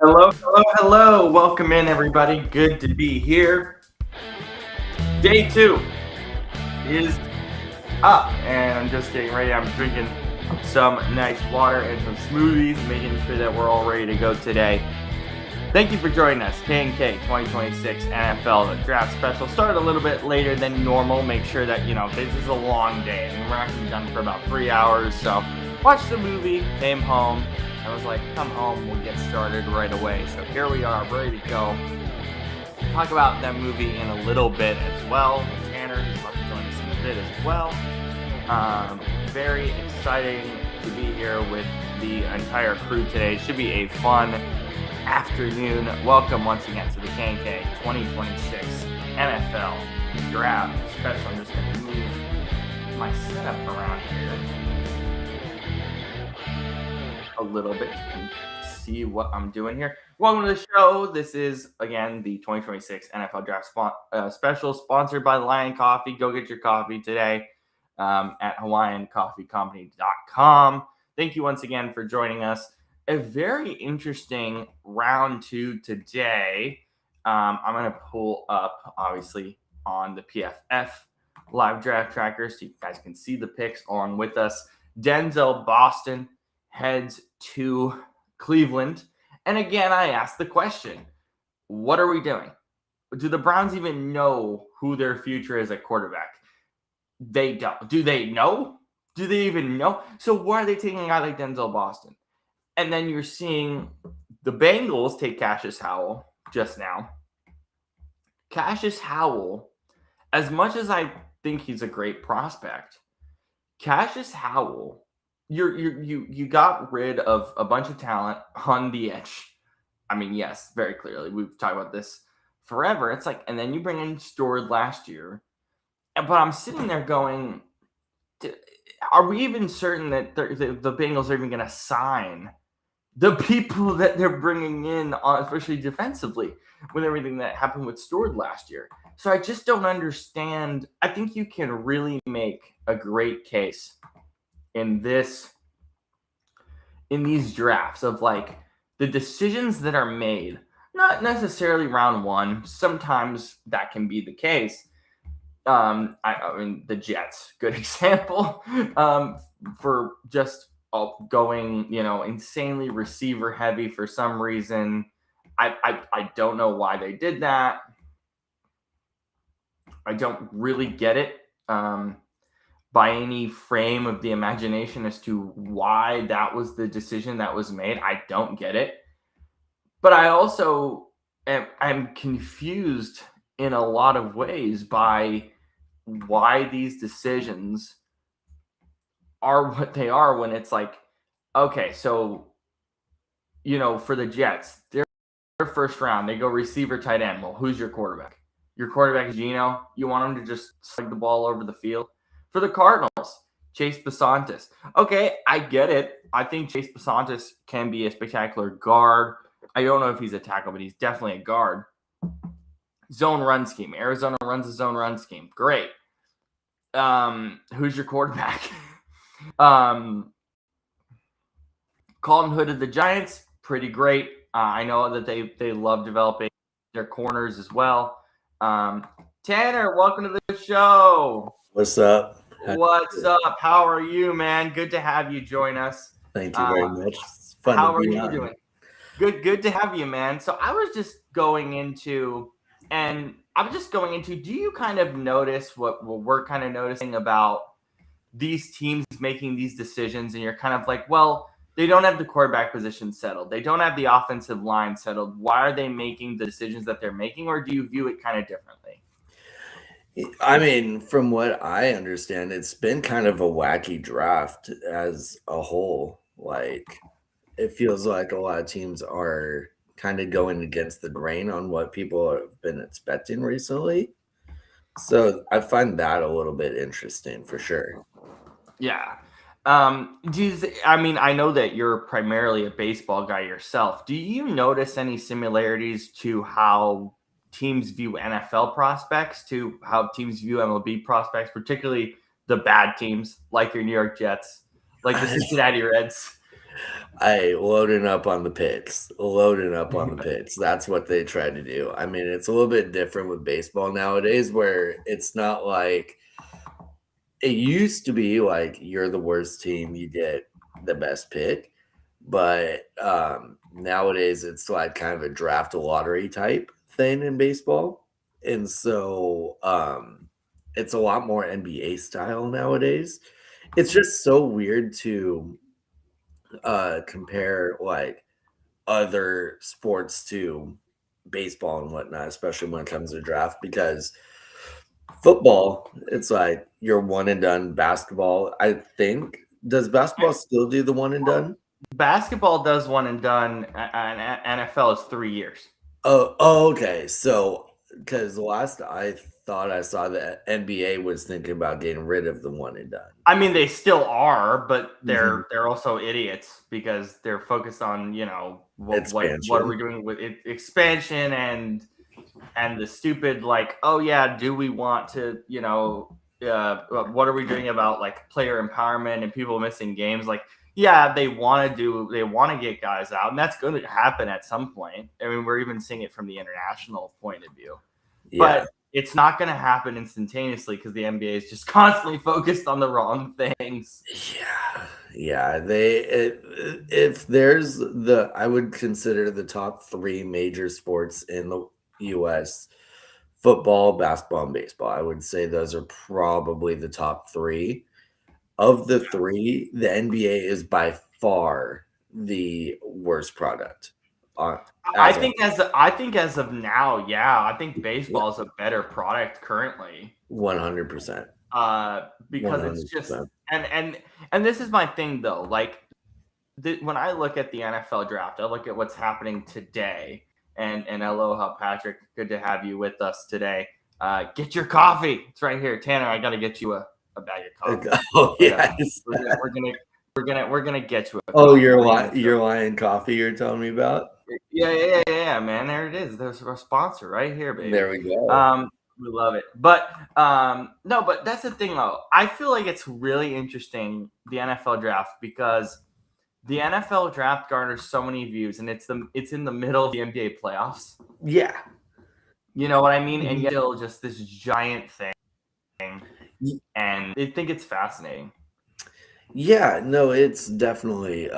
Hello, hello, hello. Welcome in, everybody. Good to be here. Day 2 is up, and I'm just getting ready. I'm drinking some nice water and some smoothies, making sure that we're all ready to go today. Thank you for joining us. K&K 2026 NFL Draft Special started a little bit later than normal. Make sure that, this is a long day. I mean, we're not going to be done for about 3 hours. So watched the movie, came home. I was like, come home, we'll get started right away. So here we are, ready to go. Talk about that movie in a little bit as well. Tanner is about to join us in a bit as well. Very exciting to be here with the entire crew today. Should be a fun afternoon. Welcome once again to the K&K 2026 NFL Draft Special. I'm just going to move my setup around here a little bit and see what I'm doing here. Welcome to the show. This is, again, the 2026 NFL Draft Special, sponsored by Lion Coffee. Go get your coffee today at hawaiiancoffeecompany.com. Thank you once again for joining us. A very interesting round 2 today. I'm going to pull up, obviously, on the PFF live draft tracker so you guys can see the picks along with us. Denzel Boston heads to Cleveland. And again, I asked the question, what are we doing? Do the Browns even know who their future is at quarterback? They don't. Do they know? Do they even know? So why are they taking a guy like Denzel Boston? And then you're seeing the Bengals take Cassius Howell just now. Cassius Howell, as much as I think he's a great prospect, Cassius Howell, you got rid of a bunch of talent on the edge. I mean, yes, very clearly. We've talked about this forever. It's like, and then you bring in Stewart last year. But I'm sitting there going, are we even certain that the Bengals are even going to sign the people that they're bringing in, especially defensively, with everything that happened with Stewart last year? So I just don't understand. I think you can really make a great case in these drafts of like the decisions that are made, not necessarily round 1. Sometimes that can be the case. I mean, the Jets, good example, for just going, insanely receiver heavy for some reason. I don't know why they did that. I don't really get it. By any frame of the imagination as to why that was the decision that was made. I don't get it. But I also am confused in a lot of ways by why these decisions are what they are when it's like, okay, so, for the Jets, their first round, they go receiver, tight end. Well, who's your quarterback? Your quarterback is Geno. You want him to just slug the ball over the field? For the Cardinals, Chase Besantis. Okay, I get it. I think Chase Besantis can be a spectacular guard. I don't know if he's a tackle, but he's definitely a guard. Zone run scheme. Arizona runs a zone run scheme. Great. Who's your quarterback? Colton Hood of the Giants. Pretty great. I know that they love developing their corners as well. Tanner, welcome to the show. What's up? What's up? How are you, man? Good to have you join us. Thank you very much. It's fun how to are be you on. doing? Good to have you, man. So I was just going into, do you kind of notice what we're kind of noticing about these teams making these decisions? And you're kind of like, well, they don't have the quarterback position settled. They don't have the offensive line settled. Why are they making the decisions that they're making? Or do you view it kind of differently? I mean, from what I understand, it's been kind of a wacky draft as a whole. Like, it feels like a lot of teams are kind of going against the grain on what people have been expecting recently. So I find that a little bit interesting for sure. Yeah. I know that you're primarily a baseball guy yourself. Do you notice any similarities to how teams view NFL prospects to how teams view MLB prospects, particularly the bad teams like your New York Jets, like the Cincinnati Reds? I loading up on the picks, loading up on the picks. That's what they try to do. I mean, it's a little bit different with baseball nowadays, where it's not like it used to be like you're the worst team, you get the best pick. But nowadays, it's like kind of a draft lottery type thing in baseball, and so it's a lot more NBA style nowadays. It's just so weird to compare like other sports to baseball and whatnot, especially when it comes to draft, because football, it's like you're one and done. Basketball, I think, does basketball still do the one and done? Basketball does one and done, and NFL is 3 years. Oh, okay. So, because the last I thought I saw that NBA was thinking about getting rid of the one and done. I mean, they still are, but they're also idiots because they're focused on what are we doing with expansion and the stupid like, oh yeah, do we want to what are we doing about like player empowerment and people missing games? Like, yeah, they want to get guys out, and that's going to happen at some point. I mean, we're even seeing it from the international point of view, but it's not going to happen instantaneously because the NBA is just constantly focused on the wrong things. Yeah. If there's I would consider the top 3 major sports in the U.S. football, basketball, and baseball. I would say those are probably the top 3. Of the 3, the NBA is by far the worst product. I think as of now, yeah, I think baseball is a better product currently. 100%. Because 100%. It's just and this is my thing though. Like when I look at the NFL draft, I look at what's happening today. And aloha, Patrick. Good to have you with us today. Get your coffee. It's right here, Tanner. I got to get you a bag of coffee. Oh yes, we're gonna get you. Oh, your Lion coffee you're telling me about? Yeah, man. There it is. There's our sponsor right here, baby. There we go. We love it. But no, but that's the thing though. I feel like it's really interesting, the NFL draft, because the NFL draft garners so many views, and it's in the middle of the NBA playoffs. Yeah. You know what I mean? And yet still just this giant thing. And I think it's fascinating. Yeah, no, it's definitely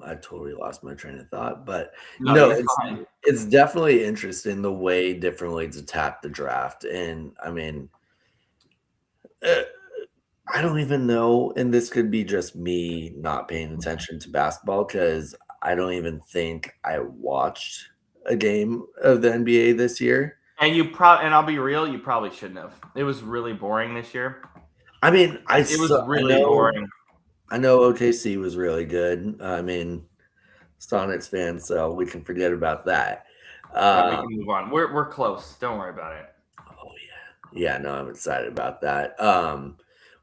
I totally lost my train of thought, but no, it's definitely interesting the way different leagues attack the draft. And I mean, I don't even know, and this could be just me not paying attention to basketball because I don't even think I watched a game of the NBA this year. And I'll be real, you probably shouldn't have. It was really boring this year. I mean, it was really boring. I know OKC was really good. I mean, Sonics fans, so we can forget about that. We can move on. We're close. Don't worry about it. Oh yeah, no, I'm excited about that.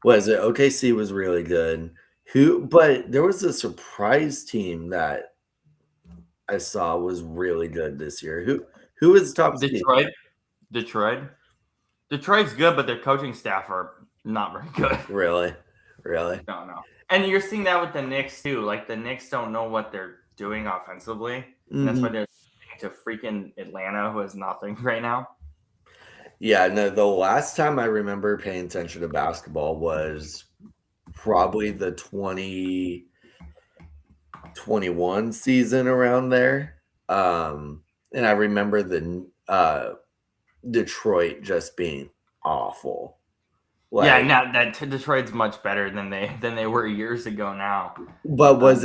Was it OKC was really good? But there was a surprise team that I saw was really good this year. Who is the top Detroit? Team? Detroit's good, but their coaching staff are not very good. Really? No. And you're seeing that with the Knicks too. Like the Knicks don't know what they're doing offensively. And that's why they're to freaking Atlanta, who has nothing right now. Yeah, no, the last time I remember paying attention to basketball was probably the 2021 season around there. And I remember the Detroit just being awful. Like, now that Detroit's much better than they were years ago now. But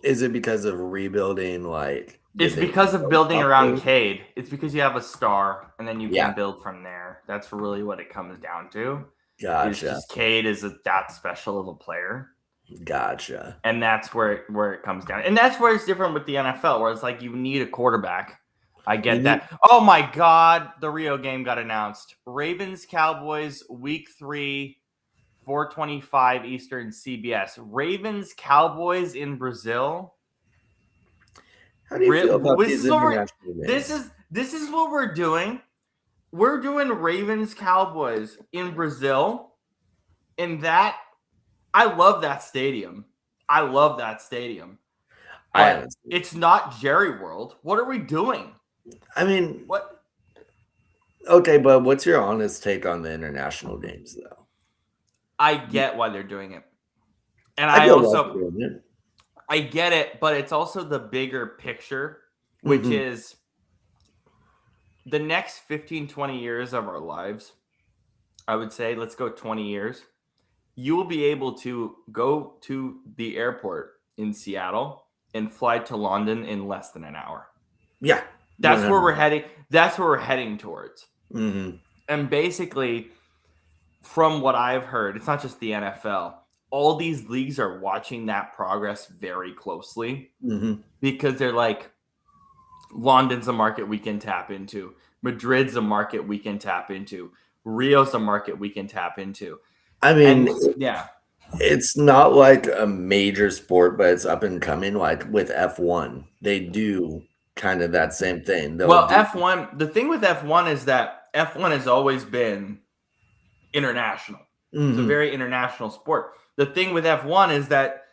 is it because of rebuilding? Like, it's because of building around Cade. It's because you have a star, and then you can build from there. That's really what it comes down to. Gotcha. It's just Cade is that special of a player. Gotcha. And that's where it comes down. And that's where it's different with the NFL, where it's like you need a quarterback. I get that. Oh my God, the Rio game got announced. Ravens Cowboys Week 3, 4:25 Eastern, CBS. Ravens Cowboys in Brazil. How do you feel about these international games? This is what we're doing. We're doing Ravens Cowboys in Brazil, and that I love that stadium. I But haven't seen it. it's not Jerry World. What are we doing? I mean, What? okay, but what's your honest take on the international games, though? I get why they're doing it. And I I get why they're also doing it. I get it, but it's also the bigger picture, which Mhm. is the next 15, 20 years of our lives. I would say, let's go 20 years. You will be able to go to the airport in Seattle and fly to London in less than an hour. Yeah, That's where 100%. we're heading. That's where we're heading towards. Mhm. And basically, from what I've heard, it's not just the NFL. All these leagues are watching that progress very closely Mhm. because they're like, London's a market we can tap into. Madrid's a market we can tap into. Rio's a market we can tap into. I mean, And yeah, it's not like a major sport, but it's up and coming. Like with F1, they do kind of that same thing. They'll well, do. F1, the thing with F1 is that F1 has always been international. It's a Mhm. very international sport. The thing with F1 is that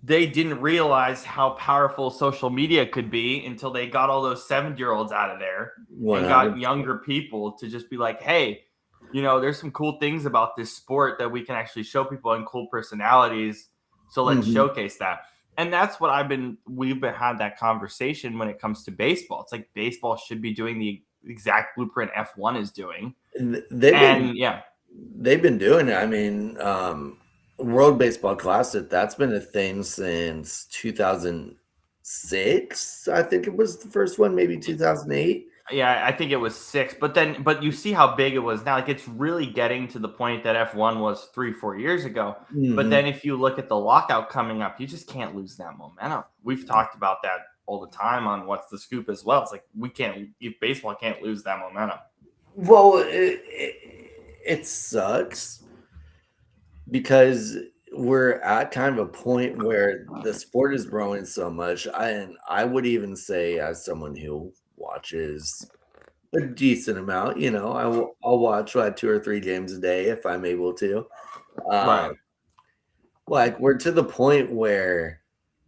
they didn't realize how powerful social media could be until they got all those 7-year-olds out of there and got 100%. younger people to just be like, hey, there's some cool things about this sport that we can actually show people and cool personalities. So let's Mhm. showcase that. And that's what we've been had that conversation when it comes to baseball. It's like baseball should be doing the exact blueprint F1 is doing. They've been doing it. I mean, World Baseball Classic, that's been a thing since 2006. I think it was the first one, maybe 2008. Yeah, I think it was 6, but you see how big it was now. Like it's really getting to the point that F1 was 3-4 years ago. But Mhm. then if you look at the lockout coming up, you just can't lose that momentum. We've talked about that all the time on What's the Scoop as well. It's like baseball can't lose that momentum. Well, it sucks because we're at kind of a point where the sport is growing so much. I would even say, as someone who watches a decent amount, I'll watch like 2 or 3 games a day if I'm able to. Right. Like we're to the point where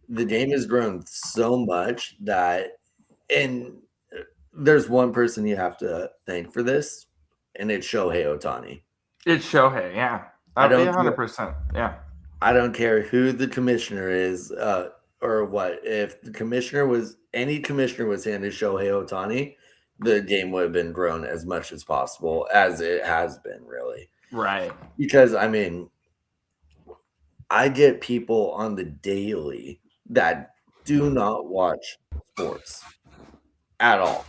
the game has grown so much that, and there's one person you have to thank for this, and it's Shohei Ohtani. It's Shohei, yeah. I don't 100%. Yeah. I don't care who the commissioner is, or what. If any commissioner was handed Shohei Ohtani, the game would have been grown as much as possible, as it has been, really. Right. Because I mean, I get people on the daily that do not watch sports at all.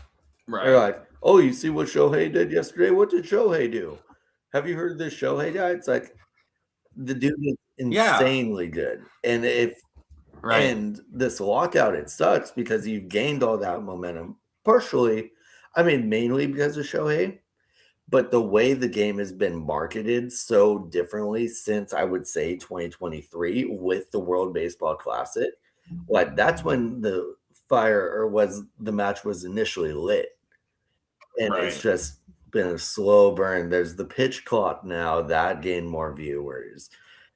They're Right. like, "Oh, you see what Shohei did yesterday? What did Shohei do? Have you heard this Shohei guy?" It's like the dude is Yeah. insanely good, and Right. this lockout, it sucks because you've gained all that momentum. Partially, I mean, mainly because of Shohei, but the way the game has been marketed so differently since I would say 2023 with the World Baseball Classic, like that's when the match was initially lit. And it's Right. just been a slow burn. There's the pitch clock now that gained more viewers.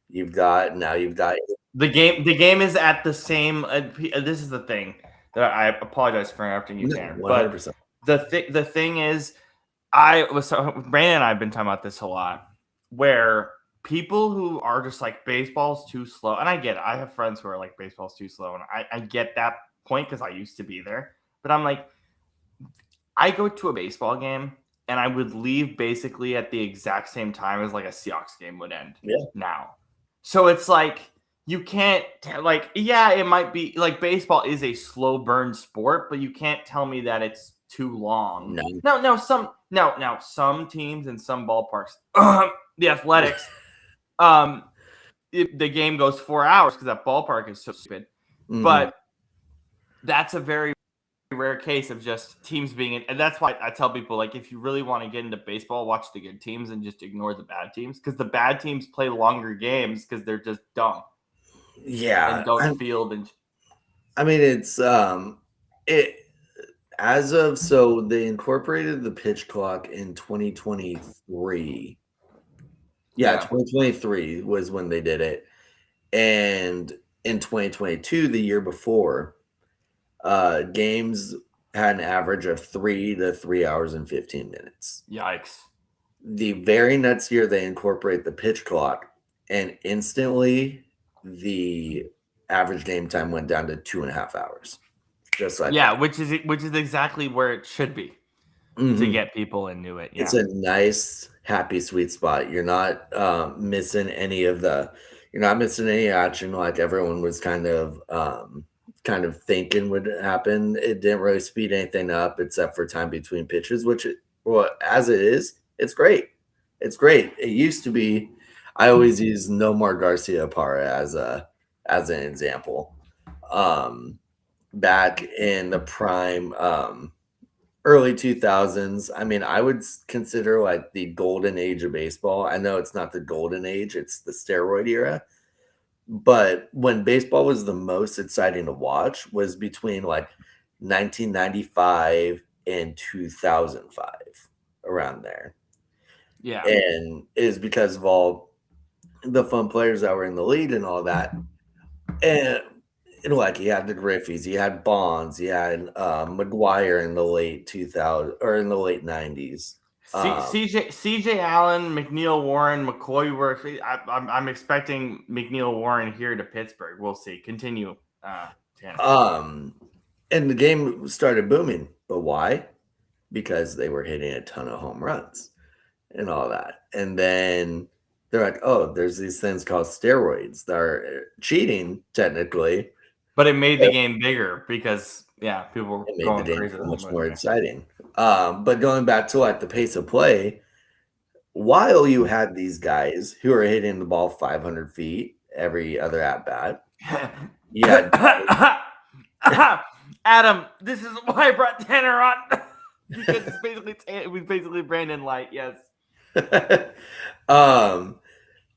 You've got The game is at the same. This is the thing that I apologize for interrupting you, Tanner. But 100%. the thing is, Brandon and I have been talking about this a lot, where people who are just like baseball's too slow, and I get it. I have friends who are like baseball's too slow, and I get that point because I used to be there. But I'm like, I go to a baseball game and I would leave basically at the exact same time as like a Seahawks game would end. Yeah. Now, so it's like you can't like, yeah, it might be like baseball is a slow burn sport, but you can't tell me that it's too long. No. Now some teams and some ballparks, the Athletics, the game goes 4 hours because that ballpark is so stupid. Mhm. But that's a very rare case of just teams being in, and that's why I tell people, like, if you really want to get into baseball, watch the good teams and just ignore the bad teams, because the bad teams play longer games because they're just dumb Yeah. and don't field. And I mean, it's so they incorporated the pitch clock in 2023. Yeah, 2023 was when they did it. And in 2022, the year before, games had an average of 3 to 3 hours and 15 minutes. Yikes. The very next year, they incorporate the pitch clock, and instantly the average game time went down to 2.5 hours. Just like yeah, that. which is exactly where it should be to get people into it. Yeah. It's a nice, happy, sweet spot. You're not missing any of you're not missing any action like everyone was kind of thinking would happen. It didn't really speed anything up except for time between pitches, which, as it is, it's great. It's great. It used to be. I always use Nomar Garciaparra as an example. Back in the prime, early 2000s. I mean, I would consider like the golden age of baseball. I know it's not the golden age, it's the steroid era. But when baseball was the most exciting to watch was between like 1995 and 2005, around there. Yeah. And it is because of all the fun players that were in the league and all that. And like you had the Griffeys, you had Bonds, you had McGuire in the late 2000s or in the late 90s. CJ Allen, McNeil Warren, McCoy were. I'm expecting McNeil Warren here to Pittsburgh. We'll see. Continue. And the game started booming, but why? Because they were hitting a ton of home runs and all that. And then they're like, oh, there's these things called steroids that are cheating technically. But it made the game bigger because, people were going crazy. Much more exciting. But going back to like the pace of play, while you had these guys who are hitting the ball 500 feet every other at bat, you had Adam. This is why I brought Tanner on because it was basically Brandon Light. Yes.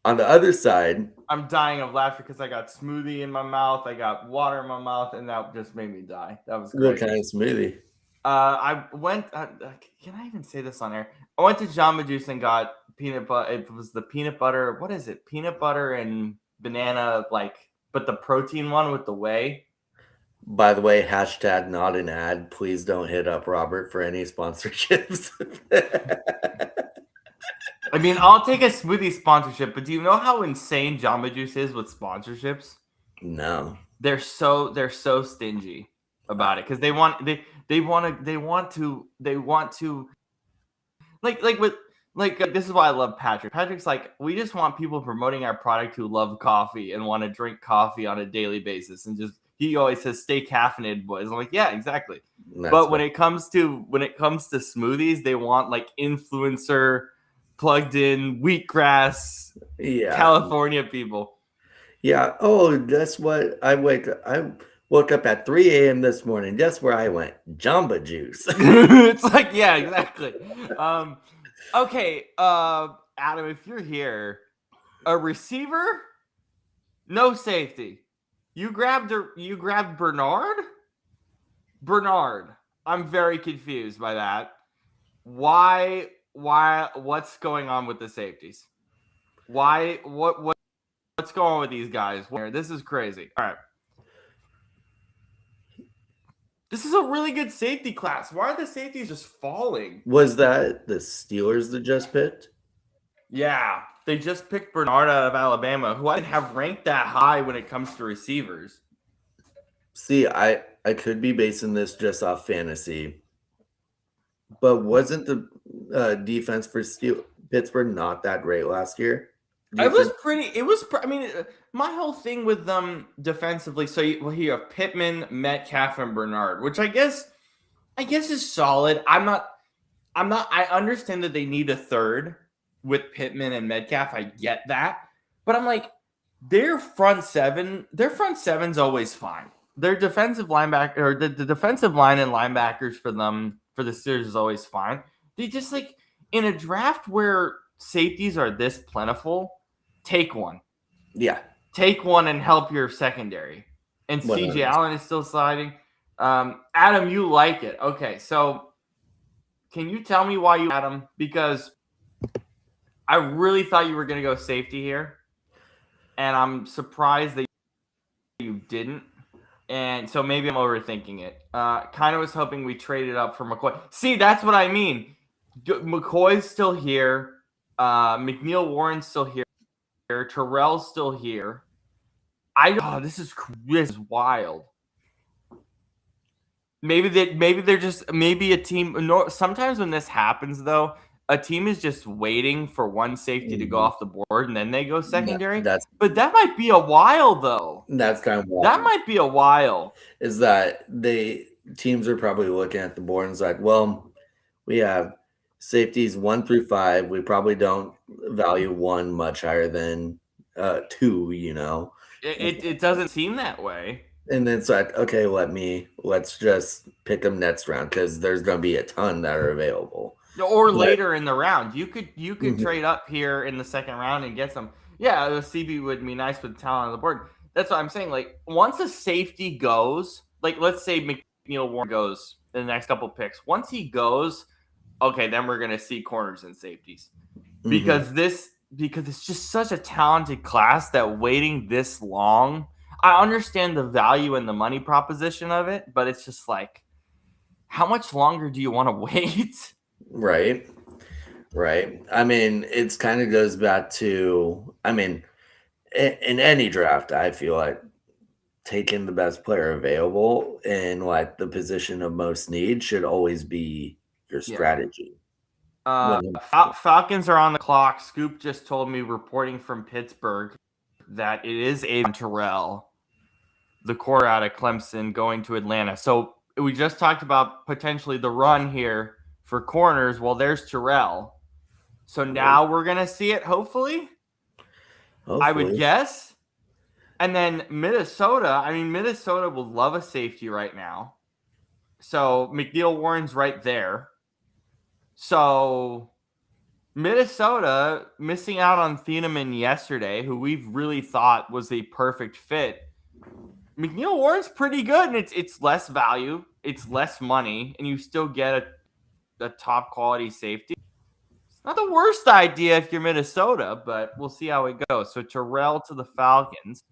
On the other side, I'm dying of laughter because I got smoothie in my mouth, I got water in my mouth, and that just made me die. That was great. What kind of smoothie? I went. Can I even say this on air? I went to Jamba Juice and got peanut butter. It was the peanut butter. What is it? Peanut butter and banana, but the protein one with the whey. By the way, hashtag not an ad. Please don't hit up Robert for any sponsorships. I mean, I'll take a smoothie sponsorship, but do you know how insane Jamba Juice is with sponsorships? No. They're so stingy about it because they want to this is why I love Patrick. Patrick's like, we just want people promoting our product who love coffee and want to drink coffee on a daily basis, and just he always says stay caffeinated, boys. I'm like, yeah, exactly. But when it comes to smoothies, they want like influencer, plugged in wheatgrass, California people. Yeah. Oh, that's what I woke up at 3 a.m. this morning. Guess where I went? Jamba Juice. It's like, yeah, exactly. Okay, Adam, if you're here, a receiver, no safety. You grabbed Bernard? Bernard. I'm very confused by that. Why what's going on with the safeties? What's going on with these guys? This is crazy. All right. This is a really good safety class. Why are the safeties just falling? Was that the Steelers that just picked? Yeah, they just picked Bernard out of Alabama, who I didn't have ranked that high when it comes to receivers. See, I could be basing this just off fantasy, but wasn't the defense for Pittsburgh not that great last year? I mean, my whole thing with them defensively. So you have Pittman, Metcalf, and Bernard, which I guess is solid. I understand that they need a third with Pittman and Metcalf. I get that, but I'm like, their front seven's always fine. Their defensive linebacker or the defensive line and linebackers for the Steelers is always fine. They just like in a draft where safeties are this plentiful, take one. Yeah. Take one and help your secondary. And CJ Allen is still sliding. Adam, you like it. Okay, so can you tell me why Adam? Because I really thought you were going to go safety here. and I'm surprised that you didn't. And so maybe I'm overthinking it. Kind of was hoping we traded up for McCoy. See, that's what I mean. McCoy's still here. McNeil Warren's still here. Terrell's still here. This is wild. Maybe a team. No, sometimes when this happens, though, a team is just waiting for one safety to go off the board, and then they go secondary. But that might be a while, though. That's kind of wild. That might be a while. Is that teams are probably looking at the board and it's like, well, we have safeties 1 through 5. We probably don't value 1 much higher than 2. It doesn't seem that way. And then it's like, okay, let's just pick them next round because there's going to be a ton that are available. Or later in the round, you could trade up here in the second round and get some. Yeah, the CB would be nice with talent on the board. That's what I'm saying. Like once a safety goes, like let's say McNeil Warren goes in the next couple picks. Once he goes, okay, then we're gonna see corners and safeties because it's just such a talented class that waiting this long. I understand the value and the money proposition of it, but it's just like, how much longer do you want to wait? Right. I mean, it's kind of goes back to, in any draft, I feel like taking the best player available in like the position of most need should always be your strategy. Falcons are on the clock. Scoop just told me, reporting from Pittsburgh, that it is Aiden Terrell, the core out of Clemson, going to Atlanta. So we just talked about potentially the run here for corners. Well, there's Terrell. So now we're going to see it, hopefully, I would guess. And then Minnesota will love a safety right now. So McNeil Warren's right there. So Minnesota missing out on Thieneman yesterday, who we've really thought was a perfect fit. McNeil Warren's pretty good, and it's less value, it's less money, and you still get a top quality safety. It's not the worst idea if you're Minnesota, but we'll see how it goes. So Terrell to the Falcons.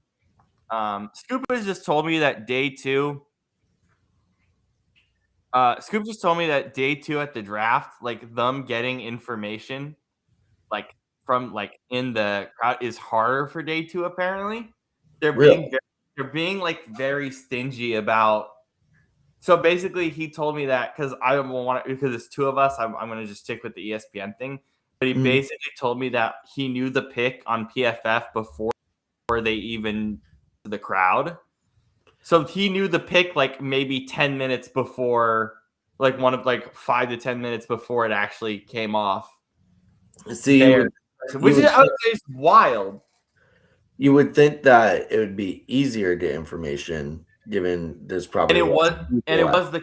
Scoop has just told me that day 2. Scoop just told me that day 2 at the draft, like them getting information, like from like in the crowd, is harder for day 2. Apparently, they're being like very stingy about. So basically, he told me that because it's 2 of us, I'm going to just stick with the ESPN thing. But he basically told me that he knew the pick on PFF before they even the crowd. So he knew the pick like maybe 10 minutes before, like 5 to 10 minutes before it actually came off. See, which I would say is wild. You would think that it would be easier to get information given there's probably it was the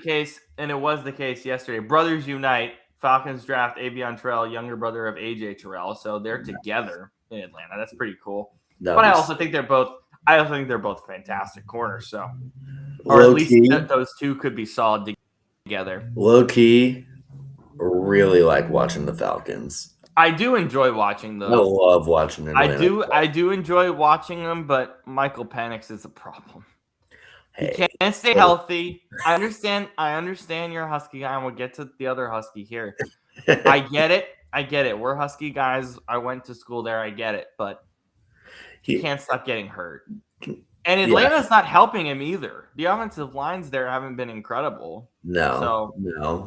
case yesterday. Brothers unite. Falcons draft Avion Terrell, younger brother of AJ Terrell, so they're together in Atlanta. That's pretty cool. I also think they're both fantastic corners. So, or at least those 2 could be solid together. Low key, really like watching the Falcons. I do enjoy watching them. I love watching them. I do enjoy watching them, but Michael Penix is a problem. He can't stay healthy. I understand you're a Husky guy, and we'll get to the other Husky here. I get it. We're Husky guys. I went to school there. I get it, but he can't stop getting hurt. And Atlanta's not helping him either. The offensive lines there haven't been incredible. No.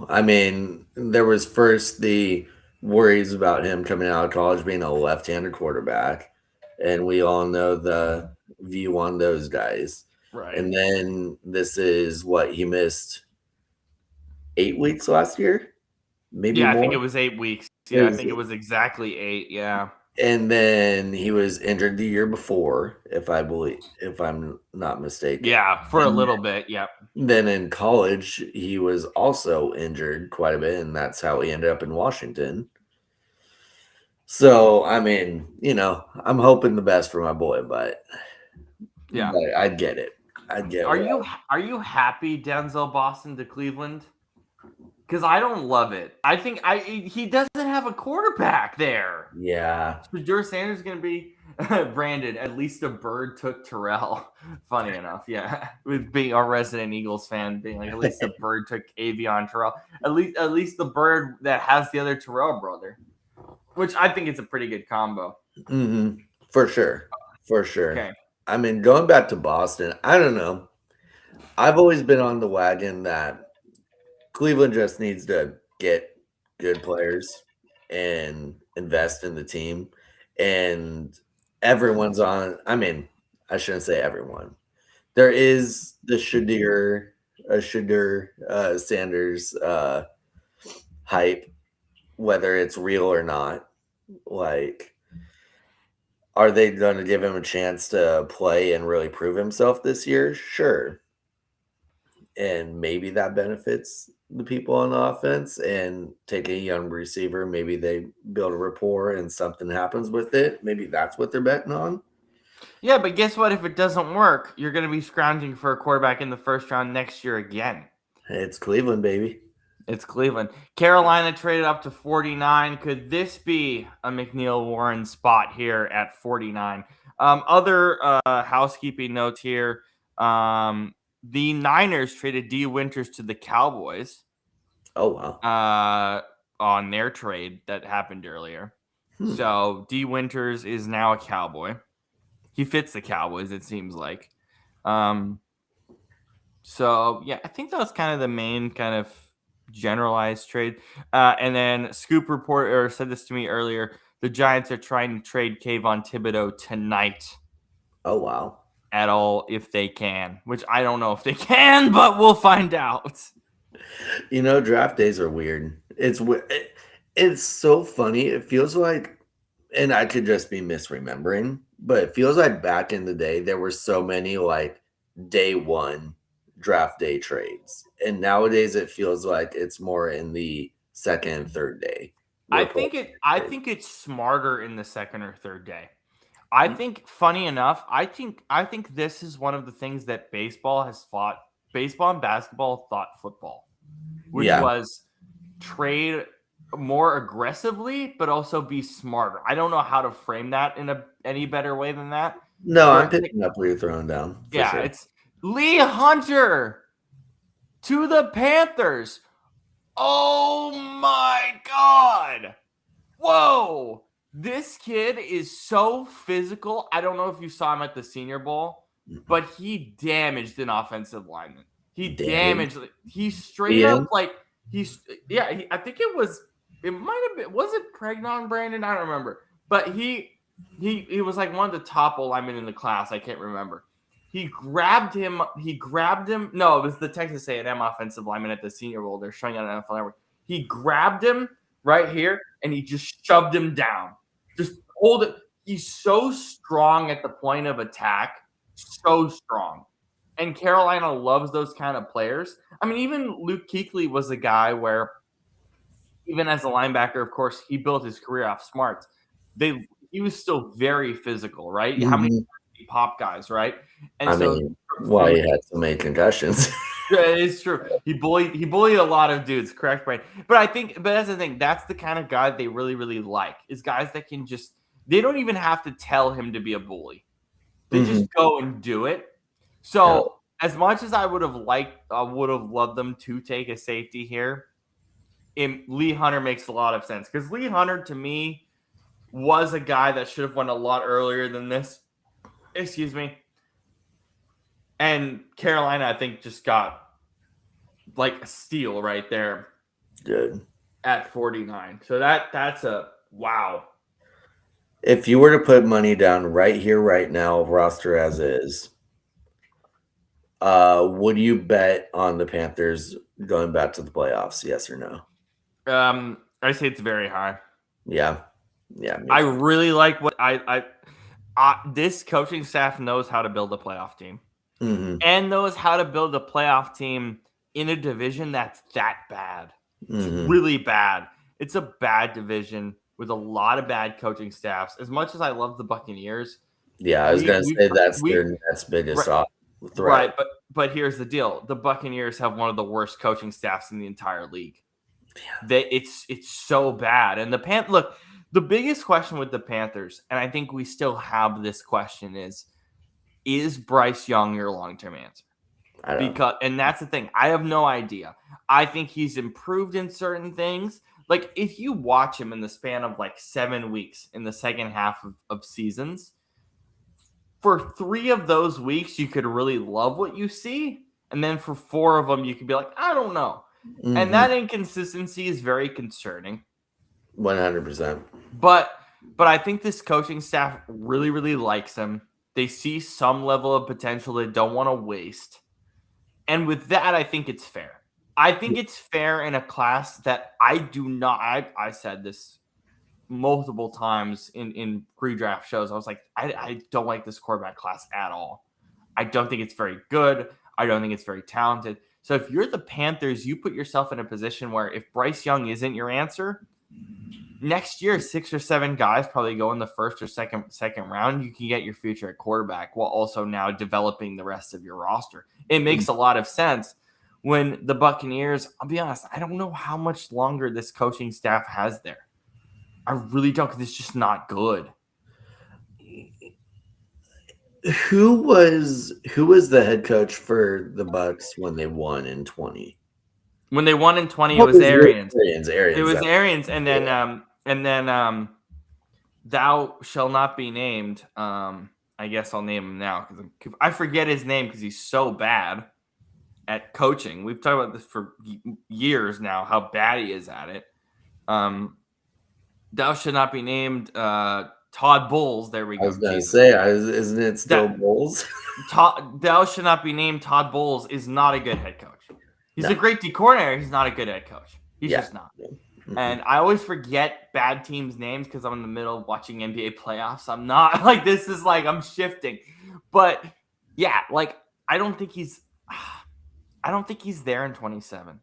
I mean, there was first the worries about him coming out of college being a left-handed quarterback, and we all know the view on those guys. Right. And then this is what he missed 8 weeks last year, maybe more. I think it was 8 weeks. Yeah, I think it was exactly 8. Yeah. And then he was injured the year before, if I'm not mistaken. Yeah, for a little bit. Yep. Then in college, he was also injured quite a bit, and that's how he ended up in Washington. So, I mean, I'm hoping the best for my boy, but I get it. Are you happy Denzel Boston to Cleveland? because I don't love it. I think he doesn't have a quarterback there. Yeah. Shedeur Sanders is going to be Brandon. At least a bird took Terrell. Funny enough, yeah. With being our resident Eagles fan, being like, at least a bird took Avion Terrell. At least the bird that has the other Terrell brother, which I think it's a pretty good combo. For sure. For sure. Okay. I mean, going back to Boston, I don't know. I've always been on the wagon that Cleveland just needs to get good players and invest in the team. And everyone's on. I mean, I shouldn't say everyone. There is the Shedeur Sanders hype, whether it's real or not. Like, are they going to give him a chance to play and really prove himself this year? Sure. And maybe that benefits the people on the offense, and take a young receiver. Maybe they build a rapport and something happens with it. Maybe that's what they're betting on. Yeah, but guess what? If it doesn't work, you're going to be scrounging for a quarterback in the first round next year again. It's Cleveland, baby. It's Cleveland. Carolina traded up to 49. Could this be a McNeil Warren spot here at 49? Other housekeeping notes here. The Niners traded D. Winters to the Cowboys. Oh, wow. On their trade that happened earlier. So D. Winters is now a Cowboy. He fits the Cowboys, it seems like. So, yeah, I think that was kind of the main kind of generalized trade. And then Scoop reporter said this to me earlier. The Giants are trying to trade Kayvon Thibodeau tonight. Oh, wow. At all, if they can, which I don't know if they can, but we'll find out. You know, draft days are weird. It's so funny. It feels like, and I could just be misremembering, but it feels like back in the day, there were so many like day one draft day trades. And nowadays it feels like it's more in the second and third day. I think it's smarter in the second or third day. I think, funny enough, I think this is one of the things that baseball and basketball thought football, which was trade more aggressively, but also be smarter. I don't know how to frame that in any better way than that. No, I'm picking up what you're throwing down. Yeah, sure. It's Lee Hunter to the Panthers. Oh my God. Whoa. This kid is so physical. I don't know if you saw him at the Senior Bowl, but he damaged an offensive lineman. He straight up I think it might have been, was it Pregnon, Brandon? I don't remember. But he was like one of the top linemen in the class. I can't remember. He grabbed him. No, it was the Texas A&M offensive lineman at the Senior Bowl. They're showing on NFL Network. He grabbed him right here, and he just shoved him down. Just hold it. He's so strong at the point of attack. So strong. And Carolina loves those kind of players. I mean, even Luke Kuechly was a guy where, even as a linebacker, of course, he built his career off smarts. He was still very physical, right? Mm-hmm. How many pop guys, right? And he had so many concussions. It is true. He bullied a lot of dudes, correct, Brian? But that's the thing. That's the kind of guy they really, really like, is guys that can just, they don't even have to tell him to be a bully. They just go and do it. So as much as I would have loved them to take a safety here, Lee Hunter makes a lot of sense, because Lee Hunter, to me, was a guy that should have went a lot earlier than this. Excuse me. And Carolina, I think, just got like a steal right there. Good. At 49. So that's a wow. If you were to put money down right here, right now, roster as is, would you bet on the Panthers going back to the playoffs? Yes or no? I say it's very high. Yeah. I really like what this coaching staff knows how to build a playoff team, and knows how to build a playoff team in a division that's that bad. It's really bad. It's a bad division with a lot of bad coaching staffs. As much as I love the Buccaneers, I was going to say that's their next biggest threat. Right, but here's the deal: the Buccaneers have one of the worst coaching staffs in the entire league. It's so bad. And the biggest question with the Panthers, and I think we still have this question is Bryce Young your long-term answer? I don't. And that's the thing. I have no idea. I think he's improved in certain things. Like if you watch him in the span of like 7 weeks in the second half of seasons, for 3 of those weeks, you could really love what you see. And then for 4 of them, you could be like, I don't know. And that inconsistency is very concerning. 100%. But I think this coaching staff really, really likes him. They see some level of potential they don't want to waste. And with that, I think it's fair. I think it's fair in a class that I do not. I said this multiple times in pre-draft shows. I was like, I don't like this quarterback class at all. I don't think it's very good. I don't think it's very talented. So if you're the Panthers, you put yourself in a position where if Bryce Young isn't your answer, next year 6 or 7 guys probably go in the first or second round. You can get your future at quarterback while also now developing the rest of your roster. It makes a lot of sense. When the Buccaneers, I'll be honest, I don't know how much longer this coaching staff has there. I really don't, because it's just not good. Who was the head coach for the Bucks when they won in 20? When they won in 20, it was Arians. Arians. It was Arians, and then thou shall not be named. I guess I'll name him now because I forget his name because he's so bad at coaching. We've talked about this for years now, how bad he is at it. Thou should not be named Todd Bowles. There we go. I was going to say, isn't it still Bowles? Thou should not be named Todd Bowles is not a good head coach. He's a great D coordinator. He's not a good head coach. He's just not. Mm-hmm. And I always forget bad teams' names because I'm in the middle of watching NBA playoffs. I'm not like this is like I'm shifting. But yeah, like I don't think he's there in 27.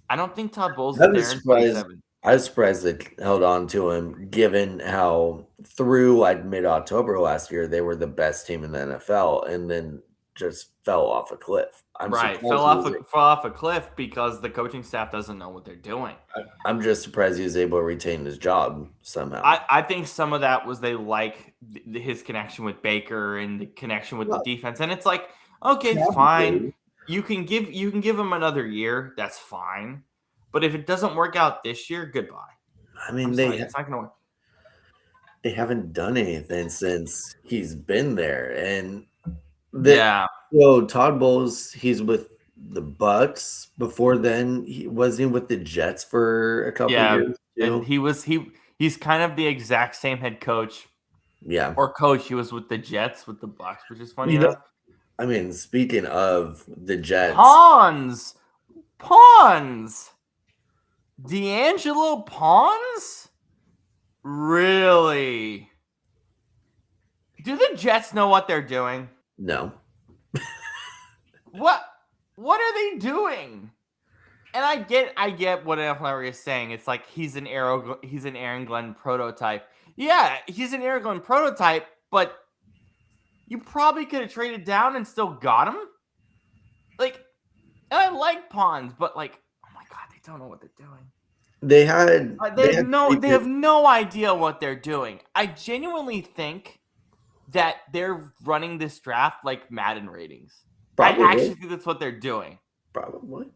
I don't think Todd Bowles is there in 27. I was surprised they held on to him, given how through like mid-October last year they were the best team in the NFL, and then just fell off a cliff. Fell off a cliff because the coaching staff doesn't know what they're doing. I'm just surprised he was able to retain his job somehow. I think some of that was they like his connection with Baker and the connection with the defense, and it's like, okay, fine, you can give him another year, that's fine. But if it doesn't work out this year, goodbye. I mean, it's not going to work. They haven't done anything since he's been there, and So Todd Bowles, he's with the Bucks. Before then, was he with the Jets for a couple years? And he's kind of the exact same head coach. Yeah, or coach. He was with the Jets with the Bucks, which is funny enough. I mean, speaking of the Jets, Pawns. D'Angelo Pawns? Really? Do the Jets know what they're doing? No. What are they doing? And I get what Larry is saying. It's like he's an Aaron Glenn prototype. Yeah, he's an Aaron Glenn prototype, but you probably could have traded down and still got him. Like, and I like Pawns, but like, oh my God, they don't know what they're doing. They have no idea what they're doing. I genuinely think that they're running this draft like Madden ratings. Probably. I actually think that's what they're doing. Probably.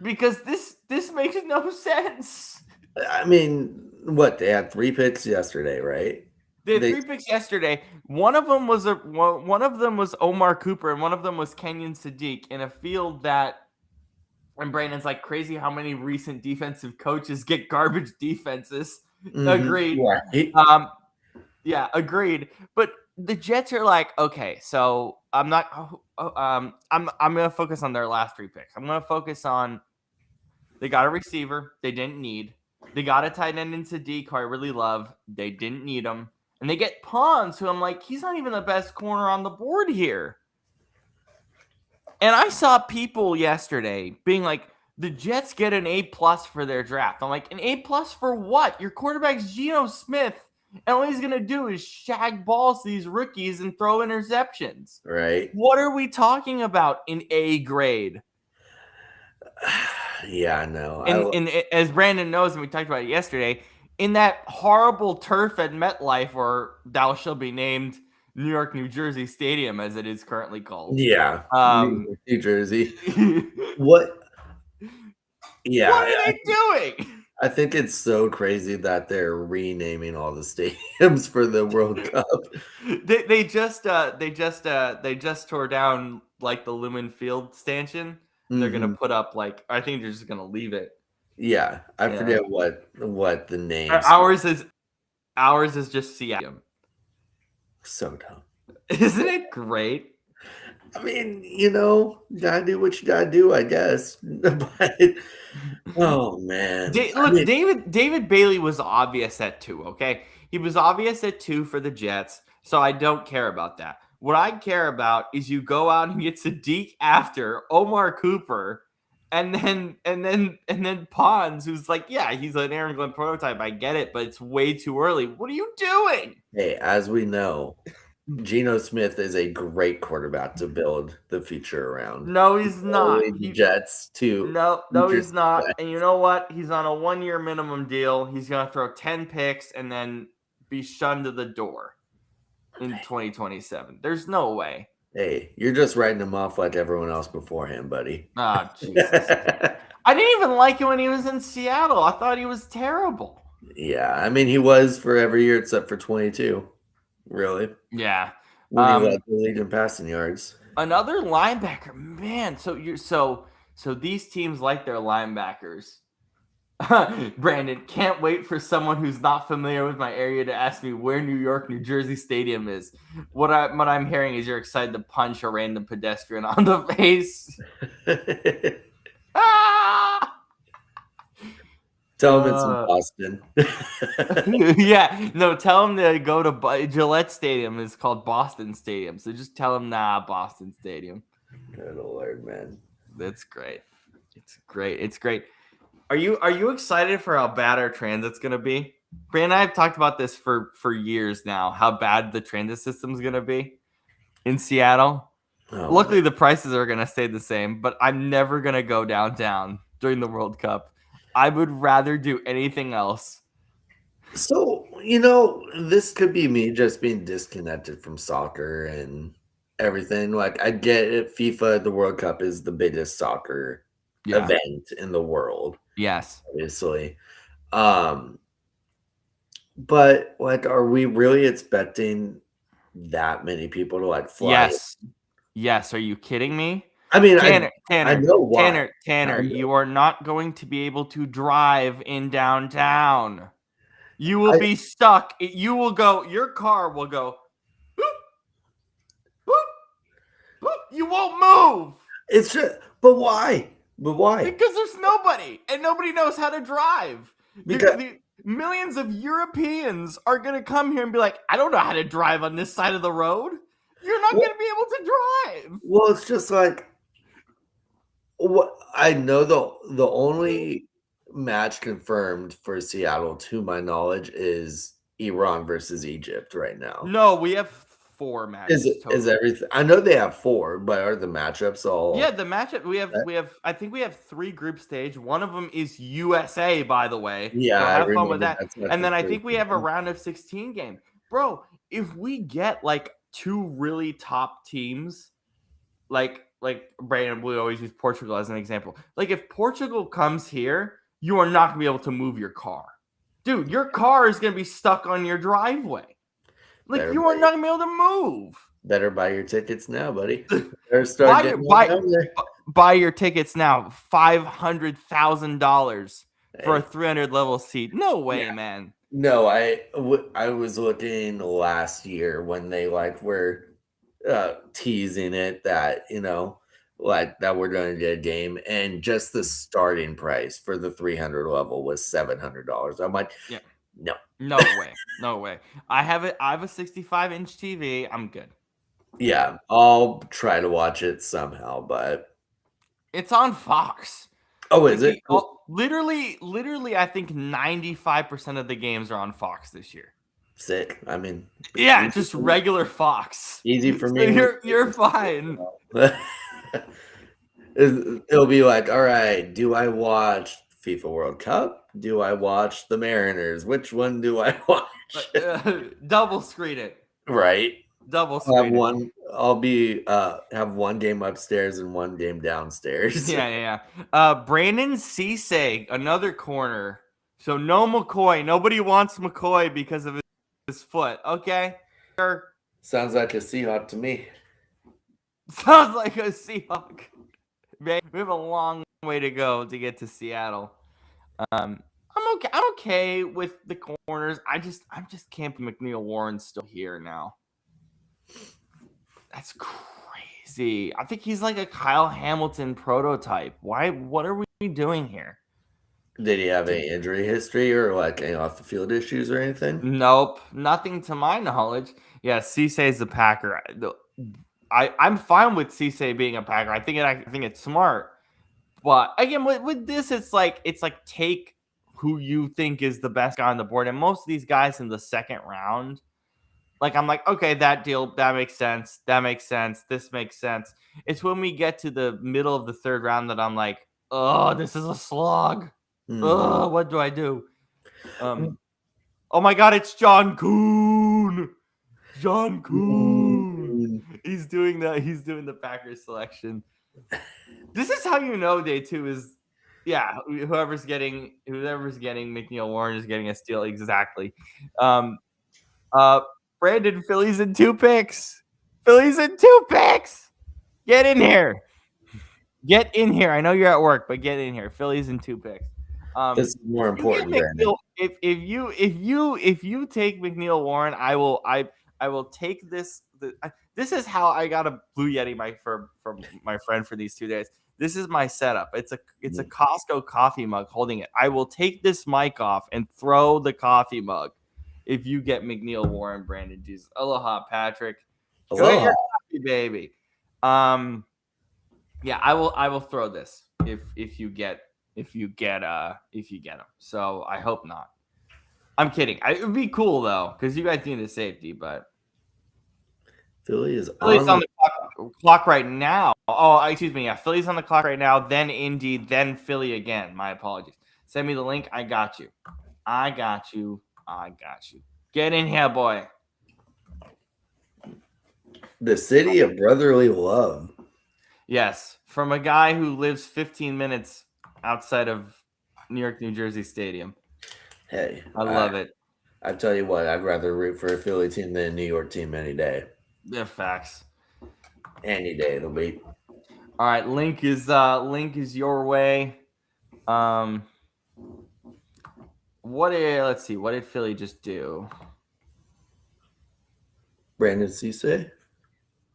Because this makes no sense. I mean, they had 3 picks yesterday, right? They had 3 picks yesterday. One of them was Omar Cooper, and one of them was Kenyon Sadiq in a field that. And Brandon's like, crazy how many recent defensive coaches get garbage defenses. Mm-hmm. Agreed. Yeah, agreed. But the Jets are like, okay, so I'm gonna focus on their last 3 picks. I'm gonna focus on they got a receiver they didn't need. They got a tight end in Sadiq, who I really love. They didn't need him. And they get Pawns, who I'm like, he's not even the best corner on the board here. And I saw people yesterday being like, the Jets get an A+ for their draft. I'm like, an A+ for what? Your quarterback's Geno Smith, and all he's going to do is shag balls to these rookies and throw interceptions. Right. What are we talking about in A grade? Yeah, no. And as Brandon knows, and we talked about it yesterday, in that horrible turf at MetLife, or thou shall be named New York, New Jersey Stadium, as it is currently called. Yeah, Um, New Jersey. what What? Yeah, are they doing? I think it's so crazy that they're renaming all the stadiums for the World Cup. They just tore down like the Lumen Field stanchion. They're gonna Mhm. put up like, I think they're just gonna leave it. Yeah, I Yeah. forget what the names. Ours is just Seattle. So dumb. Isn't it great? I mean, gotta do what you gotta do, I guess. But oh man, I Look, mean, David Bailey was obvious at 2. Okay, he was obvious at 2 for the Jets, so I don't care about that. What I care about is you go out and get Sadiq after Omar Cooper, and then Pons, who's like, yeah, he's an Aaron Glenn prototype. I get it, but it's way too early. What are you doing? hey, as we know, Geno Smith is a great quarterback to build the future around. No, he's not. Only the Jets to No, future he's not. success. And you know what? He's on a 1-year minimum deal. He's gonna throw 10 picks and then be shunned to the door in 2027. There's no way. Hey, you're just writing him off like everyone else before him, buddy. Ah, Jesus. I didn't even like him when he was in Seattle. I thought he was terrible. Yeah, I mean, he was for every year except for 22. Really? Yeah. When he led the league in passing yards. Another linebacker, man. So these teams like their linebackers. Brandon, can't wait for someone who's not familiar with my area to ask me where New York, New Jersey Stadium is. What I'm hearing is you're excited to punch a random pedestrian on the face. Tell him it's in Boston. Yeah, no, tell him to go to Gillette Stadium. It's called Boston Stadium. So just tell him, Boston Stadium. Good Lord, man. That's great. It's great. It's great. Are you excited for how bad our transit's gonna be? Brandon and I have talked about this for years now, how bad the transit system's gonna be in Seattle. Oh, Luckily, the prices are gonna stay the same, but I'm never gonna go downtown during the World Cup. I would rather do anything else. So, this could be me just being disconnected from soccer and everything. Like, I get it. FIFA, the World Cup is the biggest soccer event in the world. Yes. Obviously. But like, are we really expecting that many people to like fly? Yes. Yes. Are you kidding me? I mean, Tanner, I know why. Tanner, you are not going to be able to drive in downtown. You will be stuck. Your car will go, boop, boop, boop. You won't move. It's just, but why? Because there's nobody, and nobody knows how to drive. Because millions of Europeans are going to come here and be like, I don't know how to drive on this side of the road. You're not going to be able to drive. Well, it's just like, what I know, the only match confirmed for Seattle, to my knowledge, is Iran versus Egypt right now. No, we have 4 matches. Is everything? I know they have 4, but are the matchups all? Yeah, the matchup we have. I think we have 3 group stage. One of them is USA, by the way. Yeah, so have fun with that. And then I think we have a round of 16 game, bro. If we get like 2 really top teams, like Brandon, we always use Portugal as an example. Like if Portugal comes here, you are not gonna be able to move your car, dude. Your car is gonna be stuck on your driveway. Like you are not gonna be able to move. Better buy your tickets now, buddy. Buy your tickets now. $500,000 for a 300 level seat. No way, man. No, I was looking last year when they were teasing it that that we're going to get a game, and just the starting price for the 300 level was $700. I'm like, yeah, no way. I have a 65-inch TV. I'm good. Yeah, I'll try to watch it somehow, but it's on Fox. Oh, is it? Literally, I think 95% of the games are on Fox this year. Sick. I mean, yeah, just regular Fox. Easy for me. So you're fine. It'll be like, all right, do I watch FIFA World Cup? Do I watch the Mariners? Which one do I watch? Double screen it. Right. Double I'll have screen it. one. I'll be have one game upstairs and one game downstairs. Yeah. Brandon Cisse, another corner. So no McCoy. Nobody wants McCoy because of his foot. Okay. Sure. Sounds like a Seahawk to me. Sounds like a Seahawk. We have a long way to go to get to Seattle. I'm okay with the corners. I'm just can't be McNeil Warren's still here now. That's crazy. I think he's like a Kyle Hamilton prototype. Why? What are we doing here? Did he have any injury history or like any off the field issues or anything? Nope, nothing to my knowledge. Yeah, Cisse is a Packer. I'm fine with Cisse being a Packer. I think it's smart. But again, with this, it's like take who you think is the best guy on the board, and most of these guys in the second round, like I'm like, okay, that makes sense. That makes sense. This makes sense. It's when we get to the middle of the third round that I'm like, oh, this is a slog. Oh, what do I do? Oh my God, it's John Kuhn. John Kuhn. He's doing the Packers selection. This is how you know day two is, yeah. Whoever's getting McNeil Warren is getting a steal exactly. Brandon, Phillies in 2 picks. Phillies in 2 picks. Get in here. Get in here. I know you're at work, but get in here. Phillies in 2 picks. This is more important. If you take McNeil Warren, I will take this. This is how I got a Blue Yeti from my friend for these 2 days. This is my setup. It's a Costco coffee mug holding it. I will take this mic off and throw the coffee mug if you get McNeil Warren, Brandon Jesus. Aloha, Patrick. Aloha. Go get your coffee, baby. Yeah, I will throw this if you get them. So I hope not. I'm kidding. It would be cool though, because you guys need a safety, but Philly's on the clock right now. Oh, excuse me. Yeah, Philly's on the clock right now. Then Indy, then Philly again. My apologies. Send me the link. I got you. Get in here, boy. The city of brotherly love. Yes, from a guy who lives 15 minutes outside of New York, New Jersey Stadium. Hey, I love it. I tell you what, I'd rather root for a Philly team than a New York team any day. Yeah, facts. Any day of the week. All right, link is your way. Let's see. What did Philly just do? Brandon Cisse?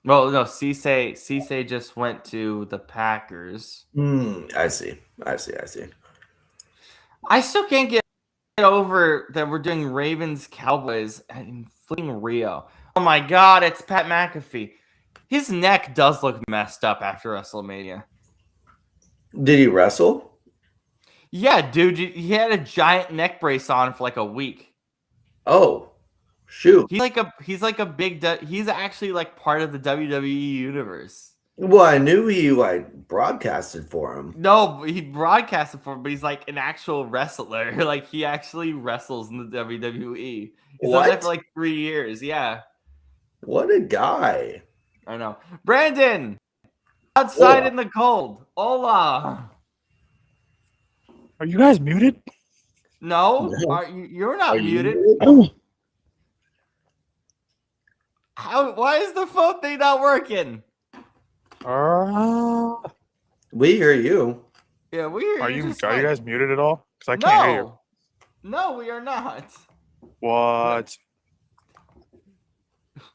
Well, no, Cisse just went to the Packers. I see. I still can't get over that we're doing Ravens Cowboys and fleeing Rio. Oh my God, it's Pat McAfee. His neck does look messed up after WrestleMania. Did he wrestle? Yeah, dude, he had a giant neck brace on for like a week. Oh. Shoot. He's actually like part of the WWE universe. Well, I knew he like broadcasted for him. No, he broadcasted for him, but he's like an actual wrestler. Like he actually wrestles in the WWE. He's done that for like 3 years. Yeah. What a guy. I know. Brandon, outside in the cold. Hola. Are you guys muted? No, you're not muted. Why is the phone thing not working? We hear you. Yeah, we hear you. Are you guys muted at all? Because I can't hear you. No, we are not. What?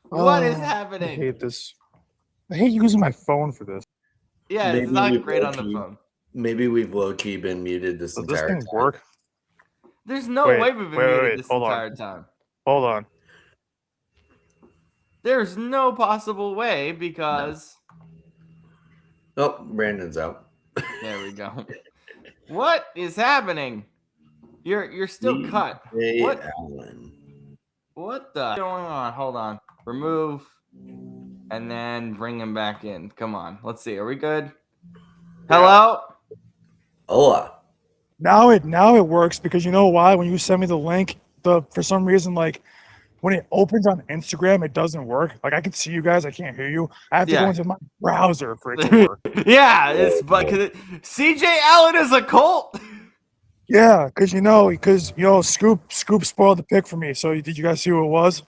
What is happening? I hate this. I hate using my phone for this. Yeah, it's not great on the phone. Maybe we've low-key been muted this entire time. Does this thing work? There's no way we've been muted this entire time. Hold on. There's no possible way because... Oh, Brandon's out. There we go. What is happening? You're still cut. What? What the going on? Hold on. Remove. And then bring him back in. Come on. Let's see. Are we good? Hello? Hola. Now it works because you know why? When you send me the link, for some reason, like when it opens on Instagram, it doesn't work. Like I can see you guys, I can't hear you. I have to go Yeah. into my browser for it to work. Yeah, it's but CJ Allen is a Colt. Yeah, because Scoop spoiled the pick for me. So did you guys see who it was?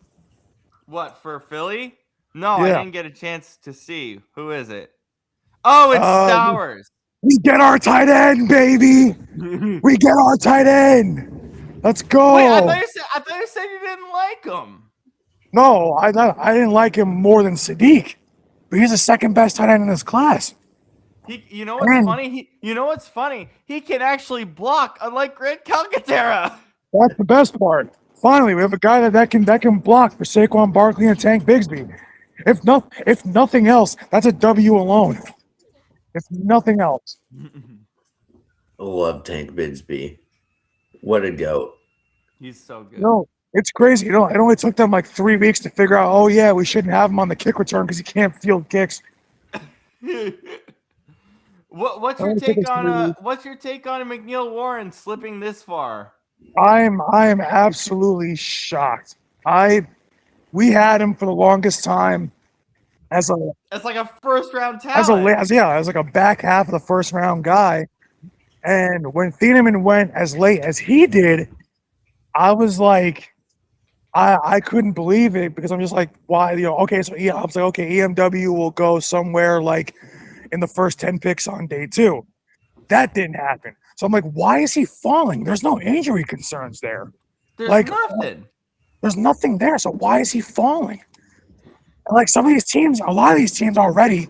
What, for Philly? No, I Yeah. didn't get a chance to see. Who is it? Oh, it's Stowers. We get our tight end, baby. We get our tight end. Let's go. Wait, I thought you said you didn't like him. No, I didn't like him more than Sadiq, but he's the second best tight end in this class. You know what's funny? You know what's funny? He can actually block, unlike Grant Calcaterra. That's the best part. Finally, we have a guy that can block for Saquon Barkley and Tank Bigsby. If nothing else, that's a W alone. If nothing else. Love Tank Bigsby. What a goat. He's so good. No, it's crazy. It only took them like 3 weeks to figure out, oh yeah, we shouldn't have him on the kick return because he can't field kicks. What's your take on McNeil Warren slipping this far? I am absolutely shocked. We had him for the longest time as like a first round talent. as like a back half of the first round guy. And when Thieneman went as late as he did, I was like, I couldn't believe it because I'm just like, why? Okay, so I was like, okay, EMW will go somewhere like in the first 10 picks on day 2. That didn't happen. So I'm like, why is he falling? There's no injury concerns there. There's like nothing. There's nothing there. So why is he falling? And like some of these teams, a lot of these teams already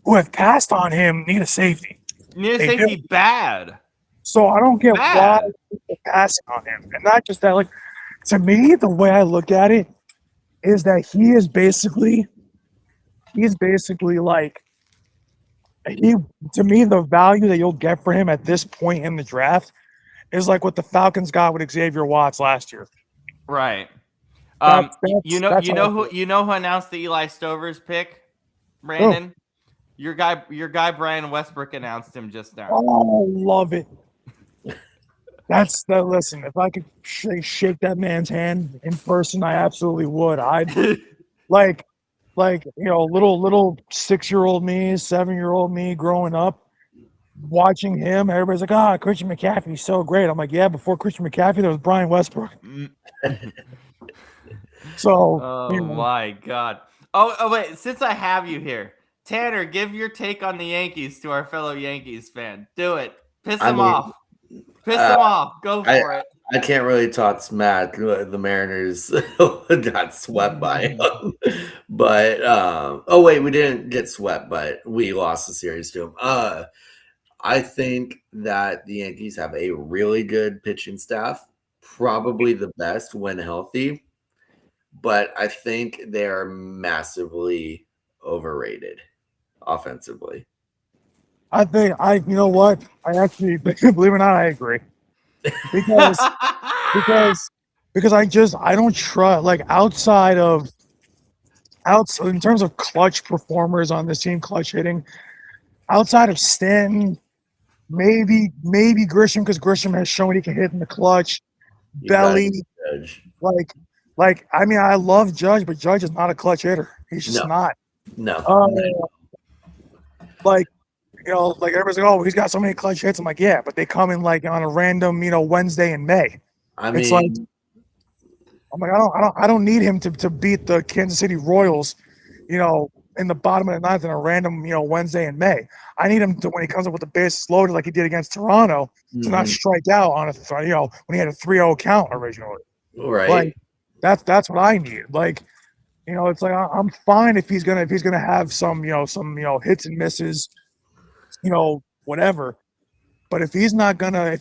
who have passed on him need a safety. Bad. So I don't get why people passing on him. And not just that, like to me, the way I look at it is that he's basically like to me, the value that you'll get for him at this point in the draft is like what the Falcons got with Xavier Watts last year. Right. You know who announced the Eli Stovers pick? Brandon? Oh. Your guy Brian Westbrook announced him just now. Oh, love it. Listen, if I could shake that man's hand in person, I absolutely would. I'd like little 6-year-old me, 7-year-old me growing up, watching him. Everybody's like, Christian McCaffrey's so great. I'm like, yeah, before Christian McCaffrey, there was Brian Westbrook. So, my God. Oh, wait, since I have you here, Tanner, give your take on the Yankees to our fellow Yankees fan. Do it. Piss them off. Piss them off. Go for it. I can't really talk smack. The Mariners got swept by him. But, we didn't get swept, but we lost the series to him. I think that the Yankees have a really good pitching staff, probably the best when healthy. But I think they are massively overrated offensively. I think you know what? I actually, believe it or not, I agree. Because I don't trust, like outside in terms of clutch performers on this team, clutch hitting, outside of Stanton, maybe Grisham, because Grisham has shown he can hit in the clutch. Belly, I mean, I love Judge, but Judge is not a clutch hitter. He's just not. No. Everybody's like, oh, he's got so many clutch hits. I'm like, yeah, but they come in like on a random, Wednesday in May. It's like, I'm like, I don't need him to beat the Kansas City Royals, in the bottom of the ninth in a random, Wednesday in May. I need him to, when he comes up with the bases loaded like he did against Toronto, to not strike out on when he had a 3-0 count originally. Right. Like that's what I need. Like, it's like I'm fine if he's gonna have some hits and misses, whatever. But if he's not gonna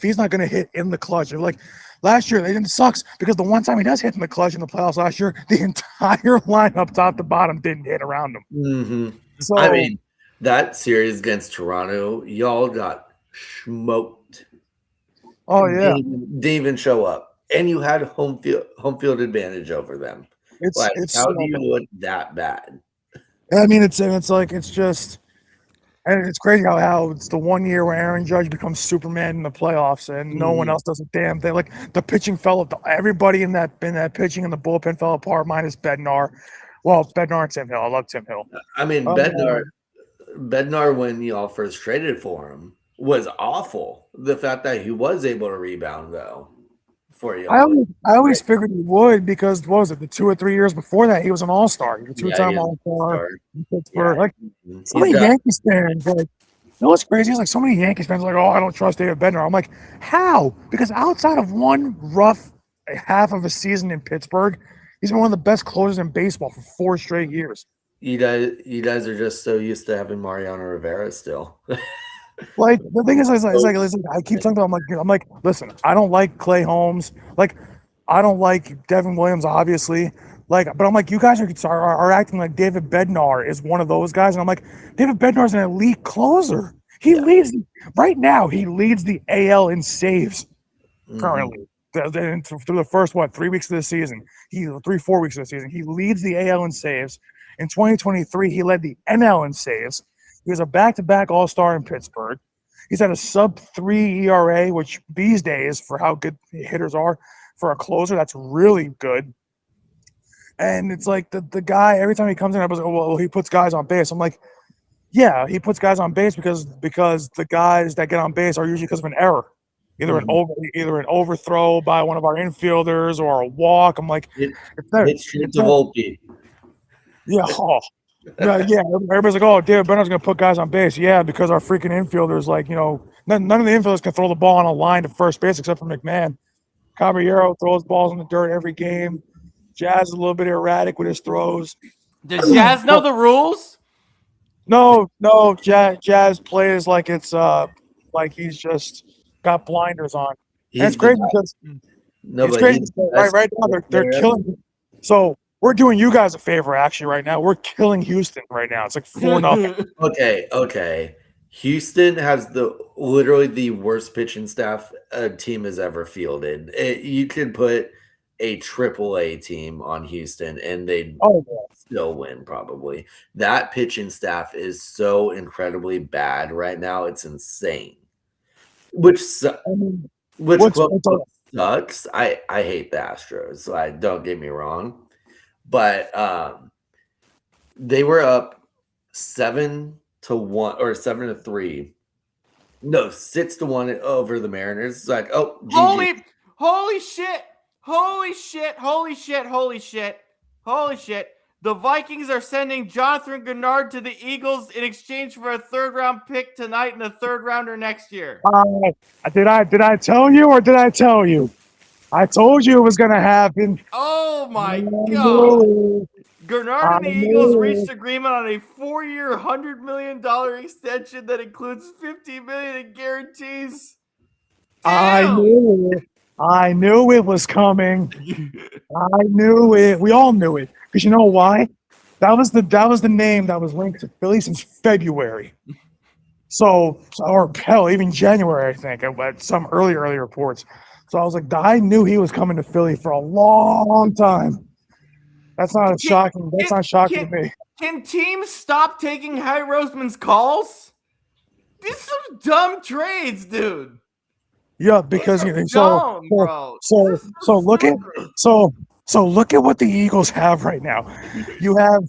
hit in the clutch, like last year, it sucks because the one time he does hit in the clutch in the playoffs last year, the entire lineup, top to bottom, didn't hit around him. Mm-hmm. So I mean, that series against Toronto, y'all got smoked. Oh yeah, didn't even show up, and you had home field advantage over them. How do you look that bad? I mean, it's just. And it's crazy how it's the 1 year where Aaron Judge becomes Superman in the playoffs, and no one else does a damn thing. Like the pitching everybody in that pitching and the bullpen fell apart, minus Bednar. Well, Bednar and Tim Hill. I love Tim Hill. I mean, Bednar, when y'all first traded for him, was awful. The fact that he was able to rebound though for you. I always figured he would, because what was it, the 2 or 3 years before that he was an all-star. He was a two-time all-star. Like so many Yankees fans, like, you know what's crazy? It's like so many Yankees fans are like, oh, I don't trust David Bednar. I'm like, how? Because outside of one rough half of a season in Pittsburgh, he's been one of the best closers in baseball for 4 straight years. You guys are just so used to having Mariano Rivera still. Like the thing is, I keep talking about. I'm like, listen, I don't like Clay Holmes. Like, I don't like Devin Williams, obviously. Like, but I'm like, you guys are acting like David Bednar is one of those guys, and I'm like, David Bednar is an elite closer. He leads right now. He leads the AL in saves currently. Through the first 3 weeks of the season, 4 weeks of the season, he leads the AL in saves. In 2023, he led the NL in saves. He was a back-to-back All-Star in Pittsburgh. He's at a sub-3 ERA, which these days, for how good hitters are, for a closer, that's really good. And it's like the guy, every time he comes in, I was like, well, he puts guys on base. I'm like, yeah, he puts guys on base because the guys that get on base are usually because of an error. Either an overthrow by one of our infielders or a walk. I'm like, it's Volpe. Yeah. Yeah. Everybody's like, oh, David Bednar's going to put guys on base. Yeah, because our freaking infielders, like, you know, none of the infielders can throw the ball on a line to first base except for McMahon. Caballero throws balls in the dirt every game. Jazz is a little bit erratic with his throws. Does Jazz know the rules? No. Jazz plays like it's like he's just got blinders on. And it's crazy because right now they're killing. So we're doing you guys a favor, actually, right now. We're killing Houston right now. It's like 4-0. Okay. Houston has literally the worst pitching staff a team has ever fielded. You could put a AAA team on Houston, and they'd still win probably. That pitching staff is so incredibly bad right now. It's insane. Which sucks. I hate the Astros. So don't get me wrong. But they were up 7-1 or 7-3. No, 6-1 over the Mariners. It's like, oh, GG. Holy shit. The Vikings are sending Jonathan Gennard to the Eagles in exchange for a 3rd-round pick tonight and a 3rd-rounder next year. Did I tell you or did I tell you? I told you it was going to happen. Oh, my God. Gennard and the Eagles reached agreement on a 4-year, $100 million extension that includes $50 million in guarantees. Damn. I knew it was coming. I knew it. We all knew it. Because you know why? That was the name that was linked to Philly since February. So or hell, even January, I think, at some early reports. So I was like, I knew he was coming to Philly for a long time. That's not shocking. That's not shocking to me. Can teams stop taking Harry Roseman's calls? These are some dumb trades, dude. Yeah, because so look at what the Eagles have right now. You have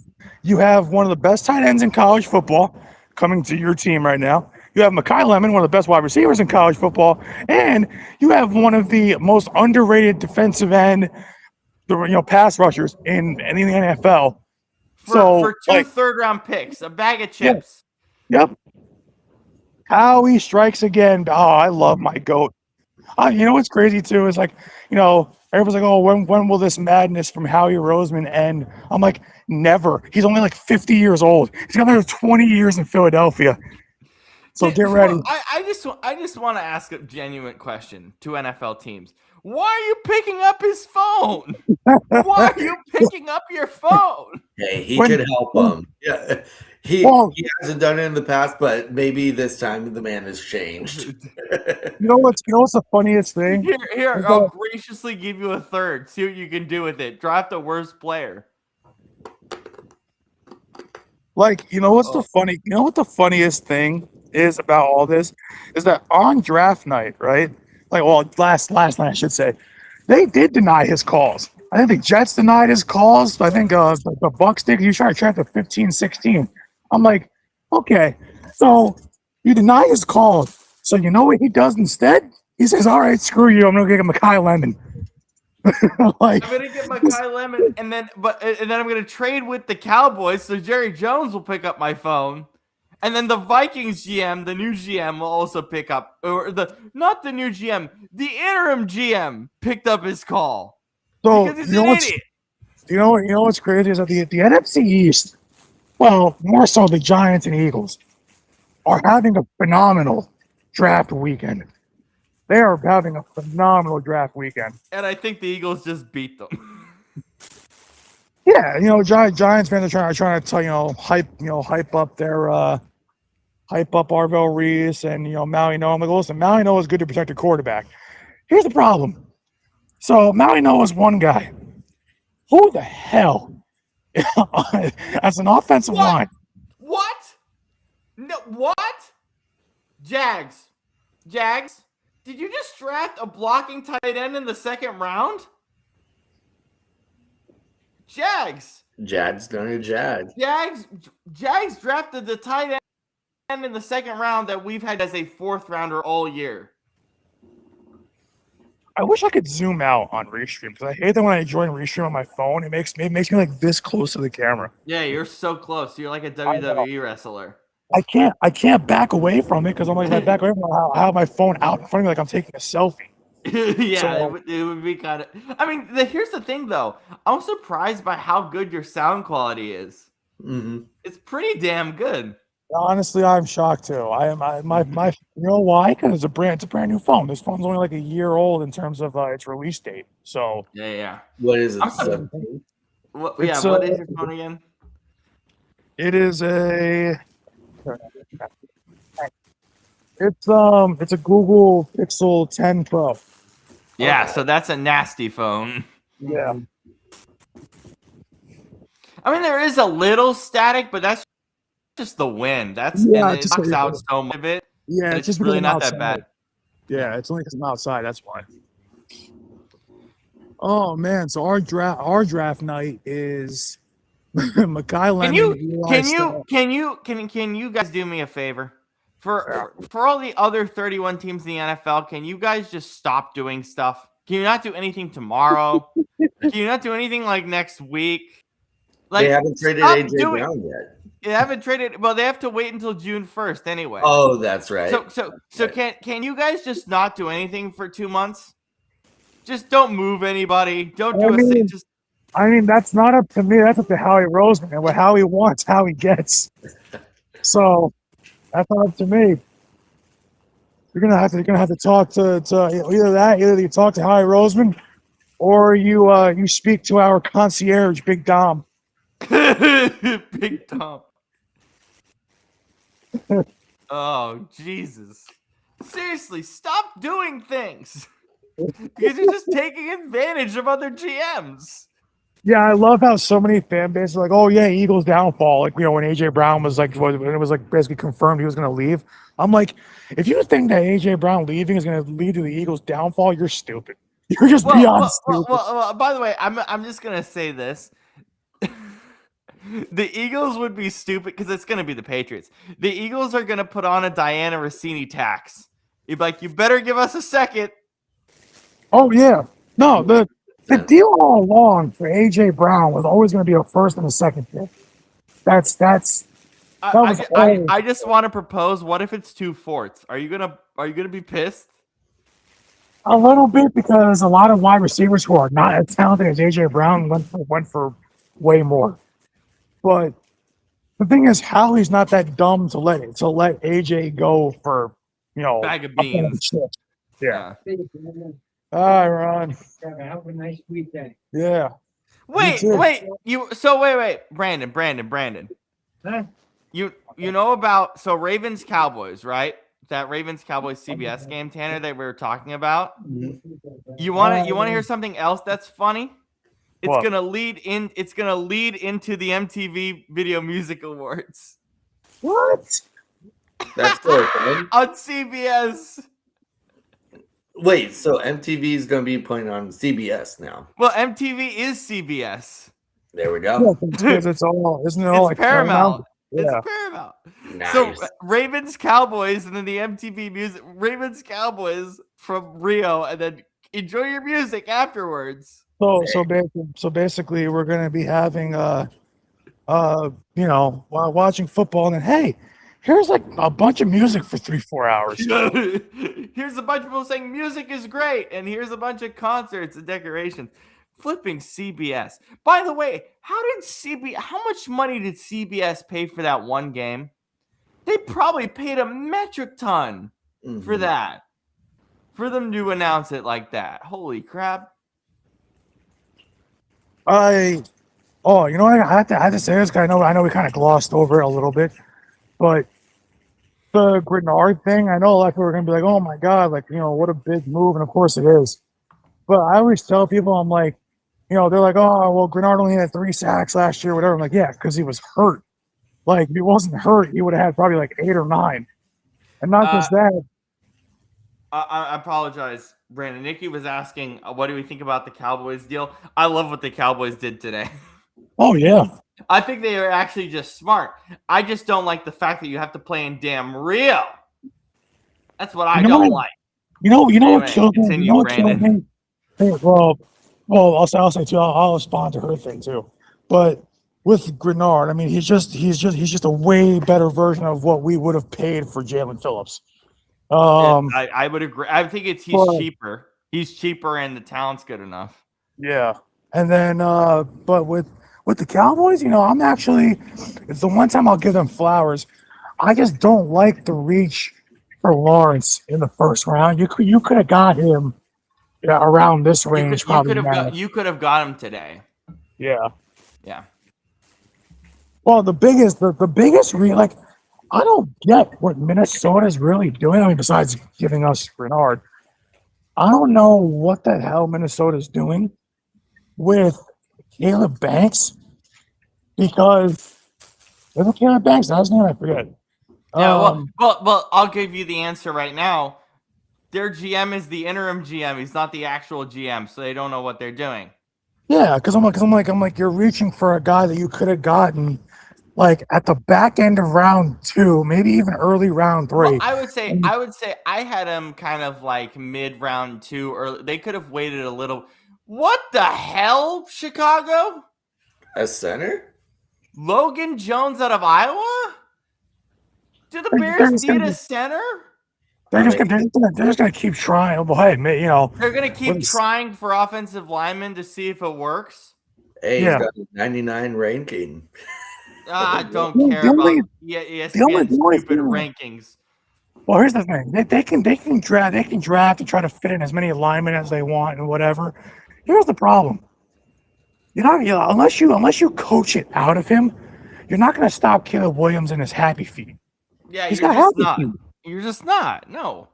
one of the best tight ends in college football coming to your team right now. You have Mekhi Lemon, one of the best wide receivers in college football, and you have one of the most underrated defensive end, pass rushers in the NFL. For two 3rd-round picks, a bag of chips. Yep. Howie strikes again. Oh, I love my GOAT. You know what's crazy too is everyone's like, oh, when will this madness from Howie Roseman end? I'm like, never. He's only like 50 years old. He's got another 20 years in Philadelphia. So get ready. I just want to ask a genuine question to NFL teams. Why are you picking up his phone? Why are you picking up your phone? Hey, he could help him. Yeah. He hasn't done it in the past, but maybe this time the man has changed. You know what's the funniest thing? Here, I'll graciously give you a 3rd. See what you can do with it. Draft the worst player. Like, you know what the funniest thing is about all this is that on draft night, right? Like, well, last night I should say, they did deny his calls. I think the Jets denied his calls. I think the Bucks did. You try to track the 15-16. I'm like, okay, so you deny his calls. So you know what he does instead? He says, "All right, screw you. I'm gonna get Mekhi Lemon." Like, I'm gonna get Mekhi Lemon, and then I'm gonna trade with the Cowboys, so Jerry Jones will pick up my phone, and then the Vikings GM, the new GM, will also pick up, or not the new GM, the interim GM picked up his call so because he's an idiot. you know what's crazy is that the NFC East, well, more so the Giants and Eagles, are having a phenomenal draft weekend. They are having a phenomenal draft weekend. And I think the Eagles just beat them. Yeah, Giants fans are trying to tell, hype up their hype up Arvell Reese and Maui Noah. I'm like, listen, Maui Noah is good to protect a quarterback. Here's the problem. So Maui Noah is one guy. Who the hell as an offensive line? What? No, what? Jags. Did you just draft a blocking tight end in the second round? Jags done a Jag. Jags drafted the tight end in the second round that we've had as a fourth rounder all year. I wish I could zoom out on Restream because I hate that when I join Restream on my phone, it makes me like this close to the camera. Yeah, you're so close. You're like a WWE wrestler. I can't back away from it because I'm like, if I back away from it, I have my phone out in front of me like I'm taking a selfie. Yeah, So- it would be kind of. I mean, here's the thing though. I'm surprised by how good your sound quality is. Mm-hmm. It's pretty damn good. Honestly, I'm shocked too. You know why? Because it's a brand new phone. This phone's only like a year old in terms of its release date. So Yeah. What is it? I'm sorry. 17? What It's, is your phone again? it is it's a Google Pixel 10 Pro. Yeah, so that's a nasty phone. Yeah. I mean, there is a little static, but that's just the wind. That's Yeah, and it just knocks so- out so much of it. Yeah, It's it's just really because not I'm that outside. bad. Yeah, it's only because I'm outside. That's why. Oh man, so our draft night is Mekhi Lemon. Can you guys do me a favor? For all the other 31 teams in the NFL, can you guys just stop doing stuff? Can you not do anything tomorrow? Can you not do anything like next week? Like, They haven't traded stop AJ doing- Brown yet. They haven't traded. Well, they have to wait until June 1st anyway. Oh, that's right. So can you guys just not do anything for 2 months? Just don't move anybody. Don't do mean- just. I mean, that's not up to me. That's up to Howie Roseman and what Howie wants, Howie gets. So that's not up to me. You're gonna have to talk to either you talk to Howie Roseman or you speak to our concierge, Big Dom. Big Tom. Oh, Jesus. Seriously, stop doing things. Because you're just taking advantage of other GMs. Yeah, I love how so many fan bases are like, oh yeah, Eagles downfall. Like, when AJ Brown was like, when it was like basically confirmed he was going to leave. I'm like, if you think that AJ Brown leaving is going to lead to the Eagles downfall, you're stupid. You're just beyond stupid. Well, by the way, I'm just going to say this. The Eagles would be stupid because it's going to be the Patriots. The Eagles are going to put on a Diana Rossini tax. You'd be like, you better give us a second. Oh yeah, no, the deal all along for AJ Brown was always going to be a first and a second pick. That was I just want to propose. What if it's 2 fourths? Are you gonna be pissed? a little bit because a lot of wide receivers who are not as talented as AJ Brown went for way more. But the thing is, Howie's not that dumb to let AJ go for Bag of beans. Yeah. All right, Ron. Have a nice weekend. Yeah. Wait. Brandon. Huh? You know about Ravens Cowboys, right? That Ravens Cowboys CBS game, Tanner, that we were talking about. You want to hear something else that's funny? It's What? gonna lead into the MTV Video Music Awards. What? That's still a thing. On CBS. Wait, so MTV is going to be playing on CBS now. Well, MTV is CBS. There we Yeah, go. because it's all, isn't it all It's like Paramount. Yeah. It's Paramount. Nice. So Ravens Cowboys and then the MTV music Ravens Cowboys from Rio and then enjoy your music afterwards. So basically we're gonna be having while watching football, and then hey, here's like a bunch of music for 3-4 hours. Here's a bunch of people saying music is great, and here's a bunch of concerts and decorations. Flipping CBS. By the way, how much money did CBS pay for that one game? They probably paid a metric ton for that. For them to announce it like that. Holy crap. You know what? I have to say this because I know we kind of glossed over it a little bit, but the Grenard thing, I know a lot of people are gonna be like, oh my god, like, what a big move, and of course it is. But I always tell people, I'm like, they're like, oh well, Grenard only had 3 sacks last year, whatever. I'm like, yeah, because he was hurt. Like, if he wasn't hurt, he would have had probably like 8 or 9. And not just that. I apologize, Brandon. Nikki was asking, what do we think about the Cowboys deal? I love what the Cowboys did today. Oh, yeah. I think they are actually just smart. I just don't like the fact that you have to play in damn Rio. That's what I don't like. What killed me? Continue, Brandon. Hey, well, I'll say too. I'll respond to her thing too. But with Grenard, I mean, he's just a way better version of what we would have paid for Jalen Phillips. I would agree. I think he's cheaper. He's cheaper, and the talent's good enough. Yeah, and then but with the Cowboys, it's the one time I'll give them flowers. I just don't like the reach for Lawrence in the first round. You could have got him around this range. You could have got him today. Yeah. Yeah. Well, the biggest I don't get what Minnesota's really doing. I mean, besides giving us Grenard, I don't know what the hell Minnesota's doing with Caleb Banks, because with Caleb Banks, that's name I forget. Yeah, well, I'll give you the answer right now. Their GM is the interim GM. He's not the actual GM, so they don't know what they're doing. Yeah, because I'm like, you're reaching for a guy that you could have gotten like at the back end of round 2, maybe even early round 3. Well, I would say I had him kind of like mid round 2, or they could have waited a little. What the hell, Chicago? A center? Logan Jones out of Iowa? Do the Bears need a center? They're just gonna keep trying. Well, hey, they're gonna keep trying for offensive linemen to see if it works. Hey, he's got a 99 ranking. I don't care about ESPN's stupid rankings. Well, here's the thing: they can draft and try to fit in as many linemen as they want and whatever. Here's the problem: unless you coach it out of him, you're not going to stop Caleb Williams and his happy feet. Yeah, you're just not. No.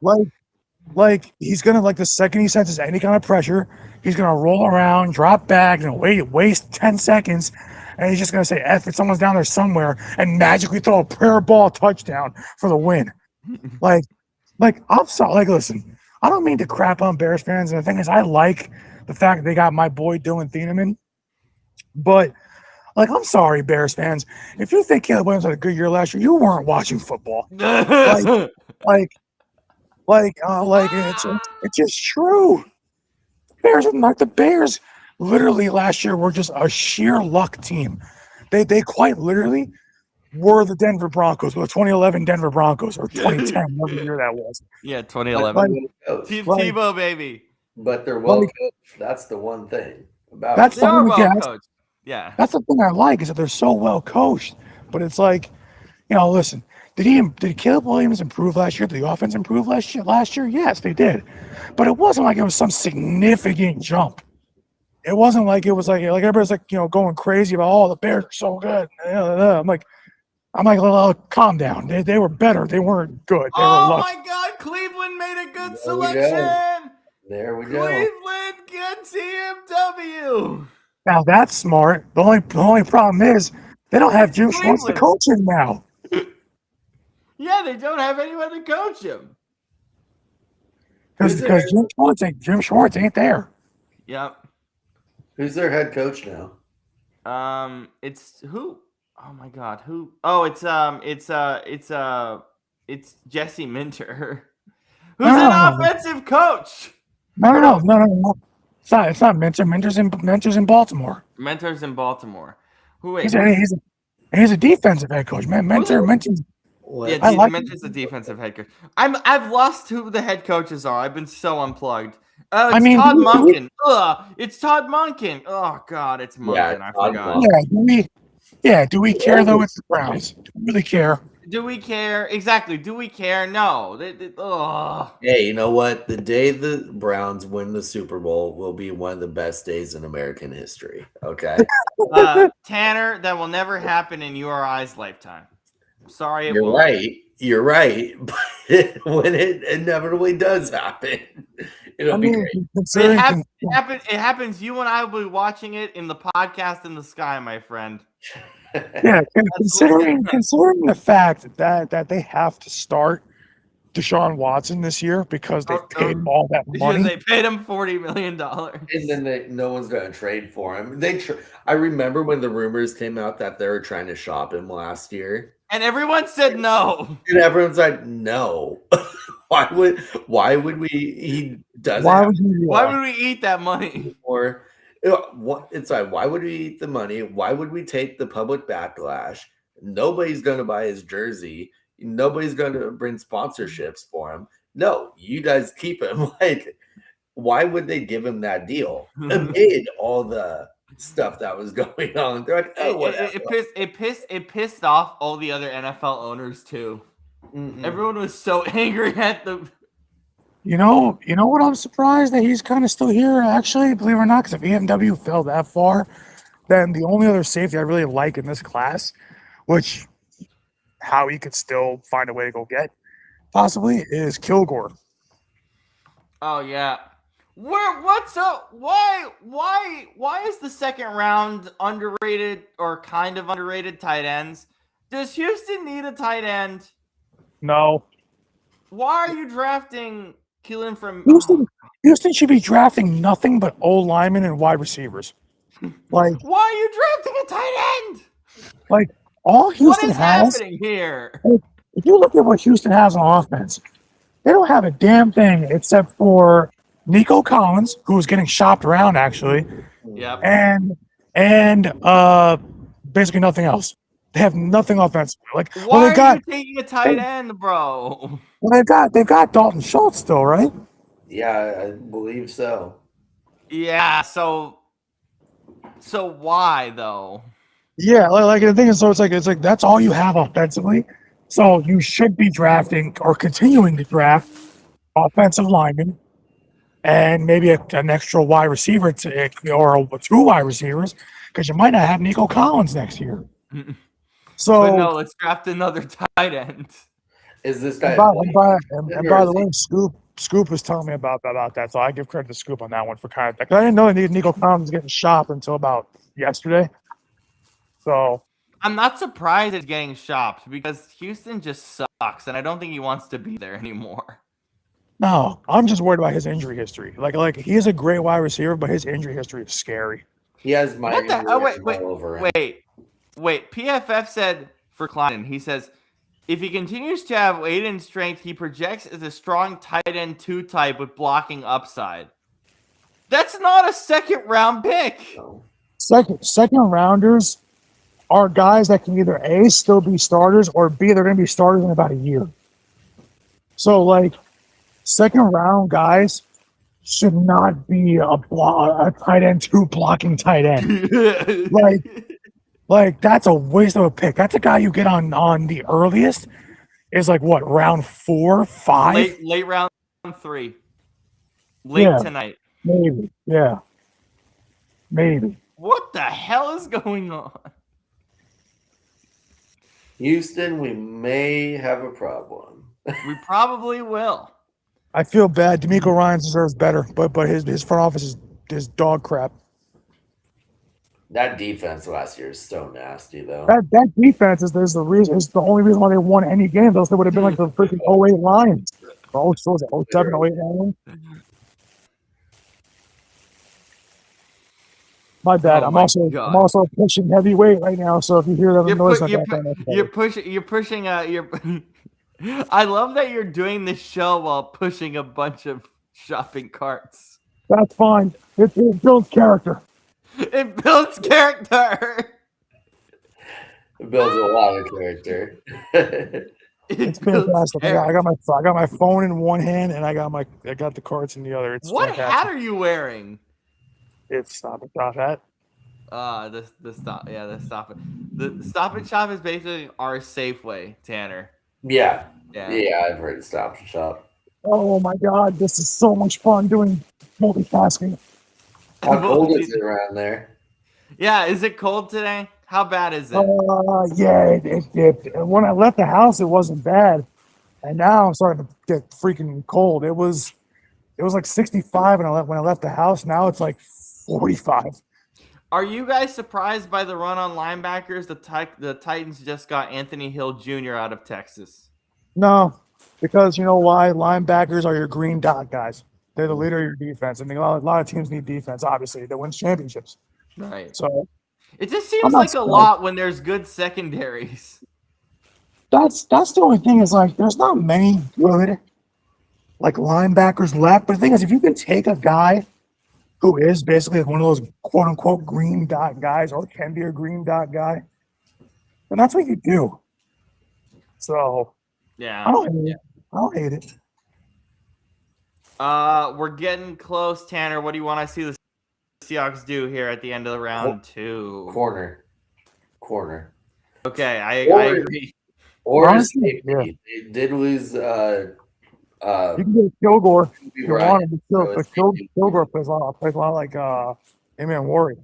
Like he's gonna, like, the second he senses any kind of pressure, he's gonna roll around, drop back, and waste 10 seconds. And he's just going to say, F it, someone's down there somewhere, and magically throw a prayer ball touchdown for the win. Like, I'm sorry. Like, listen, I don't mean to crap on Bears fans. And the thing is, I like the fact that they got my boy Dylan Thieneman. But, like, I'm sorry, Bears fans. If you think Caleb Williams had a good year last year, you weren't watching football. It's just true. The Bears literally last year were just a sheer luck team. They quite literally were the Denver Broncos, or the 2011 Denver Broncos, or 2010, whatever year that was. Yeah, 2011. Team Tebow, baby. But they're well coached. That's the one thing about that's it. the They're well coached. Yeah. That's the thing I like, is that they're so well coached. But it's like, listen, did Caleb Williams improve last year? Did the offense improve last year? Yes, they did. But it wasn't like it was some significant jump. It wasn't like it was like everybody's like, going crazy about, oh, the Bears are so good. I'm like, calm down. They were better. They weren't good. They were lucky. My God, Cleveland made a good selection. There we go. Cleveland, good TMW. Now that's smart. The only problem is they don't have Jim Schwartz to Cleveland. coach him now. Yeah, they don't have anyone to coach him. Because Jim Schwartz ain't there. Yep. Who's their head coach now? It's who? Oh my God, who? Oh, it's Jesse Minter, who's an No. offensive coach. No. It's not Minter. Minter's in Baltimore. Mentor's in Baltimore. Who? Wait, He's a defensive head coach, man. Minter's What? yeah, I like Mentor's the defensive head coach. I've lost who the head coaches are. I've been so unplugged. It's I mean, Todd we- Monken. Ugh, it's Todd Monken. Oh God, it's Monken. I Todd forgot. Monken. do we care though? It's the Browns. Do we really care? Do we care? Exactly. Do we care? No. Ugh. Hey, you know what? The day the Browns win the Super Bowl will be one of the best days in American history. Okay. Tanner, that will never happen in URI's lifetime. Sorry, it You're will. right. You're right. But when it inevitably does happen, it'll be great. It happens. You and I will be watching it in the podcast in the sky, my friend. Yeah, considering the fact that they have to start Deshaun Watson this year because they paid all that Because money. they paid him $40 million. And then no one's going to trade for him. I remember when the rumors came out that they were trying to shop him last year. And everyone said no. And everyone's like, no. Why would we? He doesn't. Why have would you? Why would we eat that money? more. It's like, why would we eat the money? Why would we take the public backlash? Nobody's going to buy his jersey. Nobody's going to bring sponsorships for him. No, you guys keep him. Like, why would they give him that deal amid all the stuff that was going on? They're like, oh, whatever. It pissed off all the other NFL owners too. Mhm. Everyone was so angry at the. You know what? I'm surprised that he's kind of still here. Actually, believe it or not, because if EMW fell that far, then the only other safety I really like in this class, which how he could still find a way to go get, possibly, is Kilgore. Oh yeah. What's up? Why is the second round underrated or kind of underrated tight ends? Does Houston need a tight end? No, Why are you drafting Keelan from Houston should be drafting nothing but O linemen and wide receivers. Like Why are you drafting a tight end? all What Houston is has. happening here? If you look at what Houston has on offense, they don't have a damn thing except for Nico Collins, who is getting shopped around actually, Yep. and basically nothing else. They have nothing offensive. Like, Why are you taking a tight end, bro? they've got Dalton Schultz still, right? Yeah, I believe so. Yeah. So why though? Yeah, like the thing is, so it's like that's all you have offensively. So you should be drafting or continuing to draft offensive linemen and maybe an extra wide receiver or two wide receivers because you might not have Nico Collins next year. So But no, let's draft another tight end. Is this guy? and by the way, Scoop was telling me about that, so I give credit to Scoop on that one for kind of. I didn't know that Nico Collins was getting shopped until about yesterday. So I'm not surprised it's getting shopped because Houston just sucks, and I don't think he wants to be there anymore. no, I'm just worried about his injury history. Like he is a great wide receiver, but his injury history is scary. He has my What the? Oh all over him. wait. PFF said for Klein, he says if he continues to have weight and strength, he projects as a strong tight end 2 type with blocking upside. That's not a second round pick. No. Second rounders are guys that can either A, still be starters, or B, they're going to be starters in about a year. So, like, second round guys should not be a tight end 2 blocking tight end. Like that's a waste of a pick. That's a guy you get on the earliest is like what, round 4, 5? late round 3. Late Yeah. tonight. Maybe. Yeah. Maybe. What the hell is going on? Houston, we may have a problem. We probably will. I feel bad. D'Amico Ryans deserves better, but his front office is dog crap. That defense last year is so nasty, though. That defense is the reason. Is the only reason why they won any game. Those would have been like the freaking 08 Lions. Oh, so was it 07, 08 Lions? My bad. Oh I'm my also God. I'm also pushing heavyweight right now. So if you hear that noise, you're pushing. I love that you're doing this show while pushing a bunch of shopping carts. That's fine. It builds character. It builds character. It builds a lot of character. It's fantastic. I got my phone in one hand and I got the cards in the other. It's what fantastic. hat are you wearing? It's Stop and Shop hat. The Stop and Shop is basically our Safeway, Tanner. Yeah, I've heard of Stop and Shop. Oh my God, this is so much fun doing multitasking. How cold is it around there? Yeah, is it cold today? How bad is it? Yeah, when I left the house, it wasn't bad, and now I'm starting to get freaking cold. It was like 65 when I left the house. Now it's like 45. Are you guys surprised by the run on linebackers? The Titans just got Anthony Hill Jr. out of Texas. No, because you know why? Linebackers are your green dot guys. They're the leader of your defense, and a lot of teams need defense. Obviously, that wins championships. Right. So it just seems like a lot when there's good secondaries. That's the only thing is like there's not many good like linebackers left. But the thing is, if you can take a guy who is basically like one of those quote unquote green dot guys or can be a green dot guy, then that's what you do. So yeah, I don't hate it. We're getting close, Tanner. What do you want to see the Seahawks do here at the end of the round 2? Corner. Okay, I agree. Or safety. Yeah. They did lose. You can get Kilgore if you want, but Kilgore plays a lot like Amen Warrior.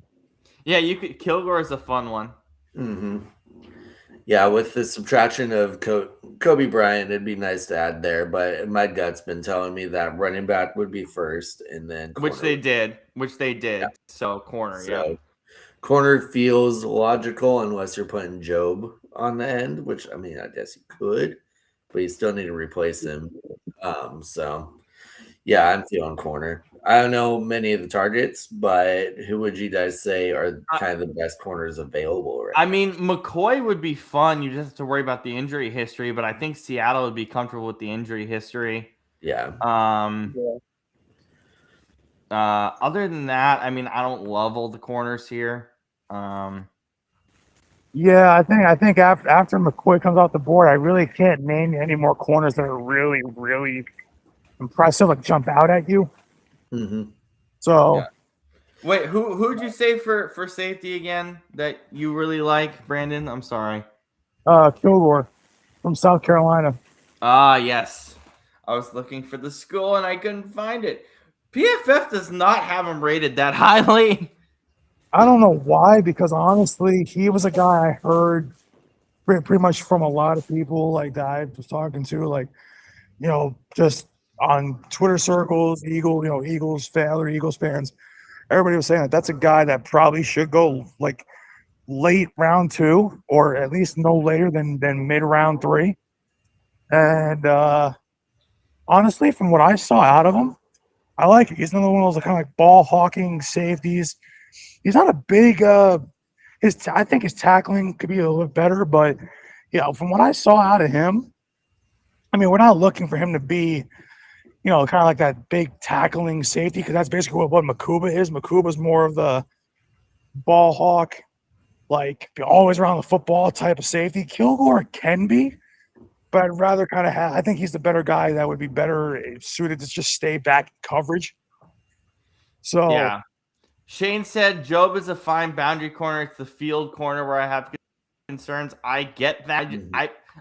Yeah, Kilgore is a fun one. Mm-hmm. Yeah, with the subtraction of Kobe Bryant, it'd be nice to add there, but my gut's been telling me that running back would be first, and then which they did. Yeah. So corner, yeah. Corner feels logical unless you're putting Job on the end, which I mean, I guess you could, but you still need to replace him. So yeah, I'm feeling corner. I don't know many of the targets, but who would you guys say are kind of the best corners available? Right? I mean, McCoy would be fun. You just have to worry about the injury history, but I think Seattle would be comfortable with the injury history. Yeah. Other than that, I mean, I don't love all the corners here. Yeah, I think after McCoy comes off the board, I really can't name any more corners that are really, really impressive, like jump out at you. Mm-hmm. So, yeah. Wait, who'd you say for safety again that you really like, Brandon? I'm sorry. Kilgore from South Carolina. Yes. I was looking for the school and I couldn't find it. PFF does not have him rated that highly. I don't know why, because honestly, he was a guy I heard pretty much from a lot of people like that I was talking to, like, you know, just on Twitter circles, Eagles fans. Everybody was saying that that's a guy that probably should go like late round 2 or at least no later than mid round 3. And honestly, from what I saw out of him, I like it. He's another one of those kind of like ball hawking safeties. He's not a big. I think his tackling could be a little bit better, but from what I saw out of him, I mean, we're not looking for him to be, kind of like that big tackling safety, because that's basically what Makuba is. Makuba's more of the ball hawk, like always around the football type of safety. Kilgore can be, but I'd rather kind of I think he's the better guy that would be better suited to just stay back in coverage. So yeah. Shane said Job is a fine boundary corner. It's the field corner where I have concerns. I get that.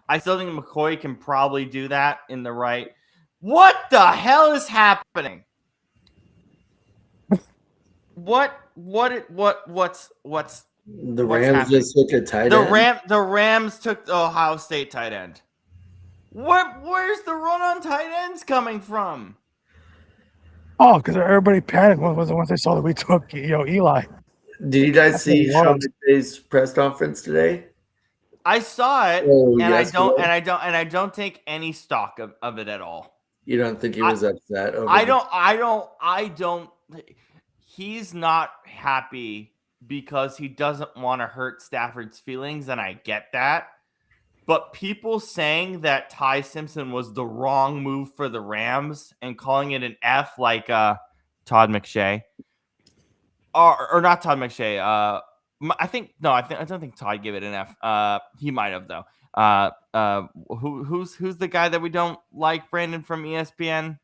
I still think McCoy can probably do that in the right. What the hell is happening? What's the Rams just took a tight end? The Rams took the Ohio State tight end. Where's the run on tight ends coming from? Oh, because everybody panicked once they saw that we took Eli. Did you guys That's what see it Sean was. McVay's press conference today? I saw it, Oh, and yesterday? I don't take any stock of it at all. You don't think he I- was upset over I don't. He's not happy because he doesn't want to hurt Stafford's feelings, and I get that. But people saying that Ty Simpson was the wrong move for the Rams and calling it an F, like Todd McShay, or not Todd McShay. I don't think Todd gave it an F. He might have though. Who's the guy that we don't like? Brandon from ESPN.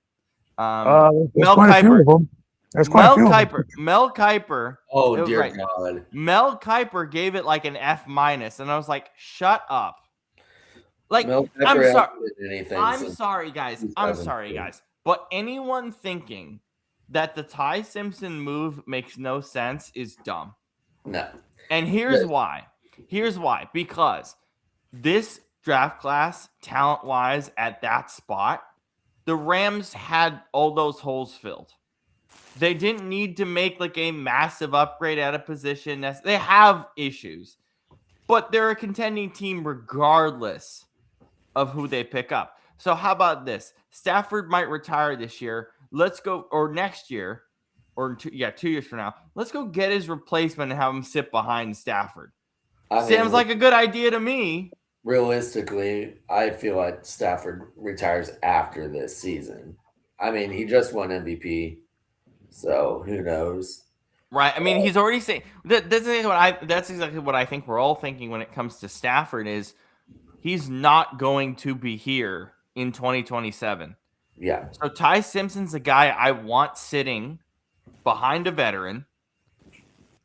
There's Mel quite a few Kiper. of them. There's quite a few of them. Mel Kiper. Oh, dear right. God. Mel Kiper gave it like an F-, and I was like, shut up. Like, Mel Kiper I'm hasn't sorry. did anything I'm since sorry, guys. I'm sorry, 2002. guys. But anyone thinking that the Ty Simpson move makes no sense is dumb. No. And here's Yes. why. Here's why. Because this draft class, talent-wise, at that spot, the Rams had all those holes filled. They didn't need to make like a massive upgrade at a position. They have issues, but they're a contending team regardless of who they pick up. So how about this? Stafford might retire this year. Let's go, or next year, or 2 years from now. Let's go get his replacement and have him sit behind Stafford. Seems like a good idea to me. Realistically, I feel like Stafford retires after this season. I mean, he just won MVP, so who knows? Right. I mean, he's already saying that's exactly what I think we're all thinking when it comes to Stafford is he's not going to be here in 2027. Yeah. So Ty Simpson's a guy I want sitting behind a veteran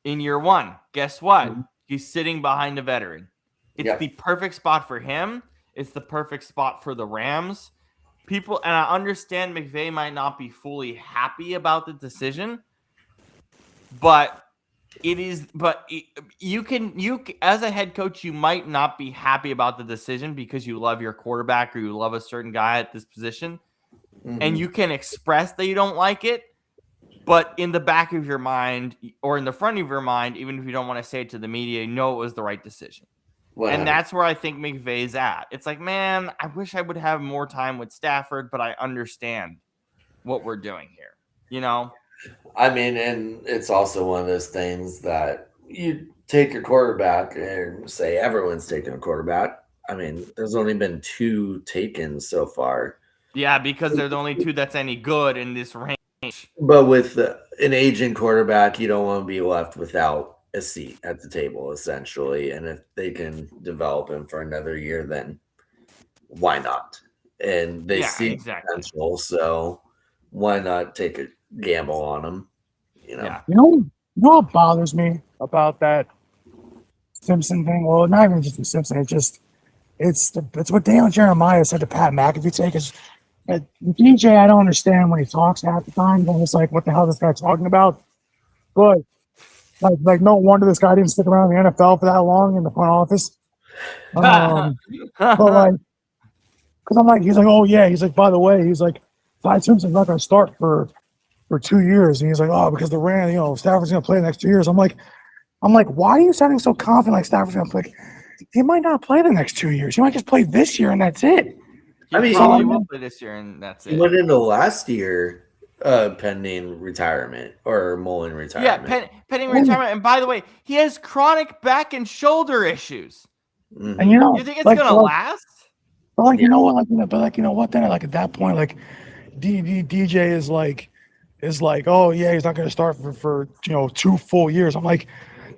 in year one. Guess what? Mm-hmm. He's sitting behind a veteran. It's the perfect spot for him. It's the perfect spot for the Rams. People, and I understand McVay might not be fully happy about the decision, but you as a head coach, you might not be happy about the decision because you love your quarterback or you love a certain guy at this position, and you can express that you don't like it, but in the back of your mind or in the front of your mind, even if you don't want to say it to the media, you know it was the right decision. 100. And that's where I think McVay's at. It's like, man, I wish I would have more time with Stafford, but I understand what we're doing here, you know? I mean, and it's also one of those things that you take your quarterback and say everyone's taking a quarterback. I mean, there's only been 2 taken so far. Yeah, because they're the only 2 that's any good in this range. But with an aging quarterback, you don't want to be left without a seat at the table, essentially. And if they can develop him for another year, then why not? And they see potential, so why not take a gamble on him? You know. Yeah. You know what bothers me about that Simpson thing? Well, not even just the Simpson. It's what Daniel Jeremiah said to Pat McAfee take is DJ. I don't understand when he talks half the time. I'm just like, what the hell is this guy talking about? But like no wonder this guy didn't stick around in the NFL for that long in the front office. But like, because I'm like, he's like, oh yeah, he's like, by the way, he's like, Ty Simpson's not going to start for 2 years, and he's like, oh, because the Rams, Stafford's going to play the next 2 years. I'm like, why are you sounding so confident? Like Stafford's going to play? He might not play the next 2 years. He might just play this year, and that's it. I mean, he will play this year, and that's it. He went into last year pending retirement or Mullen retirement. Yeah, pending retirement. And by the way, he has chronic back and shoulder issues. Mm-hmm. And you think it's gonna last? But like, you know what? Like, you know what? Then, like at that point, like DJ is like, oh yeah, he's not going to start for 2 full years. I'm like,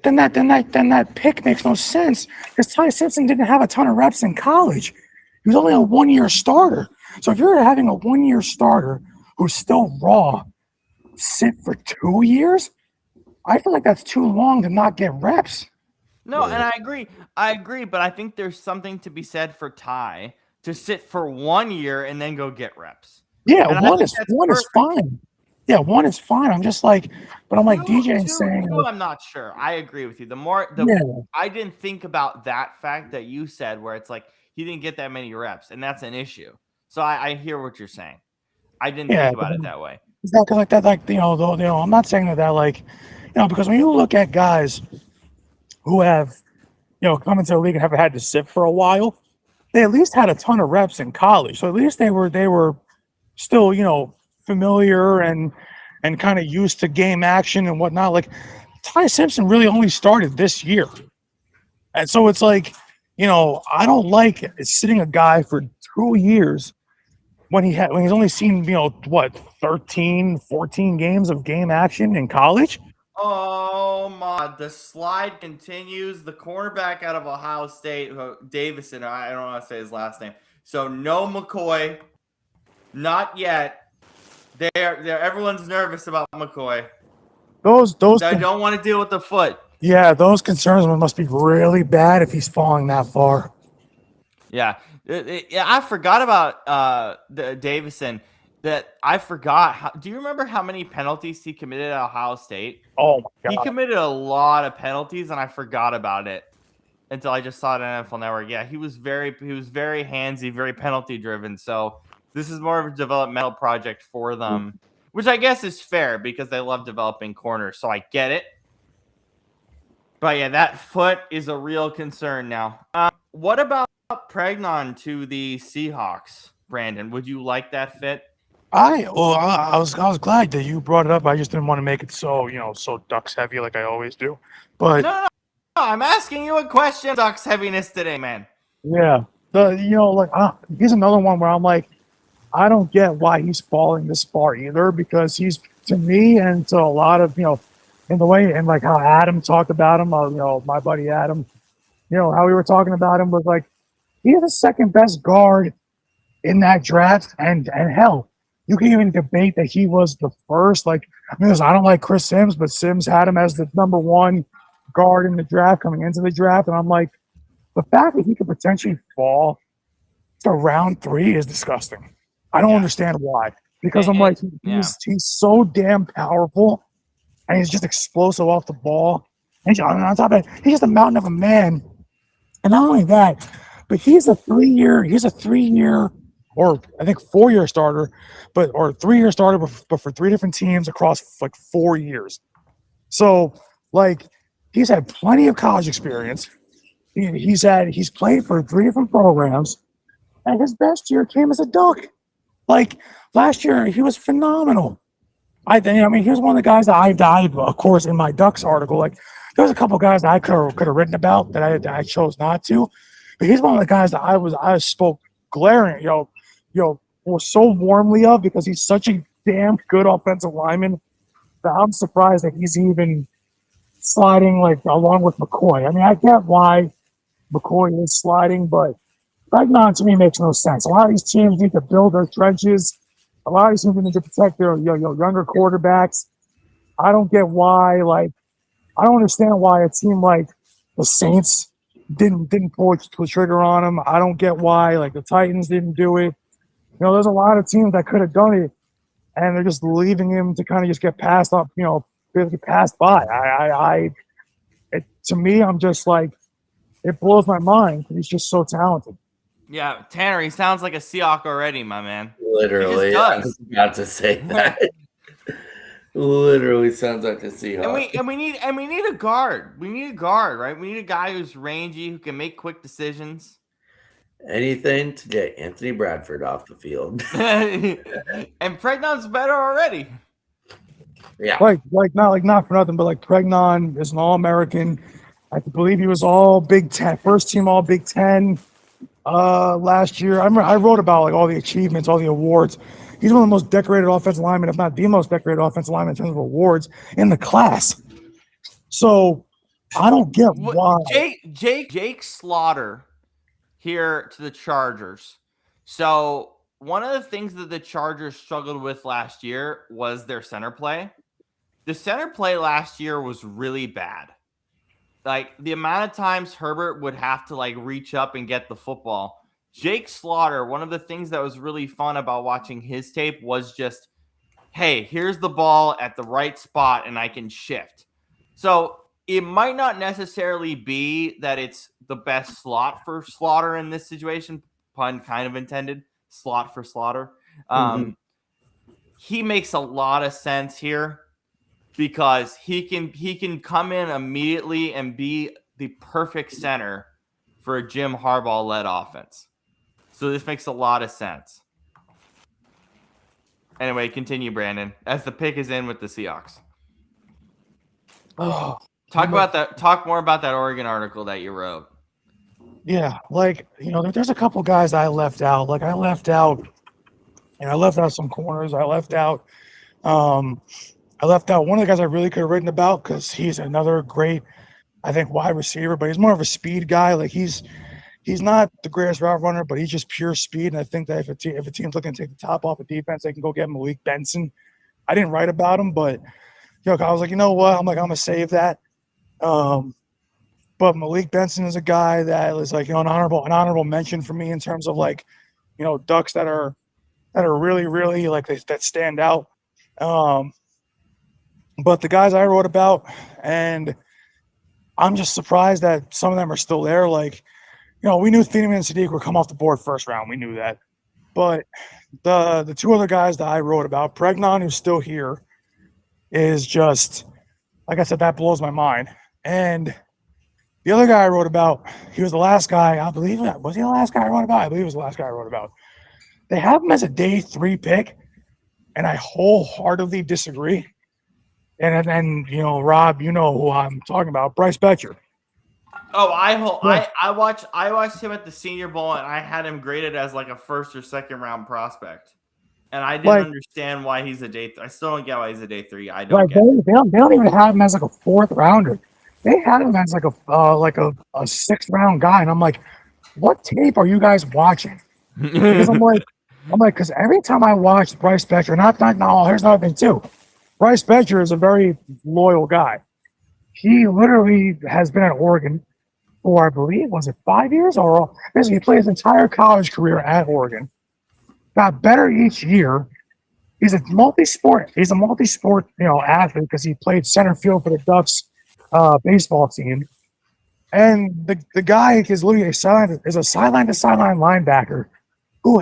then that pick makes no sense because Ty Simpson didn't have a ton of reps in college. He was only a 1-year starter. So if you're having a 1-year starter who's still raw sit for 2 years, I feel like that's too long to not get reps. No, and I agree, but I think there's something to be said for Ty to sit for 1 year and then go get reps. Yeah, one is fine. Yeah, 1 is fine. I'm just like, but I'm like DJ is saying. I'm not sure. I agree with you. I didn't think about that fact that you said, where it's like he didn't get that many reps, and that's an issue. So I hear what you're saying. I didn't think about it that way. Exactly like that. Like though I'm not saying that like because when you look at guys who have, come into the league and have had to sit for a while, they at least had a ton of reps in college. So at least they were still, familiar and kind of used to game action and whatnot. Like Ty Simpson really only started this year. And so it's like, I don't like sitting a guy for 2 years when he's only seen, 13, 14 games of game action in college. Oh my! The slide continues. The cornerback out of Ohio State, Davison. I don't want to say his last name. So no McCoy, not yet. Everyone's nervous about McCoy. Those I don't want to deal with the foot. Yeah, those concerns must be really bad if he's falling that far. Yeah, I forgot about the Davison. That I forgot. Do you remember how many penalties he committed at Ohio State? Oh my God! He committed a lot of penalties, and I forgot about it until I just saw it on NFL Network. Yeah, he was very handsy, very penalty driven. So this is more of a developmental project for them, which I guess is fair because they love developing corners. So I get it. But yeah, that foot is a real concern now. What about Pregnon to the Seahawks, Brandon? Would you like that fit? I was glad that you brought it up. I just didn't want to make it so so Ducks heavy like I always do. But no, I'm asking you a question. Ducks heaviness today, man. Yeah, here's another one where I'm like, I don't get why he's falling this far either, because he's, to me and to a lot of in the way and like how Adam talked about him, my buddy Adam, how we were talking about him was like he's the second best guard in that draft, and hell, you can even debate that he was the first. Like, I don't like Chris Sims, but Sims had him as the number one guard in the draft coming into the draft, and I'm like, the fact that he could potentially fall to round 3 is disgusting. I don't understand why, because I'm like, he's so damn powerful, and he's just explosive off the ball, and on top of it, he's just a mountain of a man. And not only that, but he's a 3-year. Or I think 4-year starter, but 3-year starter, but for 3 different teams across like 4 years. So like he's had plenty of college experience. He's played for 3 different programs, and his best year came as a Duck. Like last year, he was phenomenal. He was one of the guys that I of course in my Ducks article. Like there was a couple guys that I could have written about that I chose not to, but he's one of the guys that I spoke glaring, was so warmly of, because he's such a damn good offensive lineman that I'm surprised that he's even sliding like along with McCoy. I get why McCoy is sliding, but Pregnon to me makes no sense. A lot of these teams need to build their trenches. A lot of these teams need to protect their younger quarterbacks. I don't get why. Like, I don't understand why a team like the Saints didn't pull the trigger on him. I don't get why like the Titans didn't do it. There's a lot of teams that could have done it, and they're just leaving him to kind of just get passed up, get passed by. To me, I'm just like, it blows my mind because he's just so talented. Yeah, Tanner, he sounds like a Seahawk already, my man. Literally, I was about to say that. Literally sounds like a Seahawk. And we need a guard. We need a guard, right? We need a guy who's rangy, who can make quick decisions. Anything to get Anthony Bradford off the field. And Pregnon's better already. Yeah. Not for nothing, but like Pregnon is an All-American. I believe he was all Big Ten, first team All Big Ten last year. I wrote about like all the achievements, all the awards. He's one of the most decorated offensive linemen, if not the most decorated offensive lineman in terms of awards in the class. So I don't get why. Jake Slaughter here to the Chargers. So one of the things that the Chargers struggled with last year was their center play. The center play last year was really bad. Like the amount of times Herbert would have to like reach up and get the football. Jake Slaughter, one of the things that was really fun about watching his tape was just, hey, here's the ball at the right spot and I can shift. So it might not necessarily be that it's the best slot for Slaughter in this situation, pun kind of intended, slot for Slaughter. He makes a lot of sense here. because he can come in immediately and be the perfect center for a Jim Harbaugh-led offense. So this makes a lot of sense. Anyway, continue, Brandon, as the pick is in with the Seahawks. Oh, Talk more about that Oregon article that you wrote. yeah, like, there's a couple guys I left out. Like I left out some corners. I left out one of the guys I really could have written about because he's another great, I think, wide receiver, but he's more of a speed guy. Like he's not the greatest route runner, but he's just pure speed. And I think that if a team's looking to take the top off of defense, they can go get Malik Benson. I didn't write about him, but I was like, you know what? I'm gonna save that. But Malik Benson is a guy that is like an honorable mention for me in terms of like, Ducks that are really, really like that stand out. But the guys I wrote about, and I'm just surprised that some of them are still there. Like, we knew Thieneman and Sadiq would come off the board first round. We knew that. But the two other guys that I wrote about, Pregnon, who's still here, is just, like I said, that blows my mind. And the other guy I wrote about, he was the last guy, I believe. Was he the last guy I wrote about? I believe he was the last guy I wrote about. They have him as a day 3 pick, and I wholeheartedly disagree. And then, Rob, you know who I'm talking about, Bryce Betcher. Oh, I watched him at the Senior Bowl, and I had him graded as like a first or second round prospect, and I didn't understand why he's a day. I still don't get why he's a day 3. I don't get it. They don't even have him as like a 4th rounder. They had him as like a 6th round guy, and I'm like, what tape are you guys watching? Because I'm like, because every time I watch Bryce Betcher, here's another thing too. Bryce Betcher is a very loyal guy. He literally has been at Oregon for, I believe, was it 5 years? Or basically, he played his entire college career at Oregon. Got better each year. He's a multi-sport athlete because he played center field for the Ducks baseball team. And the guy is literally a sideline to sideline linebacker who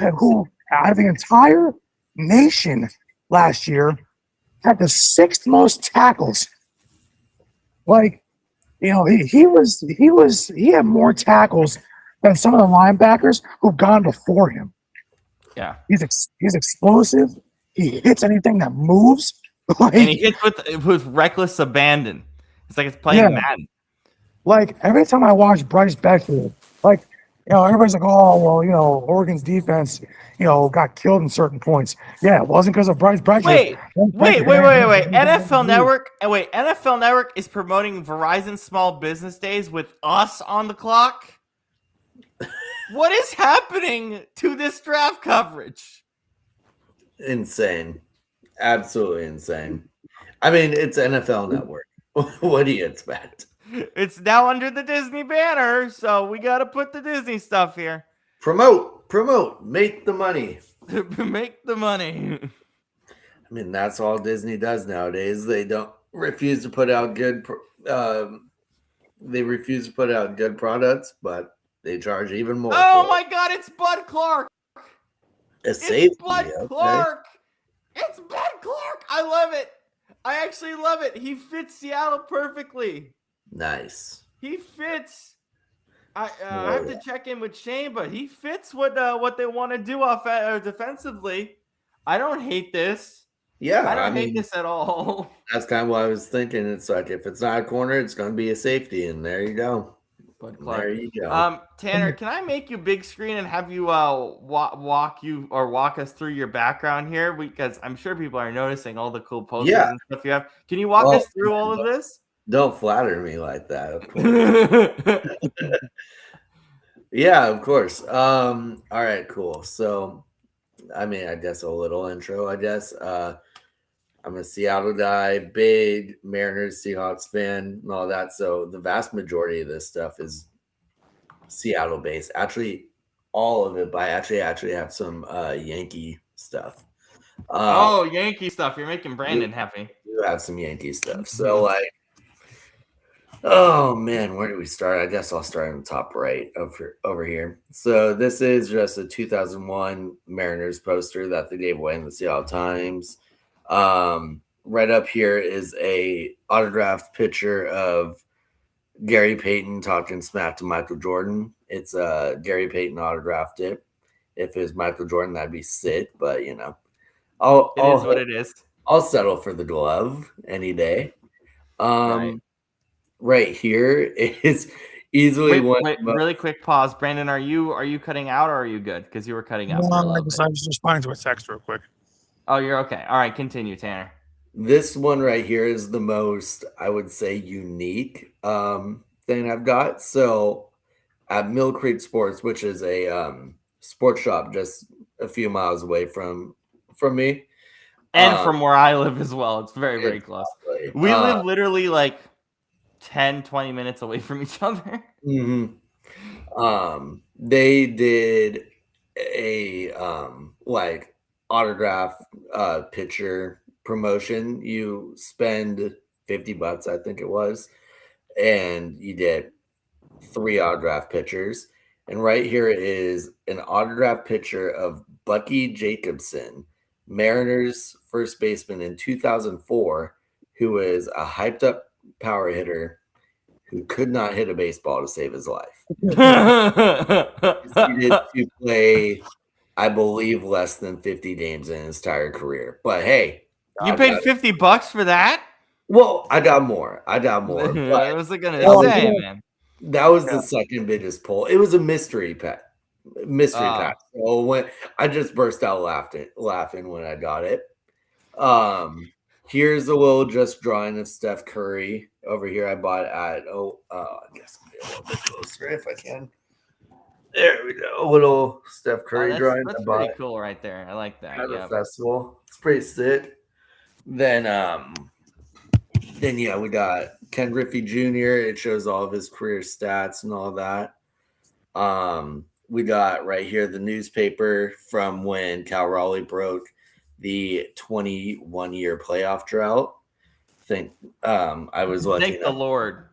out of the entire nation last year had the 6th most tackles. Like, he had more tackles than some of the linebackers who've gone before him. Yeah, he's explosive. He hits anything that moves, and he hits with reckless abandon. It's like it's playing Madden. Like every time I watch Bryce Betcher, like everybody's like, oh well, Oregon's defense, got killed in certain points. Yeah, it wasn't because of Bryce Betcher. Wait. NFL Network is promoting Verizon Small Business Days with us on the clock. What is happening to this draft coverage? Insane. Absolutely insane. I mean, it's NFL Network. What do you expect? It's now under the Disney banner, so we got to put the Disney stuff here. Promote, make the money. Make the money. I mean, that's all Disney does nowadays. They refuse to put out good products, but they charge even more. Oh my God, it's Bud Clark. It's Bud Clark. It's Bud Clark. I love it. I actually love it. He fits Seattle perfectly. Nice. He fits. I have to check in with Shane, but he fits what they want to do defensively. I don't hate this. Yeah, I don't hate this at all. That's kind of what I was thinking. It's like if it's not a corner, it's going to be a safety, and there you go. There you go. Tanner, can I make you big screen and have you walk us through your background here? Because I'm sure people are noticing all the cool posters and stuff you have. Can you walk us through all of this? Don't flatter me like that, of course. Yeah, of course. All right, cool. So, I mean, I guess a little intro, I guess. I'm a Seattle guy, big Mariners, Seahawks fan, and all that. So the vast majority of this stuff is Seattle-based. Actually, all of it, but I actually have some Yankee stuff. Yankee stuff. You're making Brandon happy. You have some Yankee stuff. So, oh, man, where do we start? I guess I'll start in the top right over here. So this is just a 2001 Mariners poster that they gave away in the Seattle Times. right up here is a autographed picture of Gary Payton talking smack to Michael Jordan. It's Gary Payton autographed it. If it was Michael Jordan, that'd be sick. But It is what it is. I'll settle for the glove any day. Right. Right here is easily Wait, really quick pause. Brandon, are you cutting out or are you good? Because you were cutting out for a little bit. I was responding to a text real quick. Oh, you're okay. All right, continue, Tanner. This one right here is the most, I would say, unique thing I've got. So at Mill Creek Sports, which is a sports shop just a few miles away from me. And from where I live as well. It's very, very close. We live literally like 10, 20 minutes away from each other. Mm-hmm. They did a like autograph picture promotion. You spend $50, I think it was, and you did 3 autograph pictures. And right here is an autograph picture of Bucky Jacobson, Mariners first baseman in 2004, who is a hyped up power hitter who could not hit a baseball to save his life. He needed to play, I believe, less than 50 games in his entire career. But hey, you paid $50 for that? Well, I got more. I was gonna say, man. That was the second biggest pull. It was a mystery pack. So when I just burst out laughing when I got it. Here's a little just drawing of Steph Curry over here. I bought at I guess I'll be a little bit closer if I can. There we go. A little Steph Curry drawing. That's pretty cool right there. I like that. At the festival. It's pretty sick. Then we got Ken Griffey Jr. It shows all of his career stats and all that. We got right here the newspaper from when Cal Raleigh broke the 21-year playoff drought. I think I was lucky. Thank the Lord.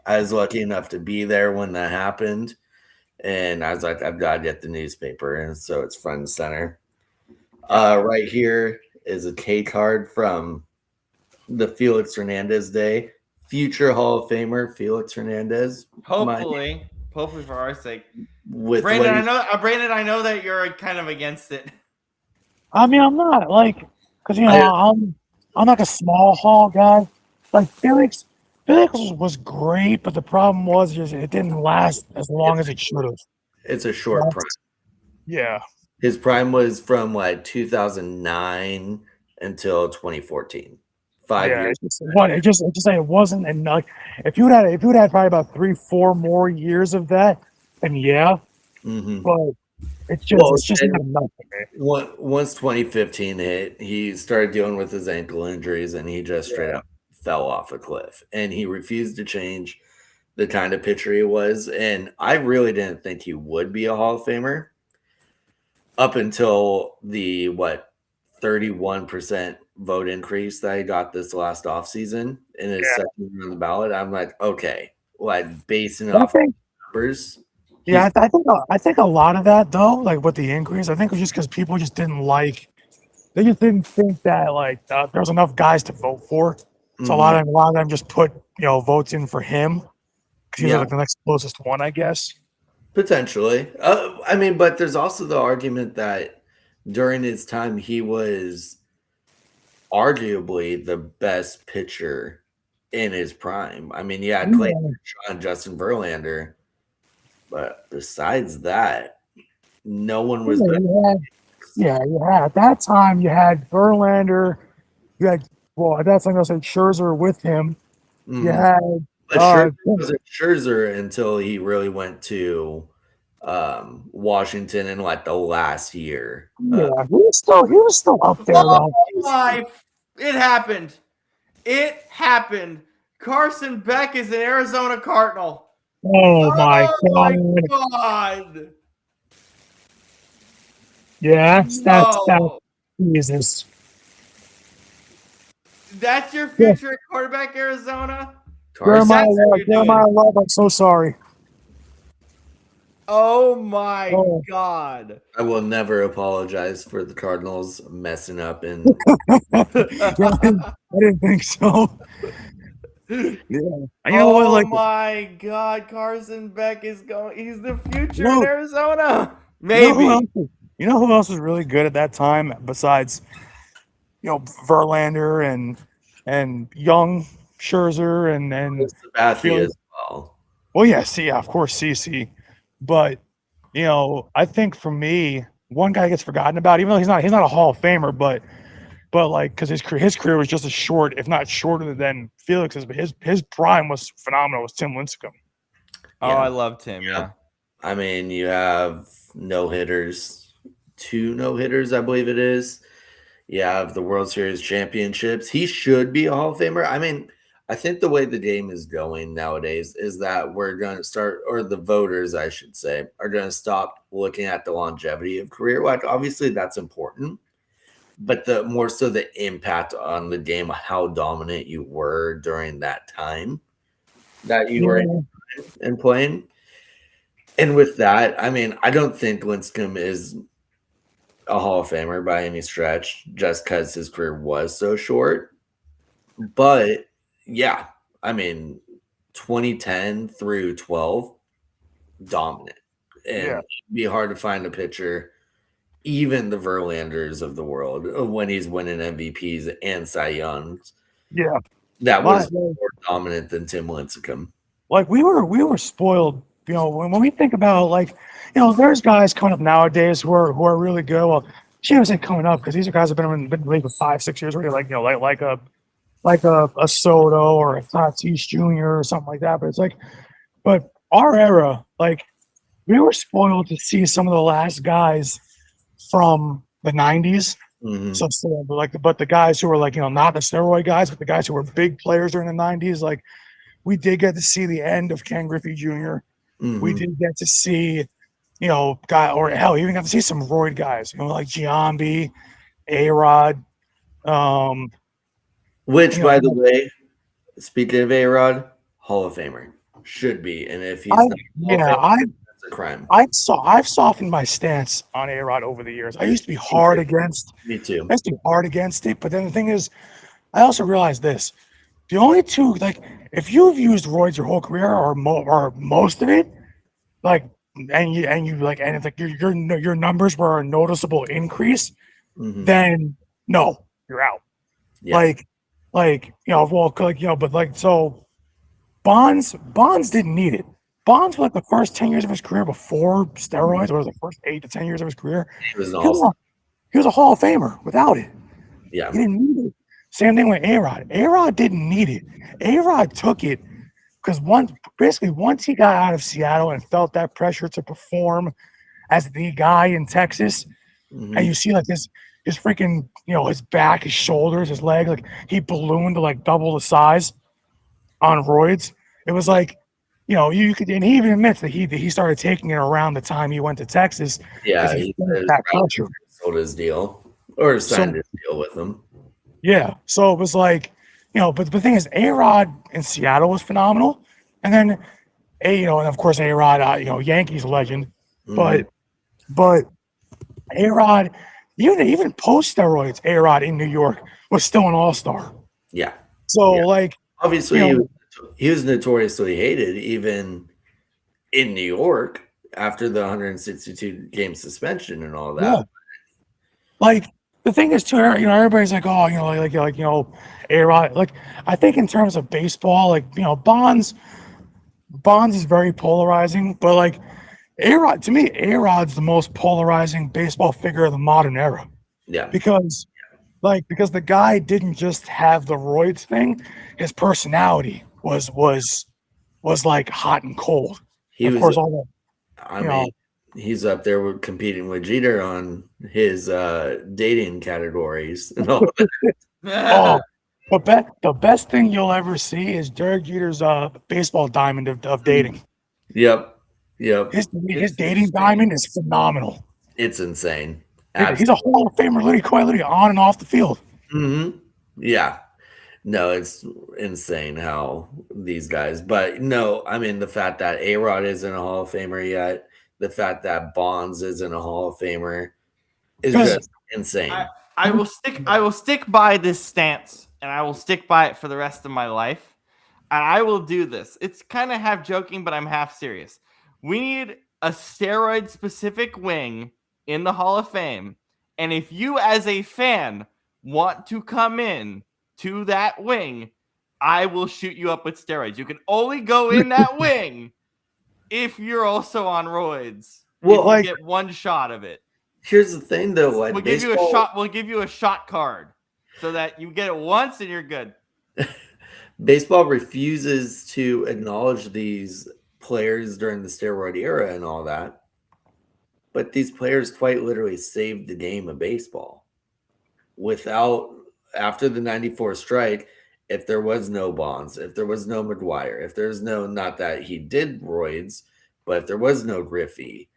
I was lucky enough to be there when that happened. And I was like, I've got to get the newspaper. And so it's front and center. Right here is a K card from the Felix Hernandez day. Future Hall of Famer Felix Hernandez. Hopefully for our sake. Brandon, I know that you're kind of against it. I mean, I'm not because I'm like a small hall guy. Like Felix was great, but the problem was just it didn't last as long as it should have. It's a short prime. Yeah. His prime was from like 2009 until 2014. 5 years. It wasn't enough. If you had probably about 3-4 more years of that, then yeah. Mm-hmm. But it's just not enough for me. Once 2015 hit, he started dealing with his ankle injuries, and he just straight up fell off a cliff. And he refused to change the kind of pitcher he was. And I really didn't think he would be a Hall of Famer up until the 31% vote increase that he got this last offseason in his second year on the ballot. I'm like, okay, basing it off numbers. Yeah, I think a lot of that though, like with the increase, I think it was just because people just didn't think that there was enough guys to vote for. So a lot of them just put votes in for him because he was like the next closest one, I guess. Potentially, I mean, but there's also the argument that during his time he was arguably the best pitcher in his prime. I mean, Clayton Kershaw and Justin Verlander. But besides that, no one was better. At that time, you had Verlander. You had, at that time, I said Scherzer with him. You had. But Scherzer wasn't Scherzer until he really went to Washington in the last year. Yeah, he was still up there. It happened. Carson Beck is an Arizona Cardinal. Oh my God! Yeah, that's Jesus. That's your future quarterback, Arizona. Jeremiah Love, I'm so sorry. Oh my Oh. God. I will never apologize for the Cardinals messing up and Yeah, I didn't think so. Yeah. You know what? Oh Like, my God, Carson Beck is going. He's the future you know, in Arizona. you know who Maybe. else? You know who else was really good at that time besides Verlander and Young, Scherzer and Sabathia Felix. as well. Well, yeah, see, yeah, of course, CC, but I think for me, one guy gets forgotten about, even though he's not a Hall of Famer, but like because his career was just as short, if not shorter than Felix's, but his prime was phenomenal. Was Tim Lincecum? Oh, Yeah. I love Tim. Yeah. I mean, you have no hitters, 2 no hitters, I believe it is. You have the World Series championships. He should be a Hall of Famer. I mean, I think the way the game is going nowadays is that we're going to start, or the voters, I should say, are going to stop looking at the longevity of career. Like, obviously, that's important, but the more so the impact on the game, how dominant you were during that time that you were in playing. And with that, I mean, I don't think Lincecum is a Hall of Famer by any stretch, just because his career was so short. But yeah, I mean, 2010 through 12, dominant. And Yeah. it'd be hard to find a pitcher, even the Verlanders of the world, when he's winning MVPs and Cy Youngs, Yeah, that was My- more dominant than Tim Lincecum. like we were spoiled. When we think about there's guys coming up nowadays who are really good. Well, she wasn't coming up because these are guys have been in the league for 5-6 years already. Like a Soto or a Tatis Jr. or something like that. But it's like, but our era, like we were spoiled to see some of the last guys from the '90s. Mhm. But the guys who were not the steroid guys, but the guys who were big players during the '90s, like we did get to see the end of Ken Griffey Jr. We Mhm. did get to see, or hell, even got to see some roid guys, like Giambi, A-Rod. Which, You by know, the way, speaking of A-Rod, Hall of Famer. Should be. And if he's I not Hall of yeah, Famer, that's a crime. I've softened my stance on A-Rod over the years. I used to be hard against Me too. it, but then the thing is, I also realized this: the only two, like, if you've used roids your whole career or most of it, like, and it's like your numbers were a noticeable increase, Mhm. then no, you're out. Yeah. So Bonds didn't need it. Bonds, for like the first 10 years of his career before steroids, or the first 8 to 10 years of his career, He was an he was, all-star. he was a Hall of Famer without it. Yeah. He didn't need it. Same thing with A-Rod. A-Rod didn't need it. A-Rod took it because once he got out of Seattle and felt that pressure to perform as the guy in Texas, Mhm. and you see like his freaking, his back, his shoulders, his leg, like he ballooned to like double the size on roids. It was like, you could, and he even admits that he started taking it around the time he went to Texas Yeah. because he He felt said that pressure. sold his deal or signed his deal with them. Yeah. So it was like, but the thing is, A-Rod in Seattle was phenomenal. And then, and of course, A-Rod, Yankees legend. Mhm. But A-Rod, even post steroids, A-Rod in New York was still an all-star. Yeah. So, Yeah. Obviously, you know- he was notoriously hated even in New York after the 162 game suspension and all that. Yeah. Like the thing is too, everybody's like, oh, A-Rod. Like I think in terms of baseball, like Bonds is very polarizing, but like A-Rod, to me, A-Rod's the most polarizing baseball figure of the modern era. Yeah. Because the guy didn't just have the roids thing, his personality was like hot and cold. He Of was, course, all I mean, he's up there with competing with Jeter on his dating categories and all that. the best thing you'll ever see is Derek Jeter's baseball diamond of dating. Yep. Yep. His dating diamond is phenomenal. It's insane. He's a Hall of Famer, literally on and off the field. Mm-hmm. Yeah. No, it's insane how these guys, but no, I mean, the fact that A-Rod isn't a Hall of Famer yet, the fact that Bonds isn't a Hall of Famer is Because- just insane. I will stick by this stance, and I will stick by it for the rest of my life. And I will do this. It's kind of half joking, but I'm half serious. We need a steroid specific wing in the Hall of Fame. And if you as a fan want to come in to that wing, I will shoot you up with steroids. You can only go in that wing if you're also on roids. Well, if you like- get one shot of it. Here's the thing, though. Like We'll give you a baseball- shot. We'll give you a shot card so that you get it once and you're good. Baseball refuses to acknowledge these players during the steroid era and all that. But these players quite literally saved the game of baseball. After the 94 strike, if there was no Bonds, if there was no McGwire, if there's no, not that he did roids, but if there was no Griffey,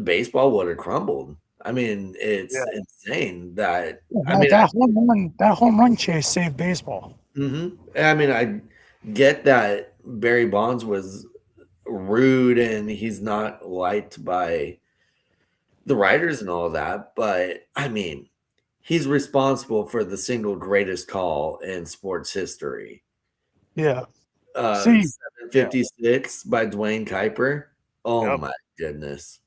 baseball would have crumbled. I mean, it's insane that that home run chase saved baseball. I mean, I get that Barry Bonds was rude and he's not liked by the writers and all that, but I mean, he's responsible for the single greatest call in sports history. Yeah. 756 by Dwayne Kuiper. Oh Yep. my goodness.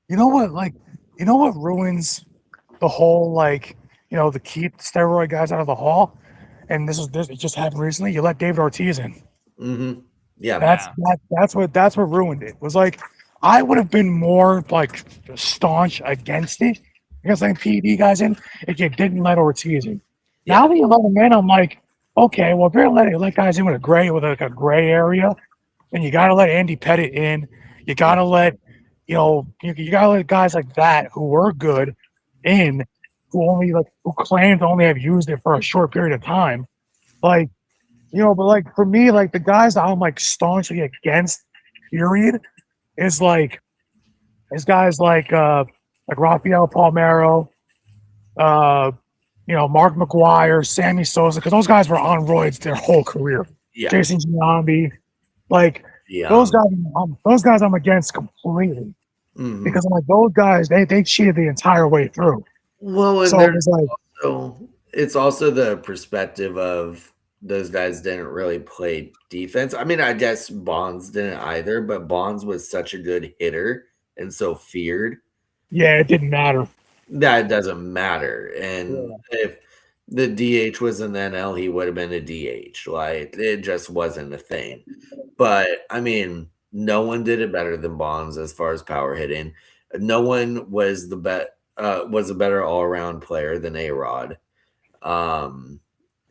You know what? Like, you know what ruins the whole, like, you know, the keep steroid guys out of the Hall? And it just happened recently. You let David Ortiz in. Yeah. That's what ruined it. Was like, I would have been more like staunch against it, against letting PED guys in, if you didn't let Ortiz in. Yeah. Now that you let him in, I'm like, okay, well, if you're let guys in with a gray area, then you gotta let Andy Pettit in. You gotta let, you gotta let guys like that who were good in, who claim to only have used it for a short period of time. Like, but like for me, like the guys that I'm like staunchly against, period, is guys like Rafael Palmeiro, Mark McGwire, Sammy Sosa, because those guys were on roids their whole career. Yeah. Jason Giambi, Yeah. those guys I'm against completely, because I'm like, those guys they cheated the entire way through. Well, and So there's it's like, so it's also the perspective of those guys didn't really play defense. I mean, I guess Bonds didn't either, but Bonds was such a good hitter and so feared yeah, it didn't matter. that it doesn't matter. And if the DH was in the NL, he would have been a DH. Like, it just wasn't a thing. But I mean, no one did it better than Bonds as far as power hitting. No one was was a better all-around player than A-Rod.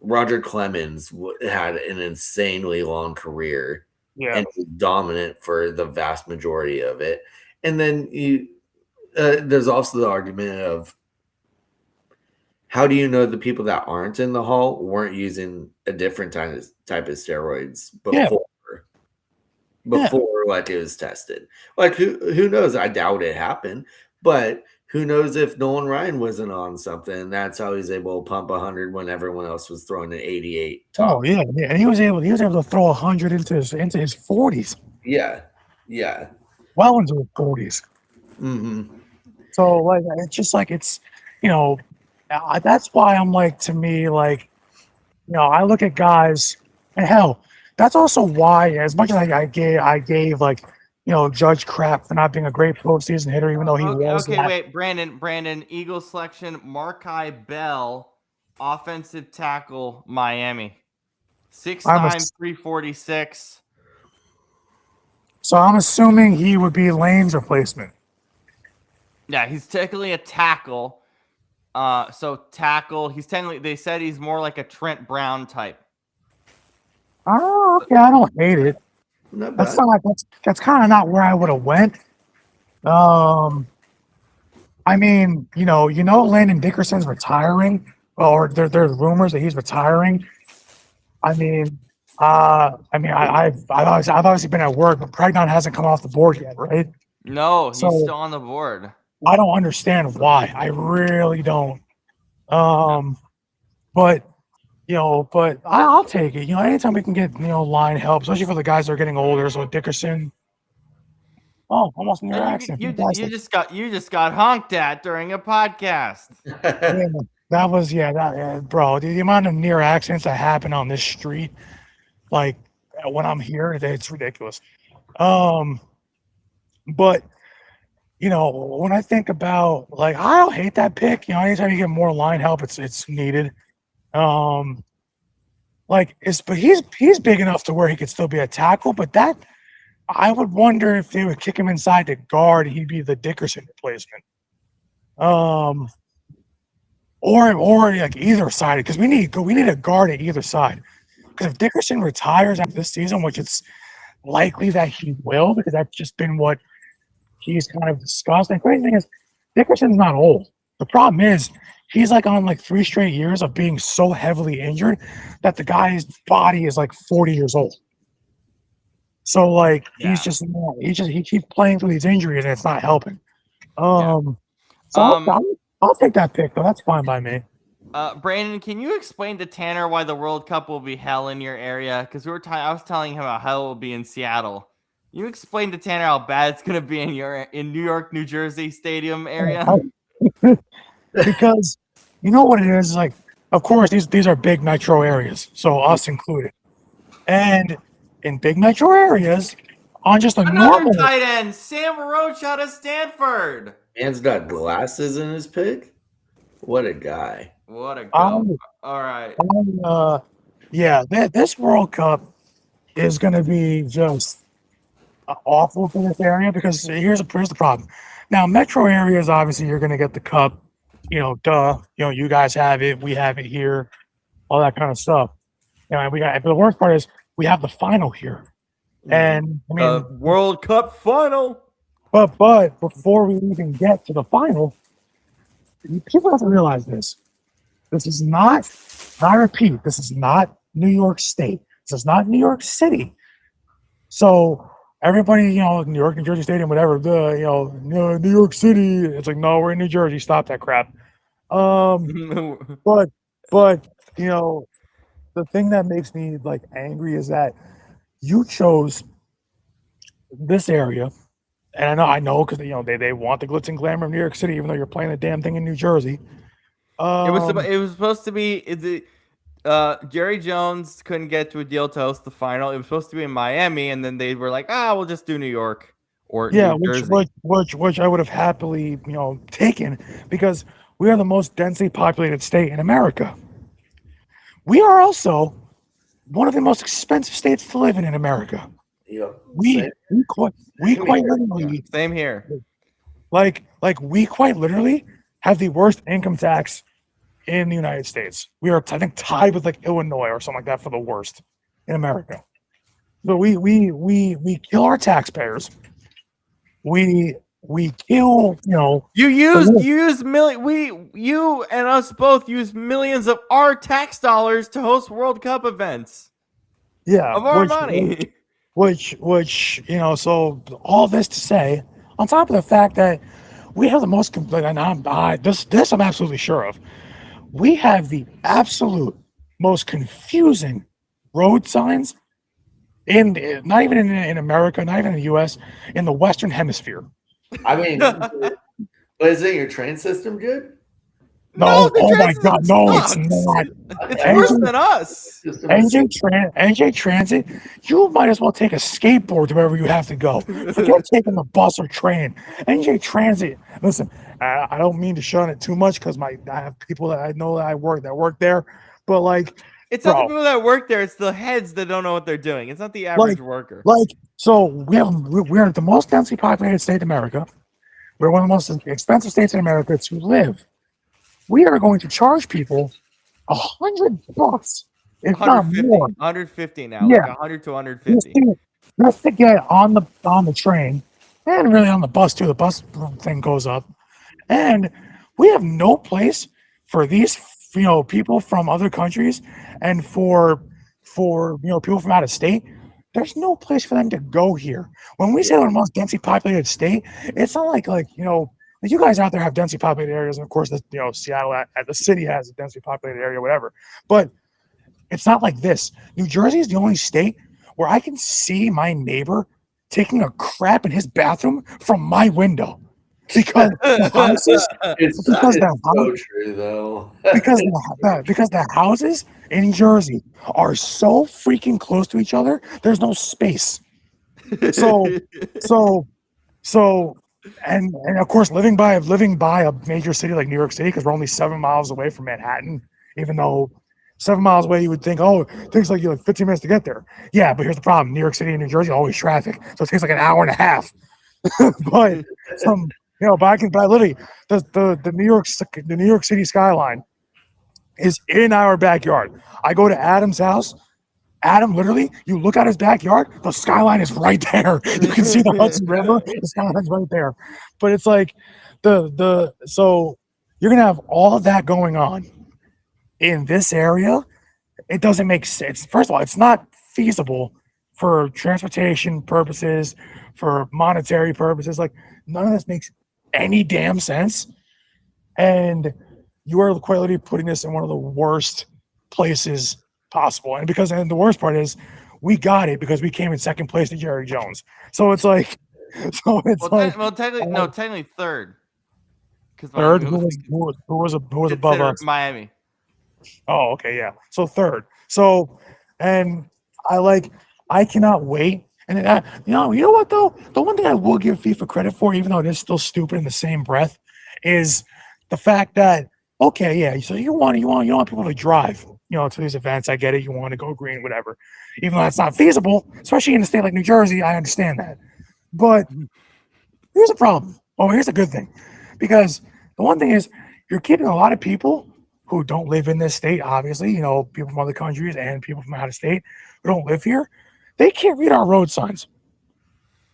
Roger Clemens had an insanely long career and was dominant for the vast majority of it. And then there's also the argument of, how do you know the people that aren't in the Hall weren't using a different type of steroids before like it was tested? Like, who knows? I doubt it happened, but who knows if Nolan Ryan wasn't on something, and that's how he's able to pump 100 when everyone else was throwing an 88. Oh yeah, and he was able to throw 100 into his 40s. Yeah. Well into his 40s. So like, it's just like, it's, that's why I'm like, to me, like, I look at guys, and hell, that's also why, as much as I gave like, Judge crap for not being a great postseason hitter, even though he was. Okay, wait, Brandon, Eagle selection, Markai Bell, offensive tackle, Miami, 6'9", 346. So I'm assuming he would be Lane's replacement. Yeah, he's technically a tackle. So tackle, they said he's more like a Trent Brown type. Oh, okay, I don't hate it. That's kind of not where I would have went. I mean, Landon Dickerson's retiring, or there's rumors that he's retiring. I've obviously been at work, but Pregnon hasn't come off the board yet, right? No, he's still on the board. I don't understand why. I really don't. But I'll take it. Anytime we can get line help, especially for the guys that are getting older. So Dickerson, Oh, almost near And accident. you Fantastic. you just got honked at during a podcast. Yeah, that was bro. The amount of near accidents that happen on this street, like when I'm here, it's ridiculous. But when I think about like, I don't hate that pick. Anytime you get more line help, it's needed. But he's big enough to where he could still be a tackle. But that I would wonder if they would kick him inside to guard, he'd be the Dickerson replacement. Or like either side, because we need a guard at either side. Because if Dickerson retires after this season, which it's likely that he will, because that's just been what he's kind of discussed. And the crazy thing is, Dickerson's not old. The problem is he's like on like 3 straight years of being so heavily injured that the guy's body is like 40 years old. So like he keeps playing through these injuries and it's not helping. I'll take that pick though. That's fine by me. Brandon, can you explain to Tanner why the World Cup will be hell in your area? Because I was telling him how hell will be in Seattle. You explain to Tanner how bad it's gonna be in New York, New Jersey stadium area. Because you know what it is, like, of course these are big metro areas, so us included. And in big metro areas, on just a normal tight end, Sam Roach out of Stanford. Man's got glasses in his pick. What a guy! What a go! All right. This World Cup is going to be just awful for this area because here's the problem. Now, metro areas, obviously, you're going to get the cup. Duh. You guys have it. We have it here. All that kind of stuff. But the worst part is we have the final here, and I mean, World Cup final. But before we even get to the final, people have to realize this. This is not, I repeat, this is not New York State. This is not New York City. So everybody, New York, New Jersey Stadium, whatever, New York City. It's like, no, we're in New Jersey. Stop that crap. But the thing that makes me like angry is that you chose this area. And I know because they want the glitz and glamour of New York City, even though you're playing the damn thing in New Jersey. It was supposed to be Jerry Jones couldn't get to a deal to host the final. It was supposed to be in Miami, and then they were like, we'll just do New York or New Jersey. Which I would have happily taken because we are the most densely populated state in America. We are also one of the most expensive states to live in America. Yeah, we quite literally, same here. Like we quite literally have the worst income tax in the United States. We are, I think, tied with like Illinois or something like that for the worst in America. So we kill our taxpayers. We kill, you and us both use millions of our tax dollars to host World Cup events. Yeah, of our money. Which so all this to say, on top of the fact that we have the most, and this I'm absolutely sure of, we have the absolute most confusing road signs not even in America, not even in the U.S., in the Western Hemisphere. I mean, but isn't your train system good? No, oh my God, no, it's not. It's worse than us. NJ Transit, you might as well take a skateboard to wherever you have to go. Forget taking the bus or train. NJ Transit, listen, I don't mean to shun it too much because I have people that I know that work there, but like, it's not the people that work there; it's the heads that don't know what they're doing. It's not the average worker. So we're the most densely populated state in America. We're one of the most expensive states in America to live. We are going to charge people $100, if not more. 150 now, like 100 to 150. Just to get on the train, and really on the bus too. The bus thing goes up, and we have no place for these people from other countries, and for people from out of state. There's no place for them to go here. When we say we're the most densely populated state, it's not like you guys out there have densely populated areas, and of course, Seattle, the city has a densely populated area, whatever. But it's not like this. New Jersey is the only state where I can see my neighbor taking a crap in his bathroom from my window because the houses, It's because so true though. because the houses in Jersey are so freaking close to each other. There's no space. So, and of course, living by a major city like New York City, because we're only 7 miles away from Manhattan, even though 7 miles away you would think, oh, it takes like 15 minutes to get there. Yeah, but here's the problem: New York City and New Jersey always traffic, so it takes like an hour and a half. But but I literally the New York City skyline is in our backyard. I go to Adam's house. Adam, literally, you look at his backyard, the skyline is right there. You can see the Hudson River, the skyline's right there. But it's like so you're gonna have all of that going on in this area. It doesn't make sense. First of all, it's not feasible for transportation purposes, for monetary purposes. Like, none of this makes any damn sense. And you are quite literally putting this in one of the worst places possible. And the worst part is we got it because we came in second place to Jerry Jones. So it's like, technically third. Third, who was above us? Miami. Oh, okay, yeah. So third. So, and I cannot wait. And you know what though? The one thing I will give FIFA credit for, even though it is still stupid in the same breath, is the fact that, okay, yeah. So you want people to drive, to these events. I get it. You want to go green, whatever. Even though that's not feasible, especially in a state like New Jersey, I understand that. But here's a problem. Oh, here's a good thing, because the one thing is you're keeping a lot of people who don't live in this state. Obviously, people from other countries and people from out of state who don't live here. They can't read our road signs.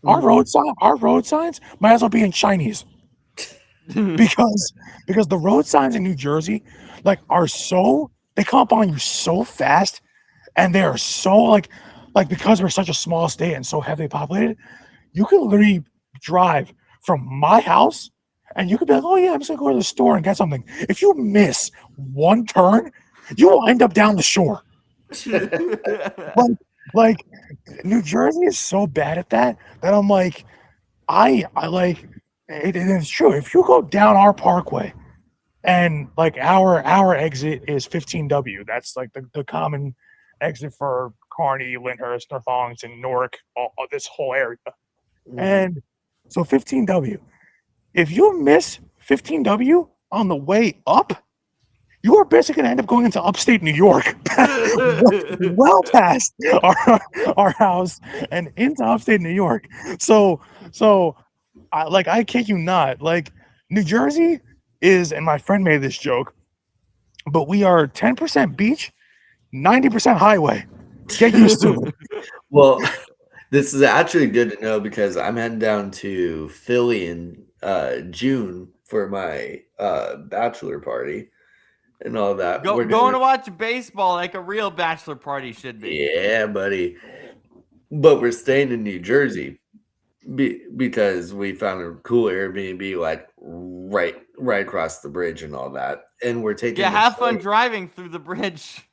Our road signs might as well be in Chinese. because the road signs in New Jersey they come up on you so fast, and they are so because we're such a small state and so heavily populated, you can literally drive from my house and you could be like, oh yeah, I'm just gonna go to the store and get something. If you miss one turn, you will end up down the shore. Like New Jersey is so bad at that I'm like, I like it is true. If you go down our parkway and our exit is 15W, that's like the common exit for Kearney, Lyndhurst, Northongton, and Newark, all this whole area. And so 15W, if you miss 15W on the way up, you are basically going to end up going into upstate New York, well past our house and into upstate New York. So I kid you not, New Jersey is, and my friend made this joke, but we are 10% beach, 90% highway. Get used to it. Well, this is actually good to know because I'm heading down to Philly in June for my bachelor party and all that. Going to watch baseball like a real bachelor party should be. Yeah, buddy. But we're staying in New Jersey because we found a cool Airbnb right across the bridge and all that. And we're taking have fun driving through the bridge.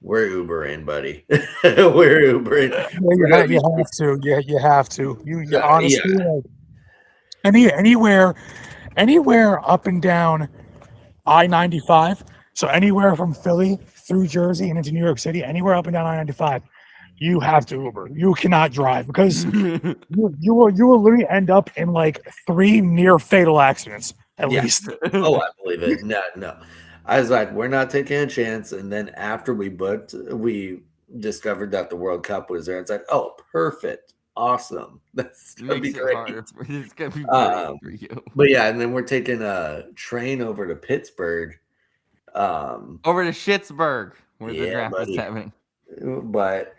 We're Ubering, buddy. We're Ubering. Yeah, you have to. Yeah, you have to. You honestly, anywhere up and down I-95. So anywhere from Philly through Jersey and into New York City, anywhere up and down I-95, you have to Uber. You cannot drive because you will literally end up in 3 near fatal accidents at least. Oh, I believe it. No. I was like, we're not taking a chance. And then after we booked, we discovered that the World Cup was there. It's like, oh, perfect. Awesome. That's going to be great. It's going to be great for you. But yeah, and then we're taking a train over to Pittsburgh. Over to Schittsburg, where the draft is happening. But,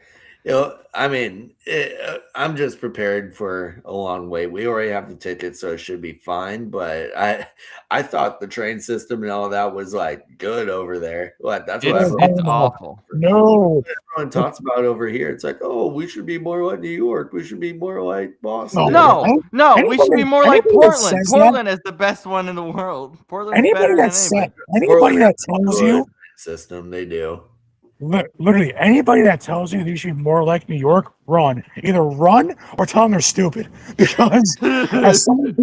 I'm just prepared for a long wait. We already have the tickets, so it should be fine. But I thought the train system and all of that was good over there. That's what it's awful. No, everyone talks about over here. It's like, oh, we should be more like New York. We should be more like Boston. No, we should be more like Portland. Portland is the best one in the world. Portland. Anybody that tells you system, they do. Literally, anybody that tells you that you should be more like New York, run. Either run or tell them they're stupid. Because as someone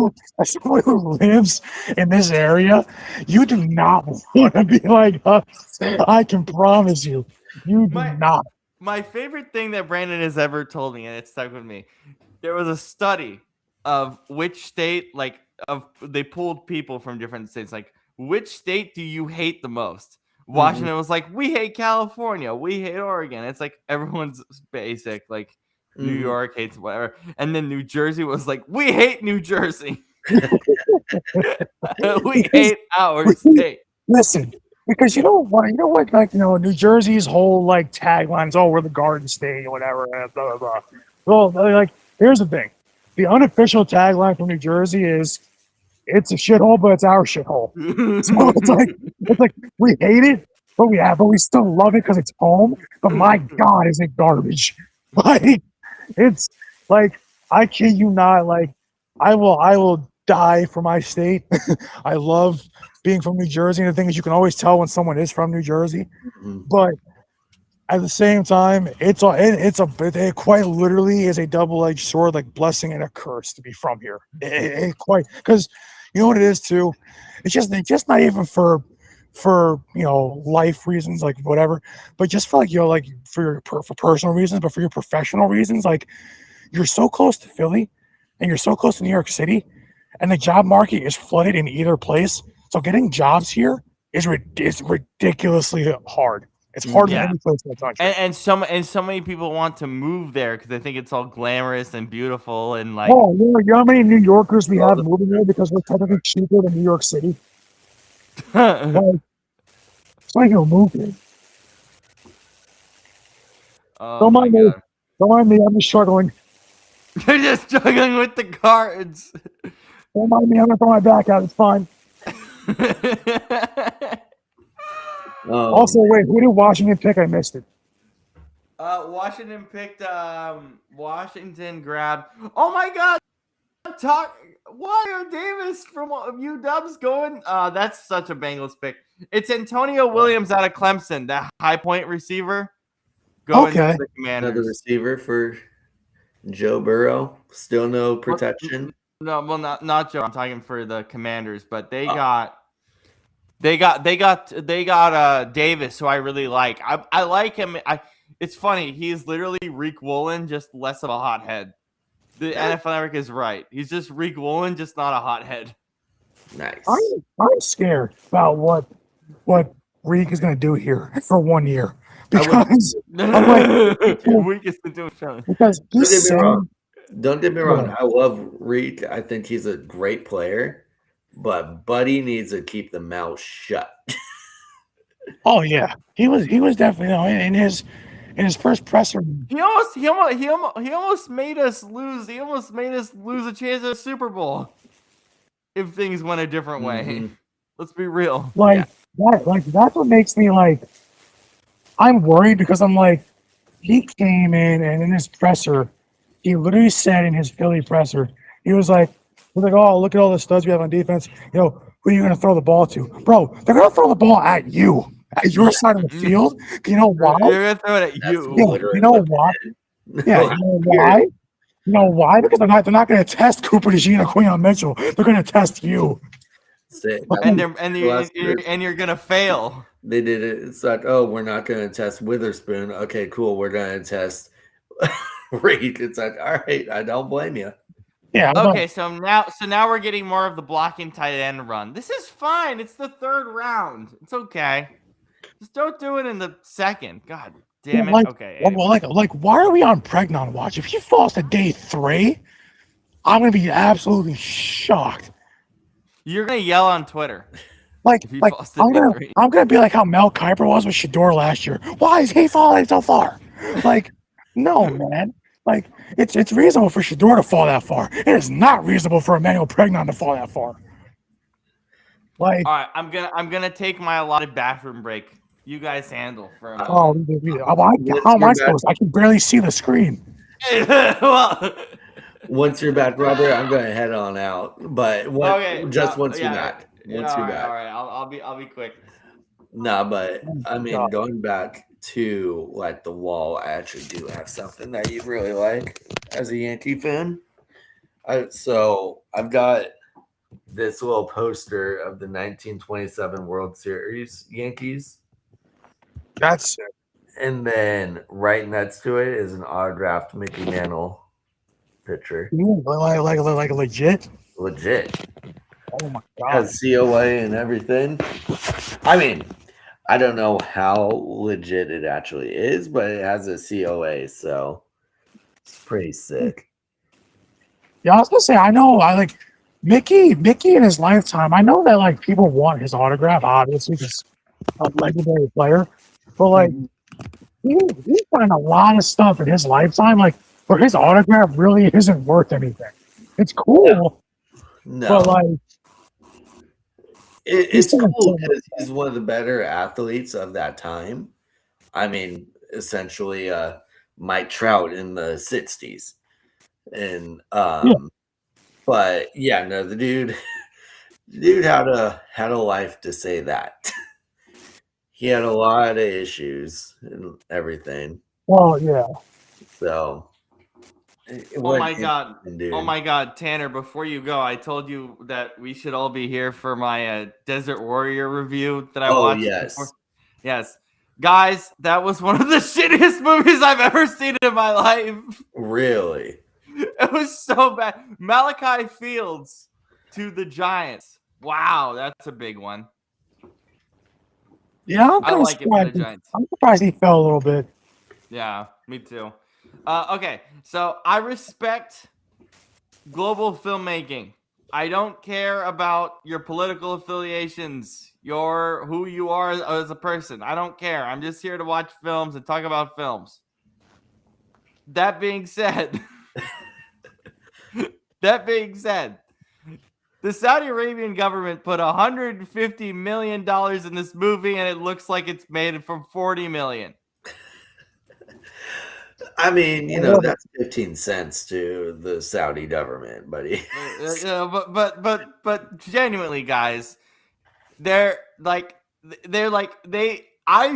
who lives in this area, you do not want to be like us. I can promise you, you do not. My favorite thing that Brandon has ever told me, and it stuck with me, there was a study of which state, they pulled people from different states, like, which state do you hate the most? Washington was like, we hate California, we hate Oregon. It's like everyone's basic, like New York hates whatever. And then New Jersey was like, we hate New Jersey. We hate our state. Listen, because you know what, like, New Jersey's whole like taglines, oh, we're the Garden State or whatever, blah blah blah. Well, like, here's the thing: the unofficial tagline from New Jersey is, "It's a shithole, but it's our shithole." So it's like we hate it, but we still love it because it's home. But my God, is it garbage? Like, it's like, I kid you not, like, I will die for my state. I love being from New Jersey, and the thing is, you can always tell when someone is from New Jersey. But at the same time, it quite literally is a double-edged sword, like blessing and a curse to be from here. It quite, because you know what it is too. It's just not even for life reasons, like whatever, but just for like for personal reasons, but for your professional reasons, like, you're so close to Philly and you're so close to New York City, and the job market is flooded in either place. So getting jobs here is ridiculously hard. It's harder than any place in the country. And so many people want to move there because they think it's all glamorous and beautiful and like. Oh, you know how many New Yorkers we have moving here because we're technically cheaper than New York City? Like, so I can move here. Don't mind me. Don't mind me. I'm just struggling. You're just struggling with the cards. Don't mind me. I'm gonna throw my back out. It's fine. Also, wait, who did Washington pick? I missed it. Washington picked. Washington grabbed. Oh my God! Wario Davis from UW's going. That's such a Bengals pick. It's Antonio Williams out of Clemson, the high point receiver. Going to the Commanders. Another receiver for Joe Burrow. Still no protection. No, well, not Joe. I'm talking for the Commanders, but they got Davis, who I really like. I like him. It's funny. He's literally Rick Woolen, just less of a hothead. The NFL Network is right. He's just Rick Woolen, just not a hothead. Nice. I'm scared about what Reek is going to do here for 1 year, because because he's Don't get me wrong. I love Reek. I think he's a great player, but Buddy needs to keep the mouth shut. Oh yeah, he was definitely, in his first presser. He almost made us lose. He almost made us lose a chance at a Super Bowl if things went a different way. Let's be real. That's what makes me like. I'm worried because I'm like, he came in and in his presser, he literally said in his Philly presser, he was like, oh, look at all the studs we have on defense. Who are you going to throw the ball to? Bro, they're going to throw the ball at you, at your side of the field. You know why? They're going to throw it at you. Yeah, you know why? Yeah, you know why? You know why? Because they're not going to test Cooper DeJean or Quinyon Mitchell. They're going to test you. And you're going to fail. They did it. It's like, oh, we're not going to test Witherspoon. Okay, cool. We're going to test Reed. It's like, all right, I don't blame you. Yeah. Okay, so now we're getting more of the blocking tight end run. This is fine. It's the third round. It's okay. Just don't do it in the second. God damn it. Okay. Well, why are we on Pregnon watch? If he falls to day 3, I'm gonna be absolutely shocked. You're gonna yell on Twitter. I'm gonna be like how Mel Kiper was with Shedeur last year. Why is he falling so far? No, man. It's reasonable for Shedeur to fall that far. It is not reasonable for Emmanuel Pregnon to fall that far. All right, I'm gonna take my allotted bathroom break. You guys handle for a moment. How am I supposed? I can barely see the screen. Well, once you're back, Robert, I'm gonna head on out. But once you're back. All right, I'll be quick. No, but I mean, God. going back to like the wall, I actually do have something that you really like as a Yankee fan. So I've got this little poster of the 1927 World Series Yankees, That's sick. and then right next to it is an autographed Mickey Mantle picture. Like legit. Legit. Oh my God. Has COA and everything. I mean, I don't know how legit it actually is, but it has a COA, so it's pretty sick. Yeah, I was gonna say, I know, I like Mickey in his lifetime. I know that like people want his autograph, obviously, because a legendary player. But like, he's done a lot of stuff in his lifetime. Like, where his autograph really isn't worth anything. It's cool, No, but like, it's cool because he's one of the better athletes of that time. I mean, essentially, Mike Trout in the '60s, and but yeah, no, the dude had a life to say that. He had a lot of issues and everything. well, yeah. So, Oh my God. Oh my God, Tanner, before you go, I told you that we should all be here for my Desert Warrior review that I watched. Yes. Before. Yes. Guys, that was one of the shittiest movies I've ever seen in my life. Really? It was so bad. Malachi Fields to the Giants. Wow, that's a big one. Yeah, I like it for the Giants. I'm surprised he fell a little bit. Yeah, me too. Okay, so I respect global filmmaking. I don't care about your political affiliations, who you are as a person. I don't care. I'm just here to watch films and talk about films. That being said, the Saudi Arabian government put $150 million in this movie, and it looks like it's made from $40 million. I mean, that's 15 cents to the Saudi government, buddy. but genuinely, guys, I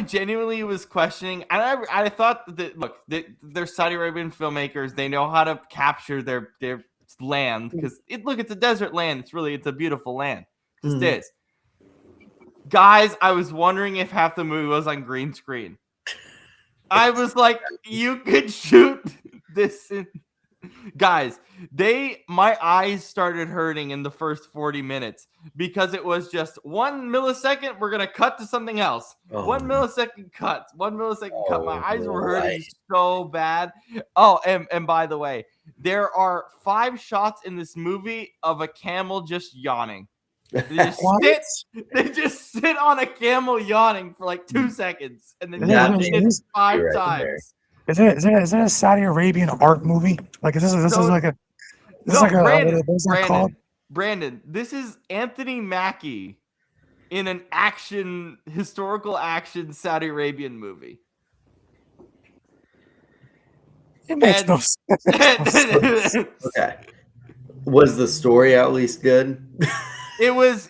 genuinely was questioning, and I thought that they're Saudi Arabian filmmakers. They know how to capture their land because it's a desert land. It's a beautiful land. It just is. Guys, I was wondering if half the movie was on green screen. I was like, you could shoot this in. Guys, my eyes started hurting in the first 40 minutes because it was just 1 millisecond. We're going to cut to something else. 1 millisecond cut. 1 millisecond cut. My eyes were hurting so bad. Oh, and by the way, there are 5 shots in this movie of a camel just yawning. They just sit on a camel yawning for like 2 seconds, and then it 5 times. Is it a Saudi Arabian art movie? Like Brandon, this is Anthony Mackie in an historical action Saudi Arabian movie. It makes no sense. Okay. Was the story at least good? It was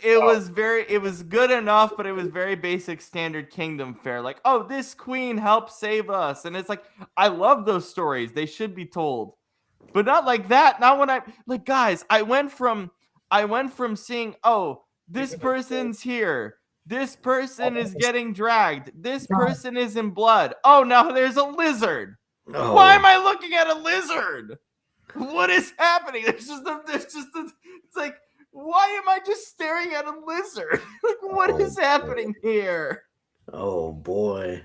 good enough, but it was very basic standard kingdom fare. Like, oh, this queen helped save us. And it's like, I love those stories. They should be told. But not like that. Not when guys, I went from seeing, oh, this person's here. This person is getting dragged. This person is in blood. Oh, now there's a lizard. Oh. Why am I looking at a lizard? What is happening? It's like, why am I just staring at a lizard? Like, what is happening here? Oh, boy.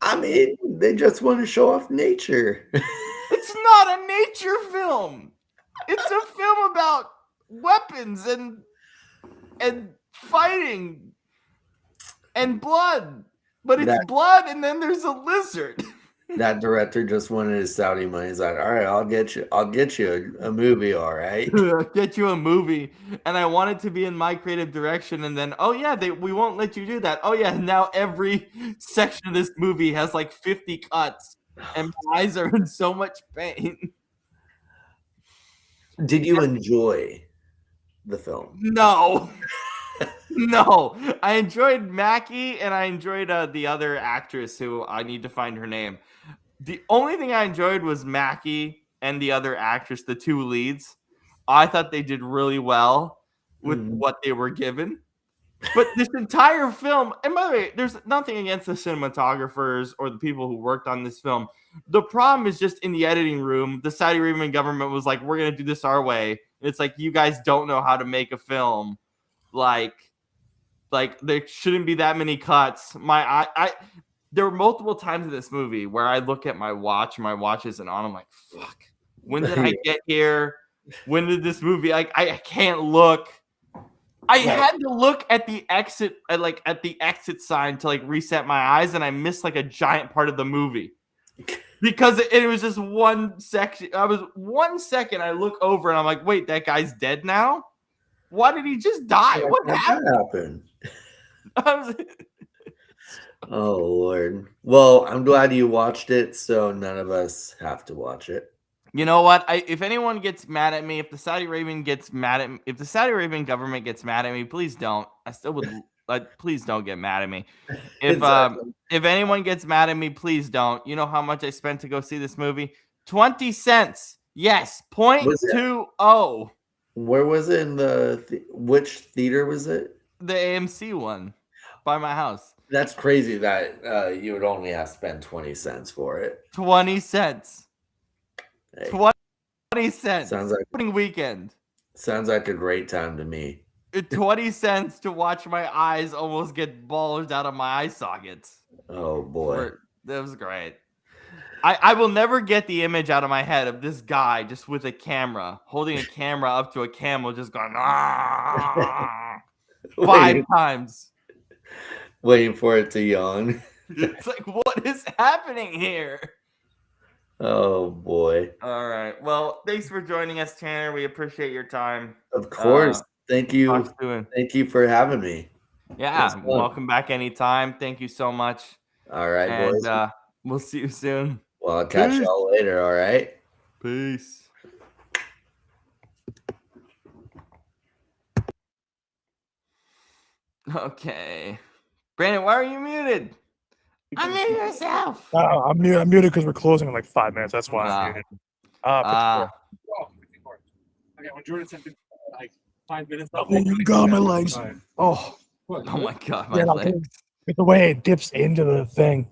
I mean, they just want to show off nature. It's not a nature film. It's a film about weapons and fighting and blood. But it's blood, and then there's a lizard. That director just wanted his Saudi money. He's like, all right, I'll get you a movie, all right? I'll get you a movie. And I want it to be in my creative direction. And then, oh, yeah, we won't let you do that. Oh, yeah, now every section of this movie has like 50 cuts. And my eyes are in so much pain. Did you enjoy the film? No. No, I enjoyed Mackie and I enjoyed the other actress who I need to find her name. The only thing I enjoyed was Mackie and the other actress, the two leads. I thought they did really well with what they were given. But this entire film, and by the way, there's nothing against the cinematographers or the people who worked on this film. The problem is just in the editing room, the Saudi Arabian government was like, we're going to do this our way. And it's like, you guys don't know how to make a film. Like there shouldn't be that many cuts. There were multiple times in this movie where I look at my watch isn't on. I'm like, fuck, when did I get here? When did this movie, I can't look. I had to look at the exit, at the exit sign to reset my eyes, and I missed a giant part of the movie because it was just one section. I was 1 second. I look over and I'm like, wait, that guy's dead now? Why did he just die? What happened? Oh Lord. Well, I'm glad you watched it, so none of us have to watch it. You know what? If anyone gets mad at me, if the Saudi Arabian government gets mad at me, please don't. I still would. Please don't get mad at me. If anyone gets mad at me, please don't. You know how much I spent to go see this movie? 20 cents. Yes, 0.20. Where was it in which theater was it? The AMC one by my house. That's crazy that you would only have to spend 20 cents for it. 20 cents. Hey. 20 cents. Sounds like opening weekend. Sounds like a great time to me. 20 cents to watch my eyes almost get bulged out of my eye sockets. Oh boy. That was great. I will never get the image out of my head of this guy just with a camera, holding a camera up to a camel, just going 5 times. Waiting for it to yawn. It's like, what is happening here? Oh boy. All right. Well, thanks for joining us, Tanner. We appreciate your time. Of course. Thank you. Thank you for having me. Yeah. Welcome back anytime. Thank you so much. All right, boys. We'll see you soon. Well, I'll catch y'all later. All right. Peace. Okay. Brandon, why are you muted? Unmute yourself. I'm muted because we're closing in 5 minutes. That's why I'm muted. 54. Okay, when Jordan said 5 minutes. Oh, you got my legs. Oh my God, my legs. The way it dips into the thing.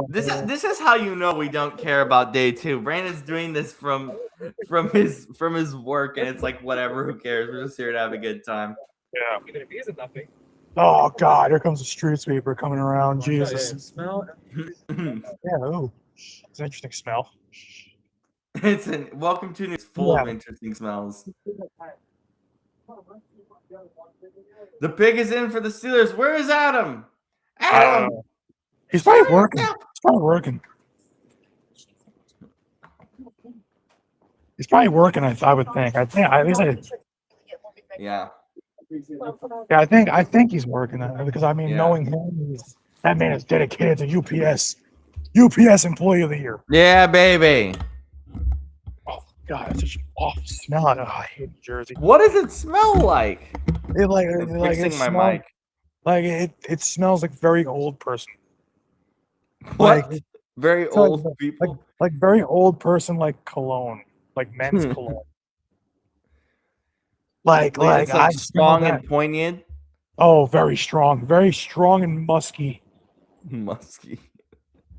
This is how you know we don't care about day 2. Brandon's doing this from his work, and it's like, whatever, who cares? We're just here to have a good time. Yeah. Even if he isn't nothing. Oh God, here comes the street sweeper coming around. Jesus. Smell. Yeah. It's an interesting smell. Welcome to News full of interesting smells. The pig is in for the Steelers. Where is Adam? Adam. He's probably working. He's probably working. I would think. Yeah. Yeah, I think he's working because knowing him, that man is dedicated to UPS Employee of the Year. Yeah, baby. Oh God, it's such an awful smell. I hate New Jersey. What does it smell like? It smells like very old person. What? Very old people. Like very old person, like cologne, like men's cologne. Like strong and poignant. Oh, very strong and musky. Musky.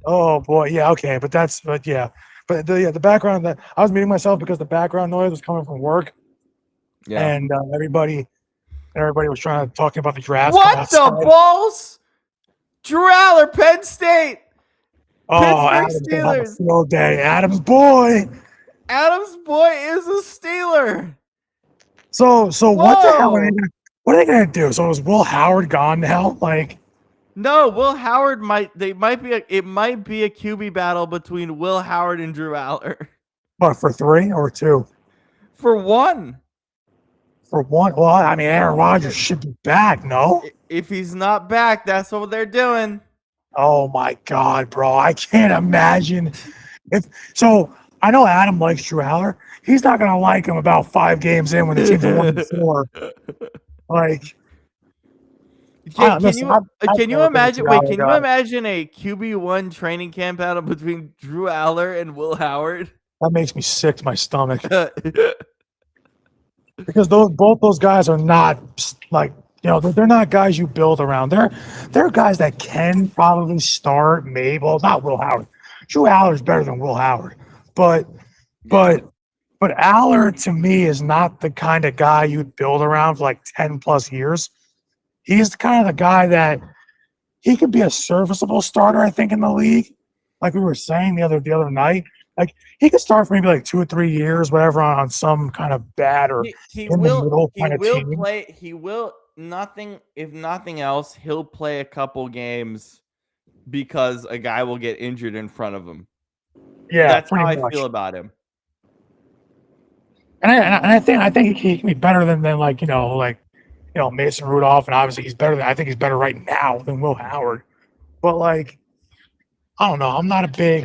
Oh boy, yeah, okay, but the background that I was muting myself because the background noise was coming from work. Yeah, and everybody was trying to talking about the draft. What the balls? Drew Aller, Penn State. Oh, Adams Steelers. Field day. Adams boy is a Steeler. So what the hell are they gonna do? So is Will Howard gone now? No, Will Howard might be a QB battle between Will Howard and Drew Aller. What, for 3 or 2? For 1. For 1? Well, Aaron Rodgers should be back, no? If he's not back, that's what they're doing. Oh my God, bro. I can't imagine. I know Adam likes Drew Aller. He's not gonna like him about 5 games in when the team's 1-4. Like, Can listen, you I've can you never been a imagine? Drew Wait, Aller can you guy. imagine a QB1 training camp battle between Drew Aller and Will Howard? That makes me sick to my stomach because both those guys are not like they're not guys you build around. They're guys that can probably start. Maybe not Will Howard. Drew Aller is better than Will Howard, but Aller to me is not the kind of guy you'd build around for like 10 plus years. He's the kind of the guy that he could be a serviceable starter, I think, in the league. Like we were saying the other night, like he could start for maybe like 2 or 3 years, whatever, on some kind of bad or he in the will middle he kind of will team. play if nothing else, he'll play a couple games because a guy will get injured in front of him. Yeah, That's how pretty I much. feel about him. And I think he can be better than Mason Rudolph, and obviously I think he's better right now than Will Howard. But like, I don't know. I'm not a big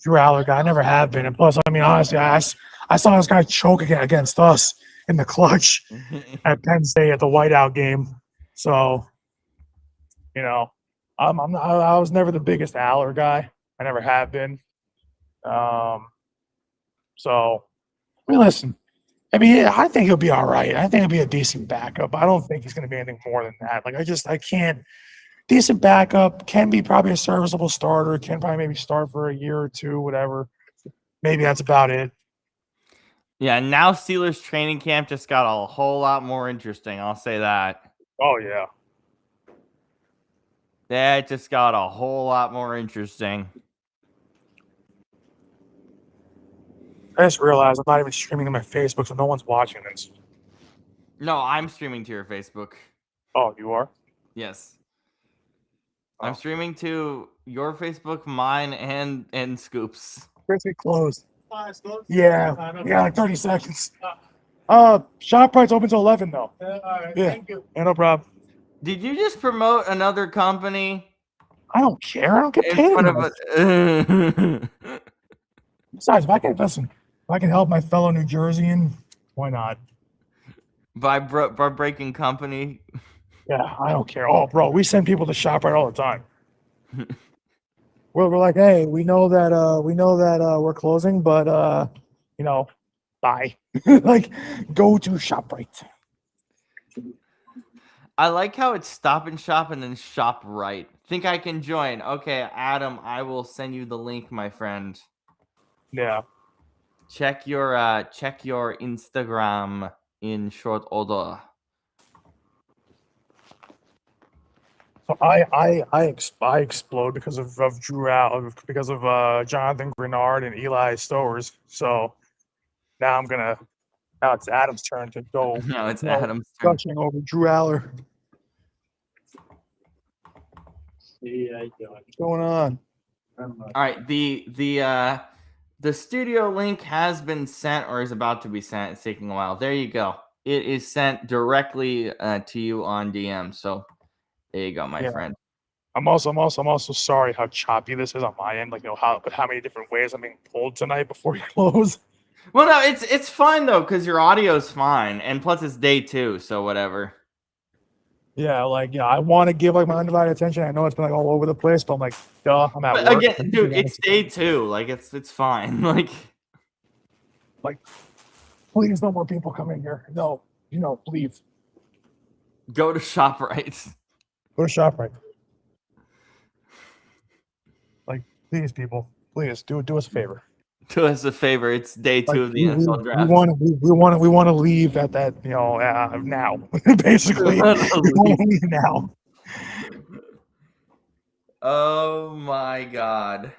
Drew Aller guy. I never have been. And plus, I mean, honestly, I saw this guy choke against us in the clutch at Penn State at the whiteout game. So, I was never the biggest Aller guy. I never have been. So, I mean, listen. I mean, I think he'll be all right. I think he'll be a decent backup. I don't think he's going to be anything more than that. Like, I can't. Decent backup, can be probably a serviceable starter, can probably maybe start for a year or two, whatever. Maybe that's about it. Yeah, now Steelers training camp just got a whole lot more interesting. I'll say that. Oh, yeah. That just got a whole lot more interesting. I just realized I'm not even streaming to my Facebook, so no one's watching this. No, I'm streaming to your Facebook. Oh, you are? Yes. I'm streaming to your Facebook, mine, and Scoops. Where's it closed? Yeah, like 30 seconds. ShopRite's open till 11 though. All right, Yeah, thank you. yeah, no problem. Did you just promote another company? I don't care. I don't get In paid front enough. of a... Besides, if I can help my fellow New Jerseyan, why not? by breaking company. Yeah, I don't care. Oh, bro, we send people to ShopRite all the time. We're like, hey, we know that we're closing, but bye. Like, go to ShopRite. I like how it's Stop and Shop and then Shop Right. Think I can join? Okay, Adam, I will send you the link, my friend. Yeah. Check your Instagram in short order. So I explode because of Drew Al, because of Jonathan Grenard and Eli Stowers. So now it's Adam's turn to go. No, it's Adam's turn. Gushing over Drew Aller. What's going on? All right, the studio link has been sent or is about to be sent. It's taking a while. There you go. It is sent directly to you on DM. So there you go, my friend. I'm also sorry how choppy this is on my end. Like, how many different ways I'm being pulled tonight before we close. Well, no, it's fine though because your audio's fine, and plus it's day 2, so whatever. Yeah, I want to give my undivided attention. I know it's been all over the place, but I'm like, duh, I'm at work. Again, dude, it's day 2. Like it's fine. Like, please, no more people come in here. No, leave. Go to ShopRite. Go to ShopRite. Like, please, people, please do us a favor. Do us a favor. It's day 2 of the NFL draft. We want to leave at that, now. Basically, we want to leave now. Oh my god!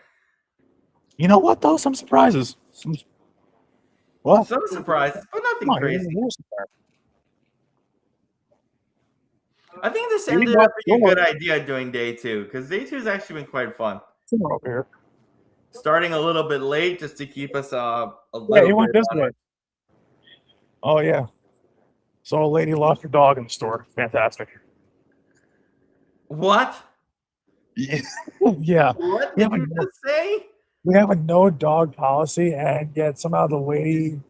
You know what though? Some surprises. Some surprises, but nothing crazy. I think this ended up being a good idea doing day 2 because day 2 has actually been quite fun. Somewhere over here. Starting a little bit late just to keep us a little. Yeah, he went this way. Oh yeah. So a lady lost her dog in the store. Fantastic. What? Yeah. Yeah. What did you just say? we have a no dog policy, and yet somehow the lady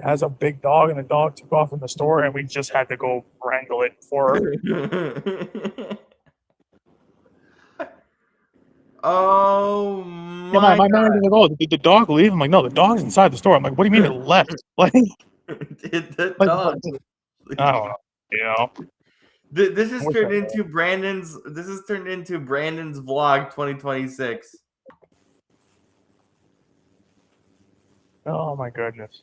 has a big dog, and the dog took off in the store, and we just had to go wrangle it for her. Oh Yeah, my my god! manager's like, "Oh, did the dog leave?" I'm like, "No, the dog's inside the store." I'm like, "What do you mean it left?" Like, Did the like, dog? I don't know. You know, This is What's turned up, into Brandon's. This is turned into Brandon's vlog 2026. oh my goodness,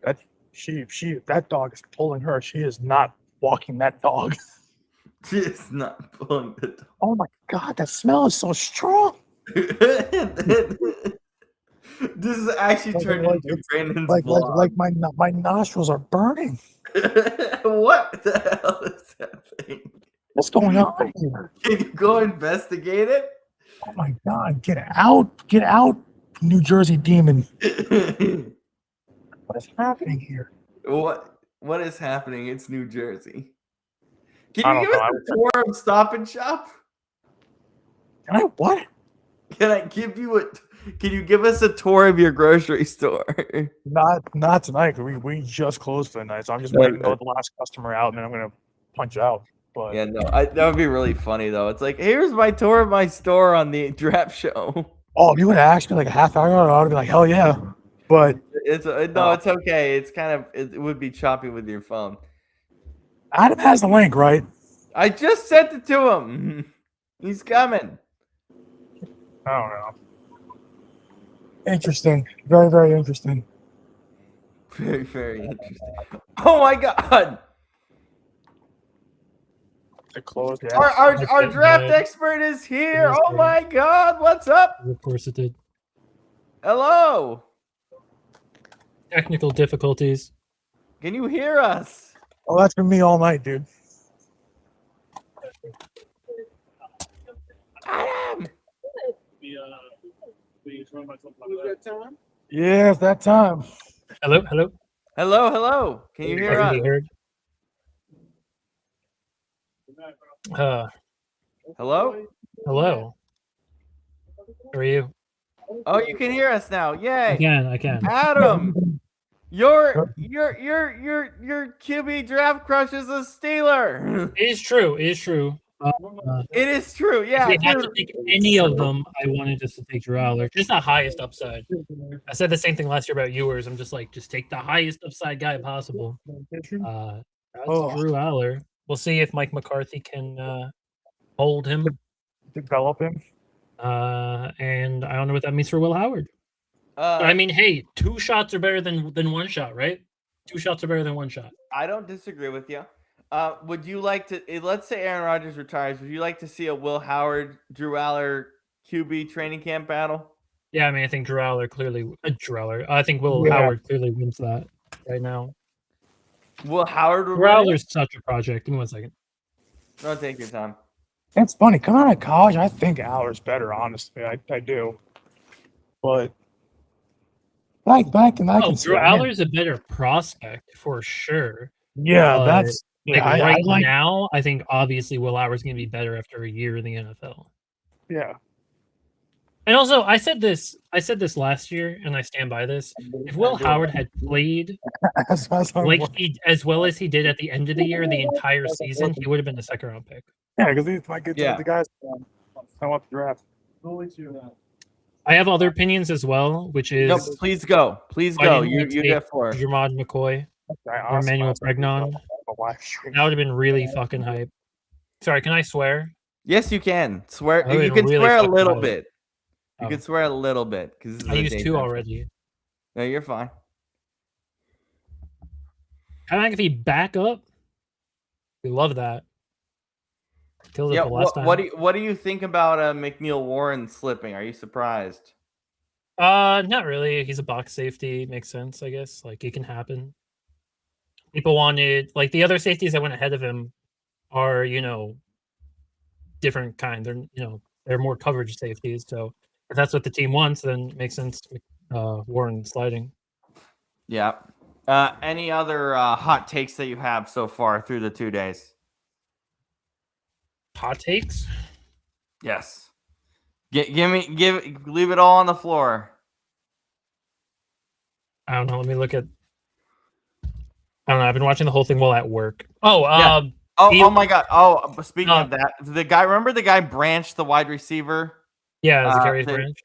that that dog is pulling her. She is not walking that dog. She is not pulling the dog. Oh my god, that smell is so strong. This is actually turned Like, into Brandon's like vlog. my nostrils are burning. What the hell is that thing? What's going on here? Can you go investigate it? Oh my god, get out, New Jersey demon. What is happening here? What is happening? It's New Jersey. I Can you don't give us a tour of Stop and Shop? Can I what? Can you give us a tour of your grocery store? Not tonight. 'Cause we just closed for the night, so I'm just waiting to go the last customer out, and then I'm gonna punch out. But Yeah, no, that would be really funny though. It's like, here's my tour of my store on the draft show. oh, if you would have asked me like a half hour ago, I would be like, hell yeah. But It's okay. It's kind of it would be choppy with your phone. Adam has the link, right? I just sent it to him. He's coming. I don't know. Interesting. Very, very interesting. Very, very interesting. Oh my god! To close, yeah. Our draft expert is here. Oh my god! What's up? Of course it did. Hello. Technical difficulties. Can you hear us? Oh, that's been me all night, dude. Adam. Yeah, it's that time. Hello, hello. Hello. Can you hear us? Be heard? Hello. Hello. How are you? Oh, you can hear us now. Yay. I can. Adam, your QB draft crush is a Steeler. It is true. It is true. It is true. Yeah. If they had to Dude. take any of them, I wanted just to take Drew Aller. Just the highest upside. I said the same thing last year about yours. I'm just like, just take the highest upside guy possible. That's Drew Aller. We'll see if Mike McCarthy can hold him. Develop him. And I don't know what that means for Will Howard. I mean, hey, 2 shots are better than 1 shot, right? 2 shots are better than 1 shot. I don't disagree with you. Would you like to? Let's say Aaron Rodgers retires. Would you like to see a Will Howard, Drew Aller QB training camp battle? Yeah, I mean, I think Drew Aller clearly. I think Will Howard clearly wins that right now. Will Howard? Drew Aller's such a project. Give me 1 second. No, take your time. It's funny. Coming out of college, I think Aller's better, honestly. I do. But back in Drew Aller's a better prospect for sure. Yeah, that's now. I think obviously Will Howard's going to be better after a year in the NFL. Yeah. And also, I said this last year, and I stand by this. If Will Howard had played as well as he did at the end of the year, the entire season, he would have been a 2nd-round pick. Yeah, because he's like the guys I want the draft. I have other opinions as well, which is No, please go. Please go. You get 4. Jermod McCoy or Emmanuel Pregnon. That would have been really fucking hype. Sorry, can I swear? Yes, you can swear. I You can really swear a fucking little hype. bit. You can swear a little bit because I used 2 already. No, you're fine. Pat McAfee back up. We love that. Killed it Yeah. the last time. What do you think about McNeil Warren slipping? Are you surprised? Not really. He's a box safety. Makes sense, I guess. Like, it can happen. People wanted, like, the other safeties that went ahead of him are, different kind. They're more coverage safeties. So if that's what the team wants, then it makes sense. Warren sliding. Yeah. Any other hot takes that you have so far through the 2 days? Hot takes? Yes. Leave it all on the floor. I don't know. Let me look at. I don't know. I've been watching the whole thing while at work. Oh, Yeah. He- Oh my God. Oh, speaking of that, remember the guy Branch, the wide receiver? yeah, Zacharias Branch.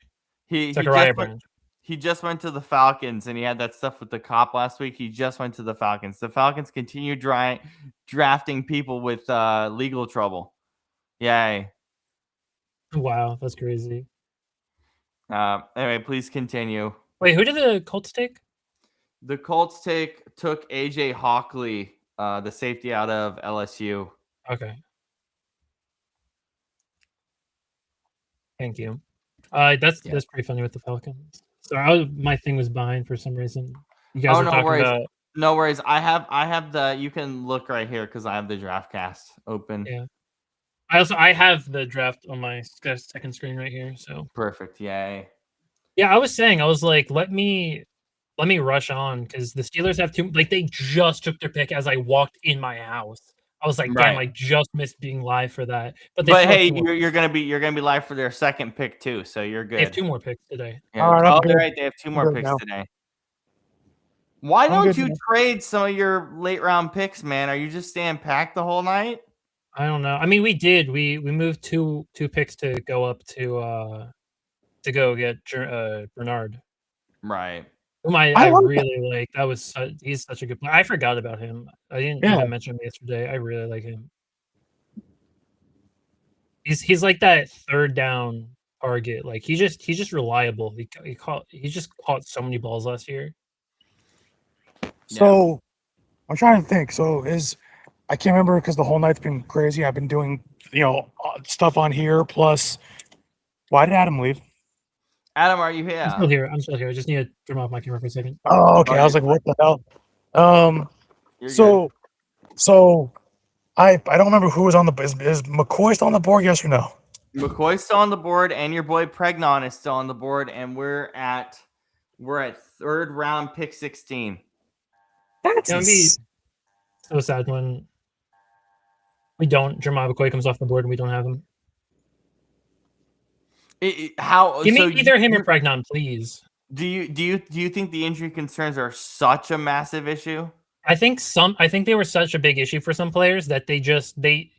Zachariah Branch. He just went to the Falcons, and he had that stuff with the cop last week. He just went to the Falcons. The Falcons continue drafting people with legal trouble. Yay. Wow, that's crazy. Anyway, please continue. Wait, who did the Colts take? The Colts took AJ Hockley, the safety out of LSU. Okay. Thank you. That's pretty funny with the Falcons. So my thing was behind for some reason. You guys were no talking worries. about. No worries. I have the. You can look right here because I have the draft cast open. Yeah. I have the draft on my second screen right here. So perfect. Yay. Yeah, I was saying, I was like, let me rush on because the Steelers have two. Like, they just took their pick as I walked in my house. I was like, damn, I just missed being live for that. But hey, you're gonna be live for their second pick too, so you're good. They have 2 more picks today. Yeah. Right. They have 2 more picks today. Why don't you trade some of your late round picks, man? Are you just staying packed the whole night? I don't know. I mean, we did. We moved two picks to go up to go get Bernard. Right. Whom I really like. That was he's such a good player. I forgot about him. I didn't even mention him yesterday. I really like him. He's like that third down target. Like he's just reliable. He just caught so many balls last year. So I'm trying to think. So I can't remember because the whole night's been crazy. I've been doing stuff on here. Plus, why did Adam leave? Adam, are you here? I'm still here. I just need to turn off my camera for a second. Oh, okay. I was like, what the hell? So I don't remember who was on the. Is McCoy still on the board? Yes or no? McCoy's still on the board, and your boy Pregnon is still on the board, and we're at 3rd round pick 16. That's gonna be so sad when Jeremiah McCoy comes off the board and we don't have him. Give me either him or Pregnon, please. Do you think the injury concerns are such a massive issue? I think they were such a big issue for some players that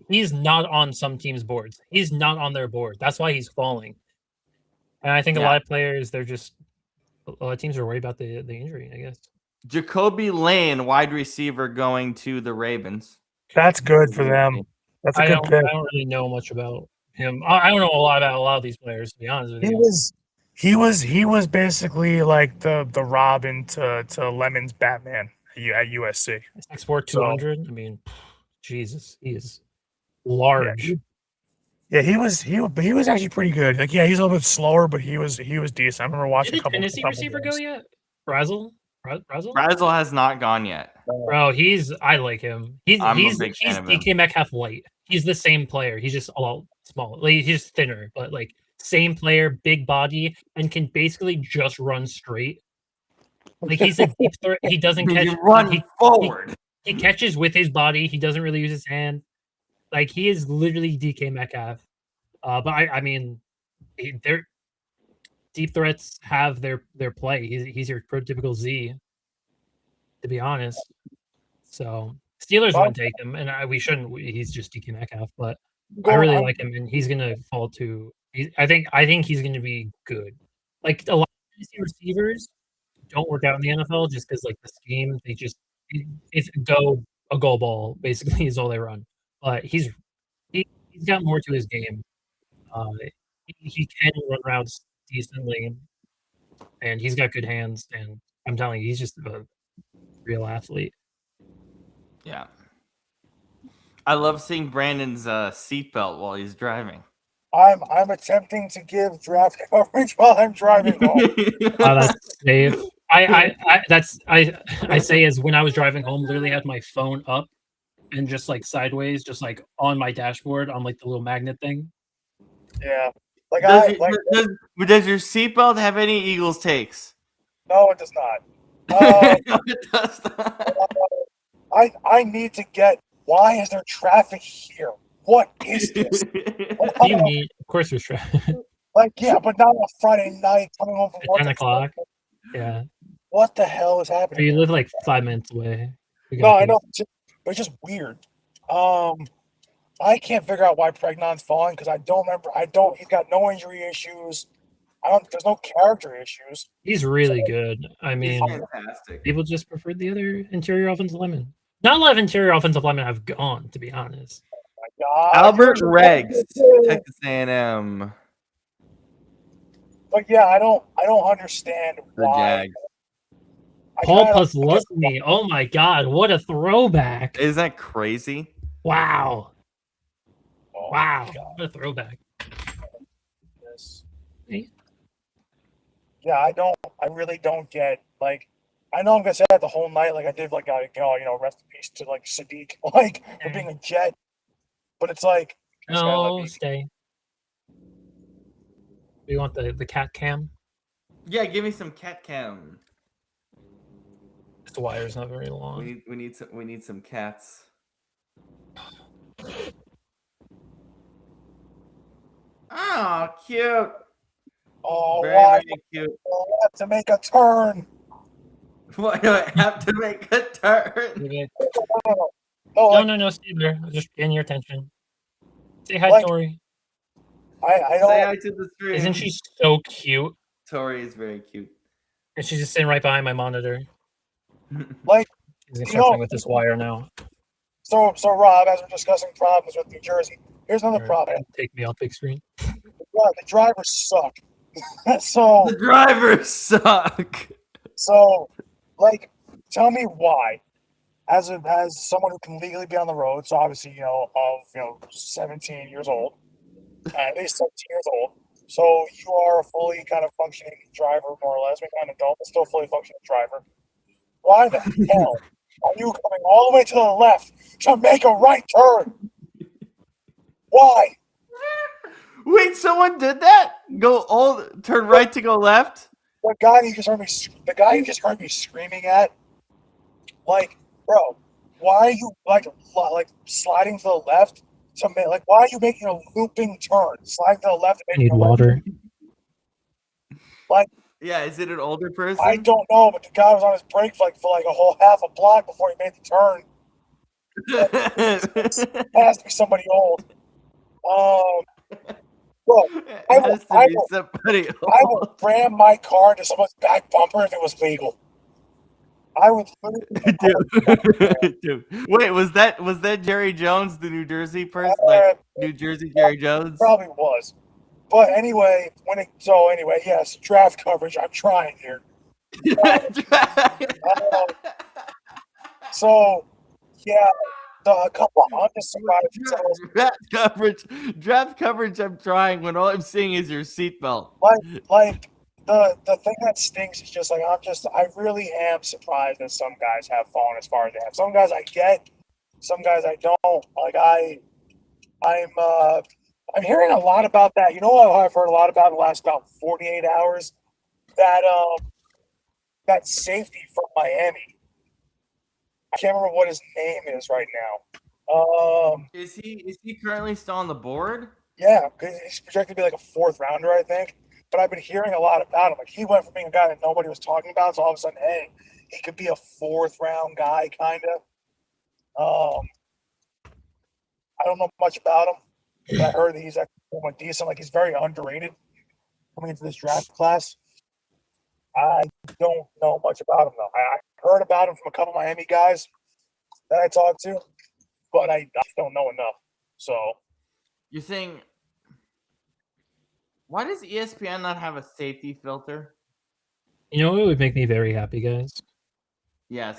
he's not on some teams' boards. He's not on their board. That's why he's falling. And I think a lot of players, a lot of teams are worried about the injury, I guess. Jacoby Lane, wide receiver, going to the Ravens. That's good for them. That's a good pick. I don't really know much about him. I don't know a lot about a lot of these players, to be honest with you. He was basically like the Robin to Lemon's Batman at USC. 6'4", 200. I mean, Jesus, he is large. Yeah, he was actually pretty good. Like, yeah, he's a little bit slower, but he was decent. I remember watching a couple. Did Tennessee receiver go yet? Brazel has not gone yet. Bro, I like him. He's DK Metcalf light. He's the same player. He's just a lot small. Like, he's just thinner, but like same player, big body, and can basically just run straight. Like he's a deep threat. He doesn't catch. Forward. He catches with his body. He doesn't really use his hand. Like he is literally DK Metcalf. But I mean, they're deep threats have their play. He's your prototypical Z, to be honest. So Steelers wouldn't take him, and we shouldn't. He's just DK Metcalf, but I really like him, and he's gonna fall to. I think he's gonna be good. Like a lot of receivers don't work out in the NFL just because like the scheme, it's a goal ball basically is all they run. But he's got more to his game. He can run routes decently, and he's got good hands. And I'm telling you, he's just a real athlete. Yeah, I love seeing Brandon's seatbelt while he's driving. I'm attempting to give draft coverage while I'm driving home. That's safe. I say as when I was driving home, literally had my phone up and just like sideways, just like on my dashboard on like the little magnet thing. Yeah. Like does your seatbelt have any Eagles takes? No, it does not. No, it does not. I need to get. Why is there traffic here? What is this? What do you mean? Of course, there's traffic. Like, yeah, but not on a Friday night coming home from At work 10 at o'clock. Yeah. What the hell is So happening? you here? live like 5 minutes away. We No, got I know, this. but it's just weird. I can't figure out why Pregnon's falling because I don't remember. He's got no injury issues. There's no character issues. He's really good. I He's mean, fantastic. people just preferred the other interior offensive linemen. Not a lot of interior offensive linemen have gone, to be honest. My God, Albert you're- Reggs, Texas A&M, But yeah, I don't understand the why. Jags. Paul kinda- Posluszny. Oh my God, what a throwback! Isn't that crazy? Wow, Oh, wow, my God, what a throwback! this. Hey. Yeah, I really don't get, like, I know I'm gonna say that the whole night, like I did, like, rest in peace to, like, Sadiq, like, for being a Jet. But it's like, this guy let No, me- stay. We want the cat cam. Yeah, give me some cat cam. The wire's not very long. We need some cats. Oh, cute. oh, Very, why very cute. do I have to make a turn? Why do I have to make a turn? Okay. No, No, like, no, stay there. Just getting your attention. Say hi, Like- Tori. I Say don't. hi to the stream. Isn't she so cute? Tori is very cute. And she's just sitting right behind my monitor. Like, She's gonna you start know- playing with this wire now. So Rob, as we're discussing problems with New Jersey, here's another problem. Take me off big screen. The drivers suck. so The drivers suck. like, tell me why. As someone who can legally be on the road, so obviously, 17 years old, at least 17 years old. So you are a fully kind of functioning driver, more or less, maybe not an adult, but still fully functioning driver. Why the hell are you coming all the way to the left to make a right turn? Why? Wait, someone did that? Turn right to go left? The guy you just heard me screaming at, like, bro, why are you like sliding to the left to make, like, why are you making a looping turn, sliding to the left? I need water. Yeah, is it an older person? I don't know, but the guy was on his brake for like a whole half a block before he made the turn. It has to be somebody old. Bro, It I will- has to I be will- somebody I would ram my car into someone's back bumper if it was legal. I would literally. Dude. Wait, was that Jerry Jones, the New Jersey person? Like New Jersey Jerry Jones? Probably was. But anyway, yes, draft coverage. I'm trying here. So, yeah, a couple. I'm just surprised. Draft coverage. I'm trying when all I'm seeing is your seatbelt. Like the thing that stinks is just like I really am surprised that some guys have fallen as far as they have. Some guys I get, some guys I don't. Like I'm hearing a lot about that. You know what I've heard a lot about in the last about 48 hours? That safety from Miami. I can't remember what his name is right now. Is he currently still on the board? Yeah, because he's projected to be like a fourth rounder, I think. But I've been hearing a lot about him. Like, he went from being a guy that nobody was talking about, so all of a sudden, hey, he could be a fourth round guy, kind of. I don't know much about him, but I heard that he's actually decent. Like, he's very underrated coming into this draft class. I don't know much about him, though. I heard about him from a couple Miami guys that I talked to, but I don't know enough. So, You're saying, why does ESPN not have a safety filter? You know what would make me very happy, guys? Yes.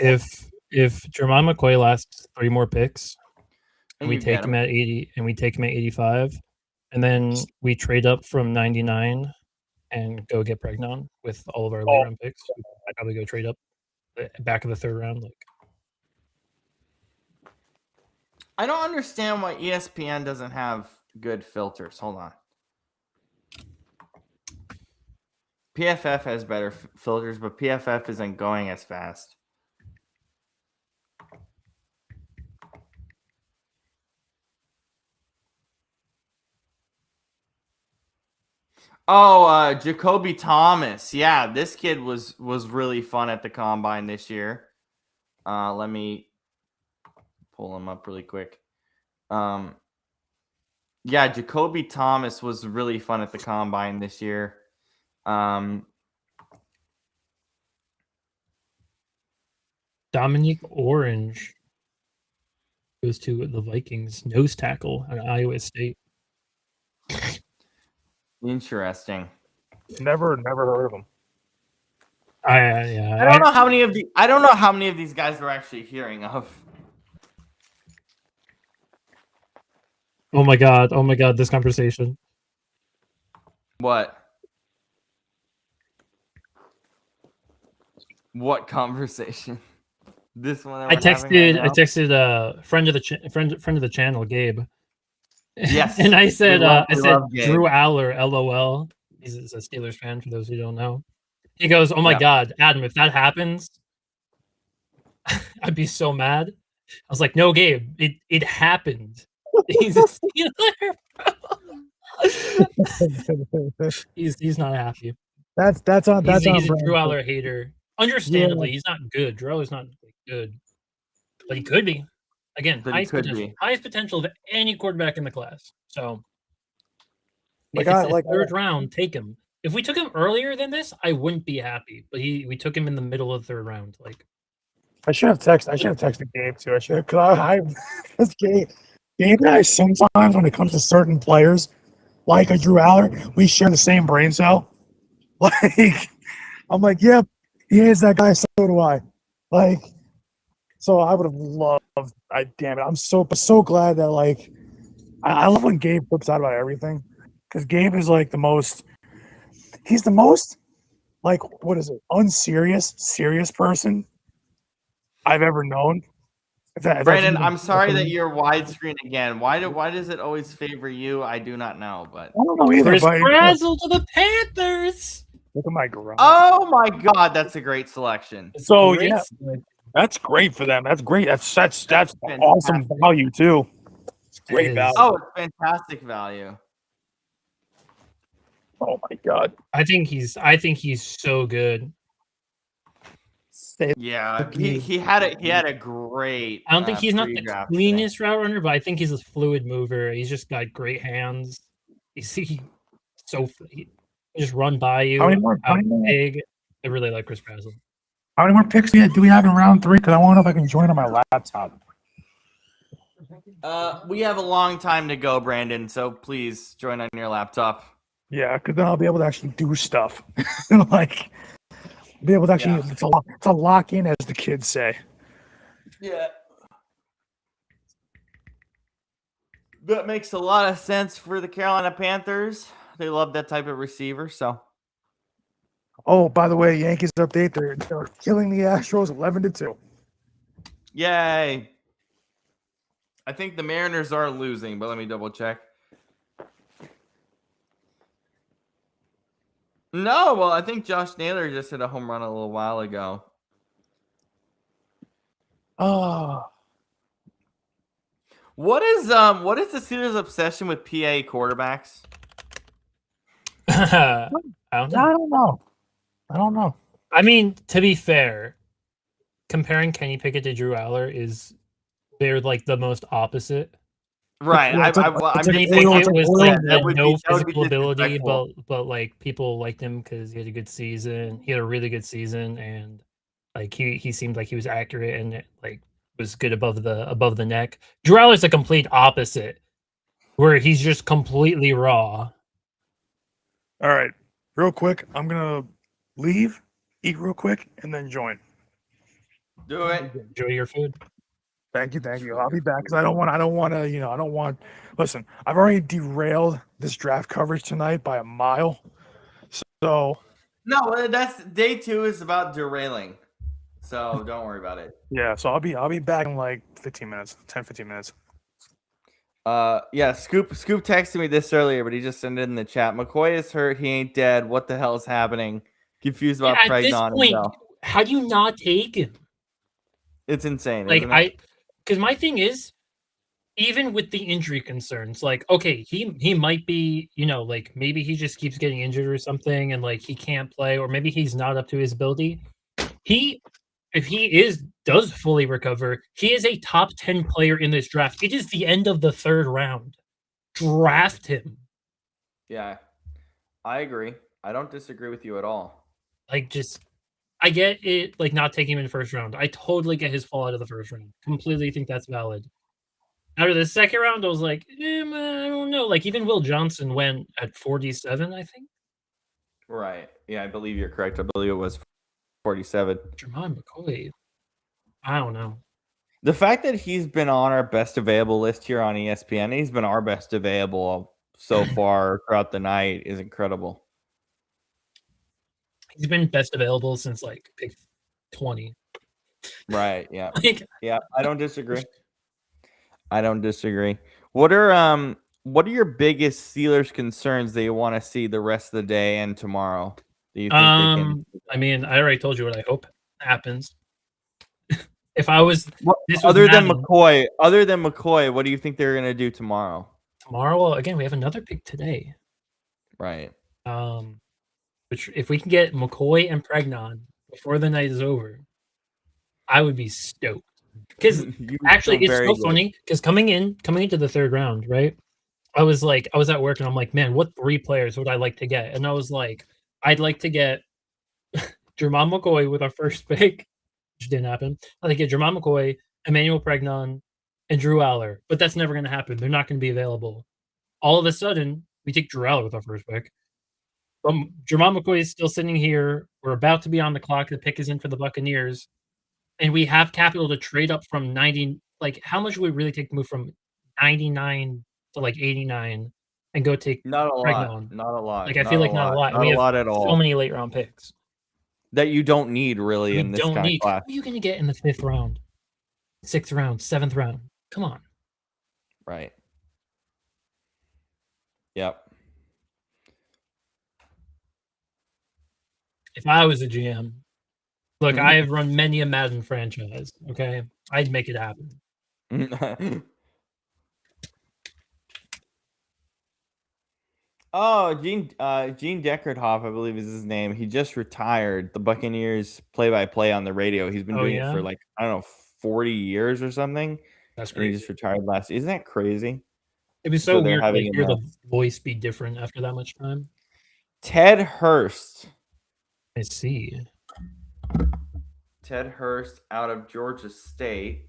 If Jermon McCoy lasts 3 more picks, and we you take get him at 80, and we take him at 85, and then we trade up from 99 and go get Pregnon with all of our late round picks. I'd probably go trade up back of the 3rd round. Like, I don't understand why ESPN doesn't have good filters. Hold on. PFF has better filters, but PFF isn't going as fast. Oh, Jacoby Thomas. Yeah, this kid was really fun at the combine this year. Let me pull him up really quick. Yeah, Jacoby Thomas was really fun at the combine this year. Dominique Orange goes to the Vikings, nose tackle at Iowa State. Interesting. Never heard of him. Yeah, I don't know how many of these guys we're actually hearing of. Oh my god, this conversation. What conversation? This one that I we're having right now? texted a friend of the channel, Gabe. Yes. And I said we love Gabe. Drew Aller, LOL. He's a Steelers fan for those who don't know. He goes, "Oh my god, Adam, if that happens, I'd be so mad." I was like, "No, Gabe, it happened." He's a Steeler. he's not happy. That's on. He's a Drew Aller hater. Understandably, he's not good. Drew is not good, but he could be. Again, highest potential of any quarterback in the class. So, if it's third round, take him. If we took him earlier than this, I wouldn't be happy. But we took him in the middle of the third round. Like, I should have texted Gabe too. I should have, because Gabe and I sometimes, when it comes to certain players, like a Drew Aller, we share the same brain cell. Like, I'm like, yep, he is that guy. So do I. Like, so I would have loved. Damn it, I'm so glad that, like, I love when Gabe flips out about everything, because Gabe is like he's the most, like, what is it, serious person I've ever known. Brandon, I'm sorry that you're widescreen again. Why does it always favor you? I do not know, but I don't know either. Chris Brazzell to the Panthers. Look at my garage. Oh my god, that's a great selection. So yeah, that's great for them. That's great. That's awesome value too. It's great value. Oh, it's fantastic value. Oh my god. I think he's so good. Yeah, he had a great. I don't think he's not the cleanest route runner, but I think he's a fluid mover. He's just got great hands. He just run by you. Big. I really like Chris Brazzell. How many more picks do we have in round 3? Because I want to know if I can join on my laptop. We have a long time to go, Brandon. So please join on your laptop. Yeah, because then I'll be able to actually do stuff. Like, be able to actually to lock in, as the kids say. Yeah. That makes a lot of sense for the Carolina Panthers. They love that type of receiver, so. Oh, by the way, Yankees update, they're killing the Astros 11-2. Yay. I think the Mariners are losing, but let me double check. No, well, I think Josh Naylor just hit a home run a little while ago. Oh. What is the Steelers' obsession with PA quarterbacks? I don't know. I mean, to be fair, comparing Kenny Pickett to Drew Aller they're like the most opposite. Right. I'm just saying it was like no physical ability, but like people liked him because he had a good season. He had a really good season, and like he seemed like he was accurate and like was good above the neck. Drew Aller's the complete opposite, where he's just completely raw. All right, real quick, I'm gonna leave, eat real quick, and then join. Do it. Enjoy your food. Thank you. I'll be back because I don't want. Listen, I've already derailed this draft coverage tonight by a mile. So. No, that's day 2 is about derailing. So don't worry about it. Yeah, so I'll be back in like 15 minutes, 10-15 minutes. Yeah, Scoop texted me this earlier, but he just sent it in the chat. McCoy is hurt. He ain't dead. What the hell is happening? Confused about Pregnon. At this point, how do you not take him? It's insane. Like, because my thing is, even with the injury concerns, like, okay, he might be, like maybe he just keeps getting injured or something, and like he can't play, or maybe he's not up to his ability. If he does fully recover, he is a top 10 player in this draft. It is the end of the 3rd round. Draft him. Yeah, I agree. I don't disagree with you at all. Like, I get it, like not taking him in the 1st round. I totally get his fall out of the 1st round. Completely think that's valid. Out of the 2nd round, I was like, man, I don't know. Like, even Will Johnson went at 47, I think. Right. Yeah, I believe you're correct. I believe it was 47. Jermon McCoy. I don't know. The fact that he's been on our best available list here on ESPN, he's been our best available so far throughout the night, is incredible. He's been best available since like pick 20. Right. Yeah. Like, yeah. I don't disagree. What are your biggest Steelers concerns that you want to see the rest of the day and tomorrow? Do you think they can? I mean, I already told you what I hope happens. If I was other than McCoy, what do you think they're gonna do tomorrow? Well, again, we have another pick today. Right. Which if we can get McCoy and Pregnon before the night is over, I would be stoked. Because actually, it's so funny. Because coming into the 3rd round, right? I was at work and I'm like, man, what 3 players would I like to get? And I was like, I'd like to get Jermon McCoy with our 1st pick, which didn't happen. I'd like to get Jermon McCoy, Emmanuel Pregnon, and Drew Aller. But that's never going to happen. They're not going to be available. All of a sudden, we take Drew Aller with our 1st pick. Jermon McCoy is still sitting here. We're about to be on the clock. The pick is in for the Buccaneers. And we have capital to trade up from 90. Like, how much would we really take to move from 99 to like 89 and go take not a Pregnon? lot. Not a lot. Like, I feel like not a lot. Not a lot at all. So many late round picks that you don't need really in this kind of class. What are you going to get in the 5th round, 6th round, 7th round? Come on. Right. Yep. If I was a GM, look, I have run many a Madden franchise. Okay, I'd make it happen. Oh, Gene Deckerhoff, I believe is his name. He just retired. The Buccaneers play-by-play on the radio. He's been doing it for 40 years or something. That's crazy. He just retired last. Isn't that crazy? It was so weird to hear the voice be different after that much time. Ted Hurst. I see. Ted Hurst out of Georgia State.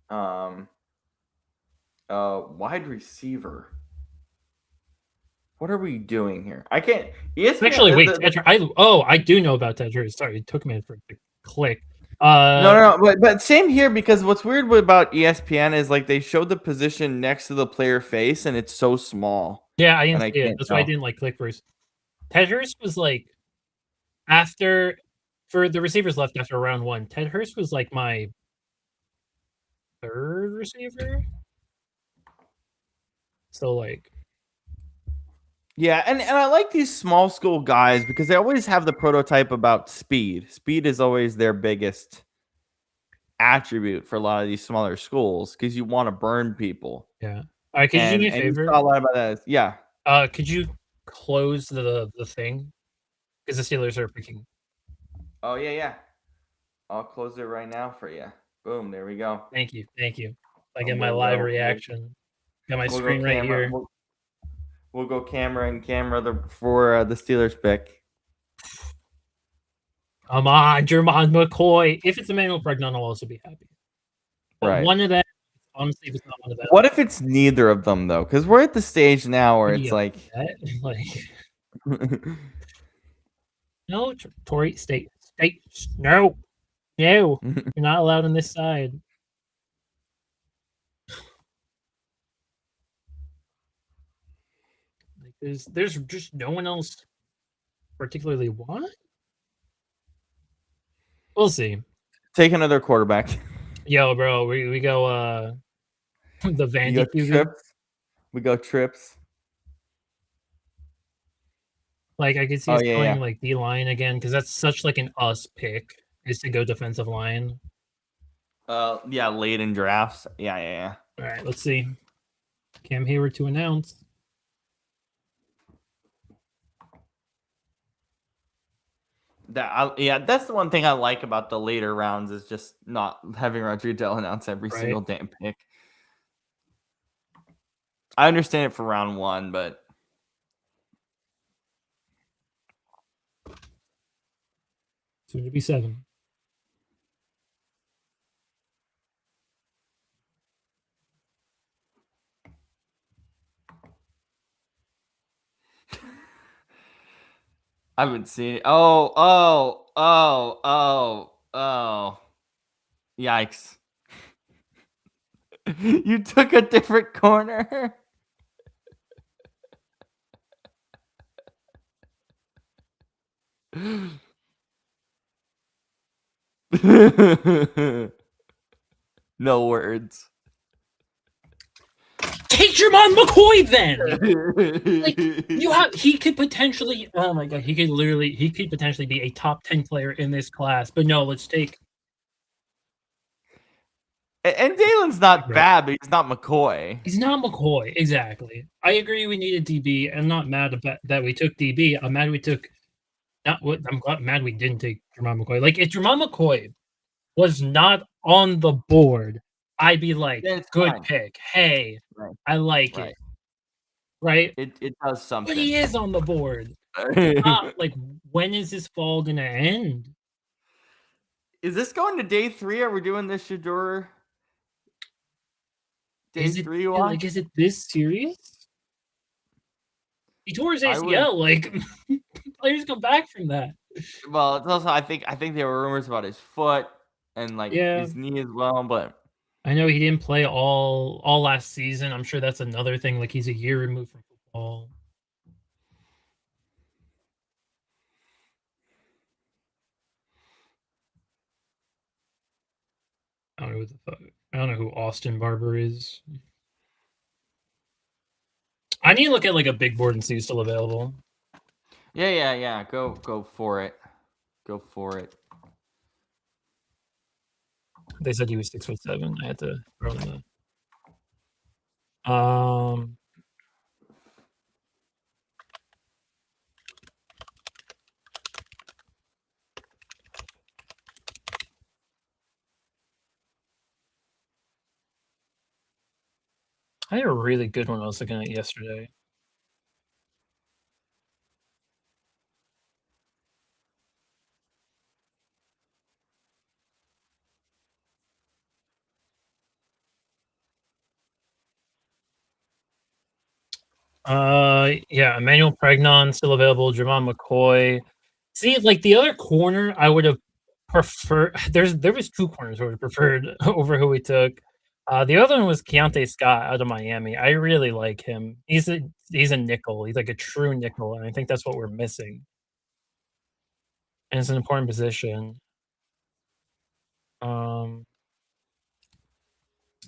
Wide receiver. What are we doing here? I can't. Actually, wait. I do know about Ted Hurst. Sorry, it took me for to click. No, but same here, because what's weird about ESPN is like they showed the position next to the player face and it's so small. Yeah, I didn't see it. That's why I didn't click first. Ted Hurst was for the receivers left after round 1. Ted Hurst was my 3rd receiver. So yeah, and I like these small school guys because they always have the prototype about speed. Speed is always their biggest attribute for a lot of these smaller schools because you want to burn people. Yeah. All right, could you do me a favor? You saw a lot about that. Yeah. Could you close the thing? Because the Steelers are picking. Oh, yeah. I'll close it right now for you. Boom, there we go. Thank you. I get my live reaction. Got my screen right here. We'll go camera for the Steelers pick. Come on, Jermon McCoy. If it's Emmanuel Pregnon, I'll also be happy. But right. One of them, honestly, if it's not one of them. What if it's neither of them, though? Because we're at the stage now where it's no, Tory, state, no, you're not allowed on this side. There's just no one else particularly want. We'll see. Take another quarterback. Yo, bro, we go the Vandy Trips. We go Trips. I could see us going D-line again because that's such an us pick is to go defensive line. Late in drafts. Yeah. All right, let's see. Cam Hayward to announce. That's the one thing I like about the later rounds is just not having Roger Goodell announce every Right. single damn pick. I understand it for round 1, but Soon to be 7. I haven't seen it. Oh. Yikes. You took a different corner. No words. Take Jermon McCoy then. He could potentially. Oh my god, he could potentially be a top 10 player in this class. But no, let's take. And Dalen's not Right. bad, but he's not McCoy. He's not McCoy, exactly. I agree. We needed DB. I'm not mad about that we took DB. I'm mad we took. Mad we didn't take Jermon McCoy. Like if Jermon McCoy was not on the board, I'd be like, Then it's good fine. pick. Hey, Right. I like Right. it. Right? It does something. But he is on the board. Like, when is this fall gonna end? Is this going to day 3? Are we doing this Shador day 3 watch? Like, is it this serious? He tore his I would- ACL. Like, players come back from that. Well, it's also I think there were rumors about his foot and like Yeah. his knee as well, but I know he didn't play all last season. I'm sure that's another thing. Like, he's a year removed from football. I don't know who the fuck. I don't know who Austin Barber is. I need to look at like a big board and see who's still available. yeah. Go for it. Go for it. They said he was 6'7". I had to throw in the. I had a really good one I was looking at yesterday. Yeah, Emmanuel Pregnon still available. Jermon McCoy. See, like the other corner, I would have preferred. There was 2 corners I would have preferred over who we took. The other one was Keontae Scott out of Miami. I really like him. He's a nickel. He's like a true nickel, and I think that's what we're missing. And it's an important position. No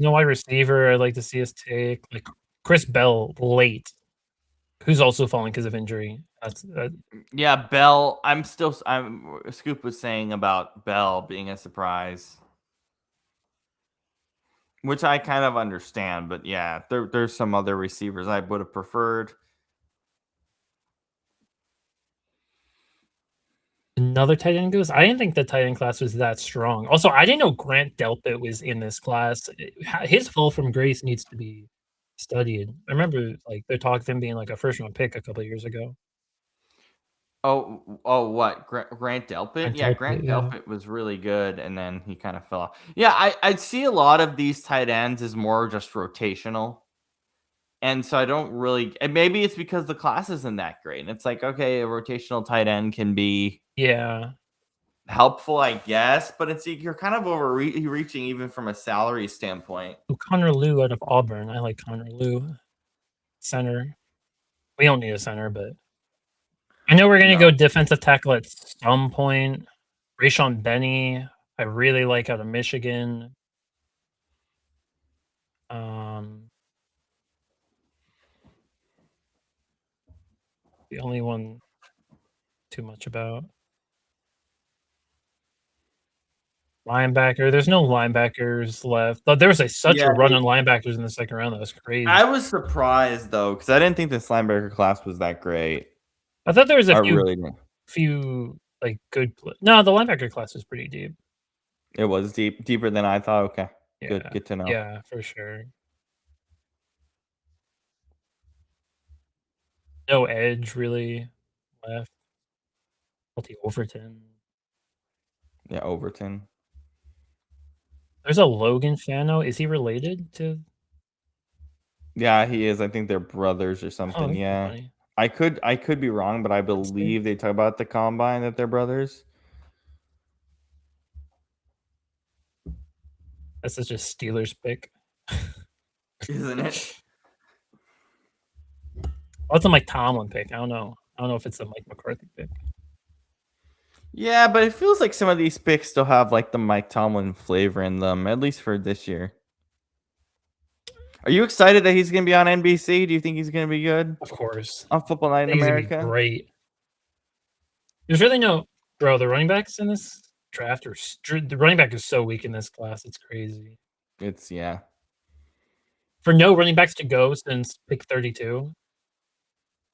wide receiver I'd like to see us take. Like Chris Bell late, who's also falling because of injury. Yeah, Bell. Scoop was saying about Bell being a surprise, which I kind of understand. But yeah, there's some other receivers I would have preferred. Another tight end goes. I didn't think the tight end class was that strong. Also, I didn't know Grant Delpit was in this class. His fall from grace needs to be studied. I remember like they're talking of him being like a first round pick a couple of years ago. Oh, what? Grant Delpit? Grant yeah. Delpit was really good, and then he kind of fell off. Yeah, I see a lot of these tight ends as more just rotational. And so I don't really, and maybe it's because the class isn't that great. And it's like, okay, a rotational tight end can be helpful, I guess, but it's you're kind of overreaching even from a salary standpoint. Connor Liu out of Auburn. I like Connor Liu. Center. We don't need a center, but I know we're going to go defensive tackle at some point. Rayshon Benny, I really like out of Michigan. The only one too much about. linebacker. There's no linebackers left. But there was such Yeah, a run on linebackers in the second round. That was crazy. I was surprised though because I didn't think this linebacker class was that great. I thought there was I a few really didn't. like good. No, the linebacker class was pretty deep. It was deeper than I thought. Okay, Yeah. good to know. Yeah, for sure. No edge really left. Multi Overton. Yeah, Overton. There's a Logan Fano. Is he related to? Yeah, he is. I think they're brothers or Oh, something. that's Yeah, funny. I could be wrong, but I believe they talk about the combine that they're brothers. That's such a Steelers pick. Isn't it? Oh, it's a Mike Tomlin pick. I don't know if it's a Mike McCarthy pick. Yeah, but it feels like some of these picks still have like the Mike Tomlin flavor in them, at least for this year. Are you excited that he's going to be on NBC? Do you think he's going to be good Of course. on Football Night in He's gonna be America? great. There's really no the running backs in this draft the running back is so weak in this class. It's crazy. It's yeah. For no running backs to go since pick 32,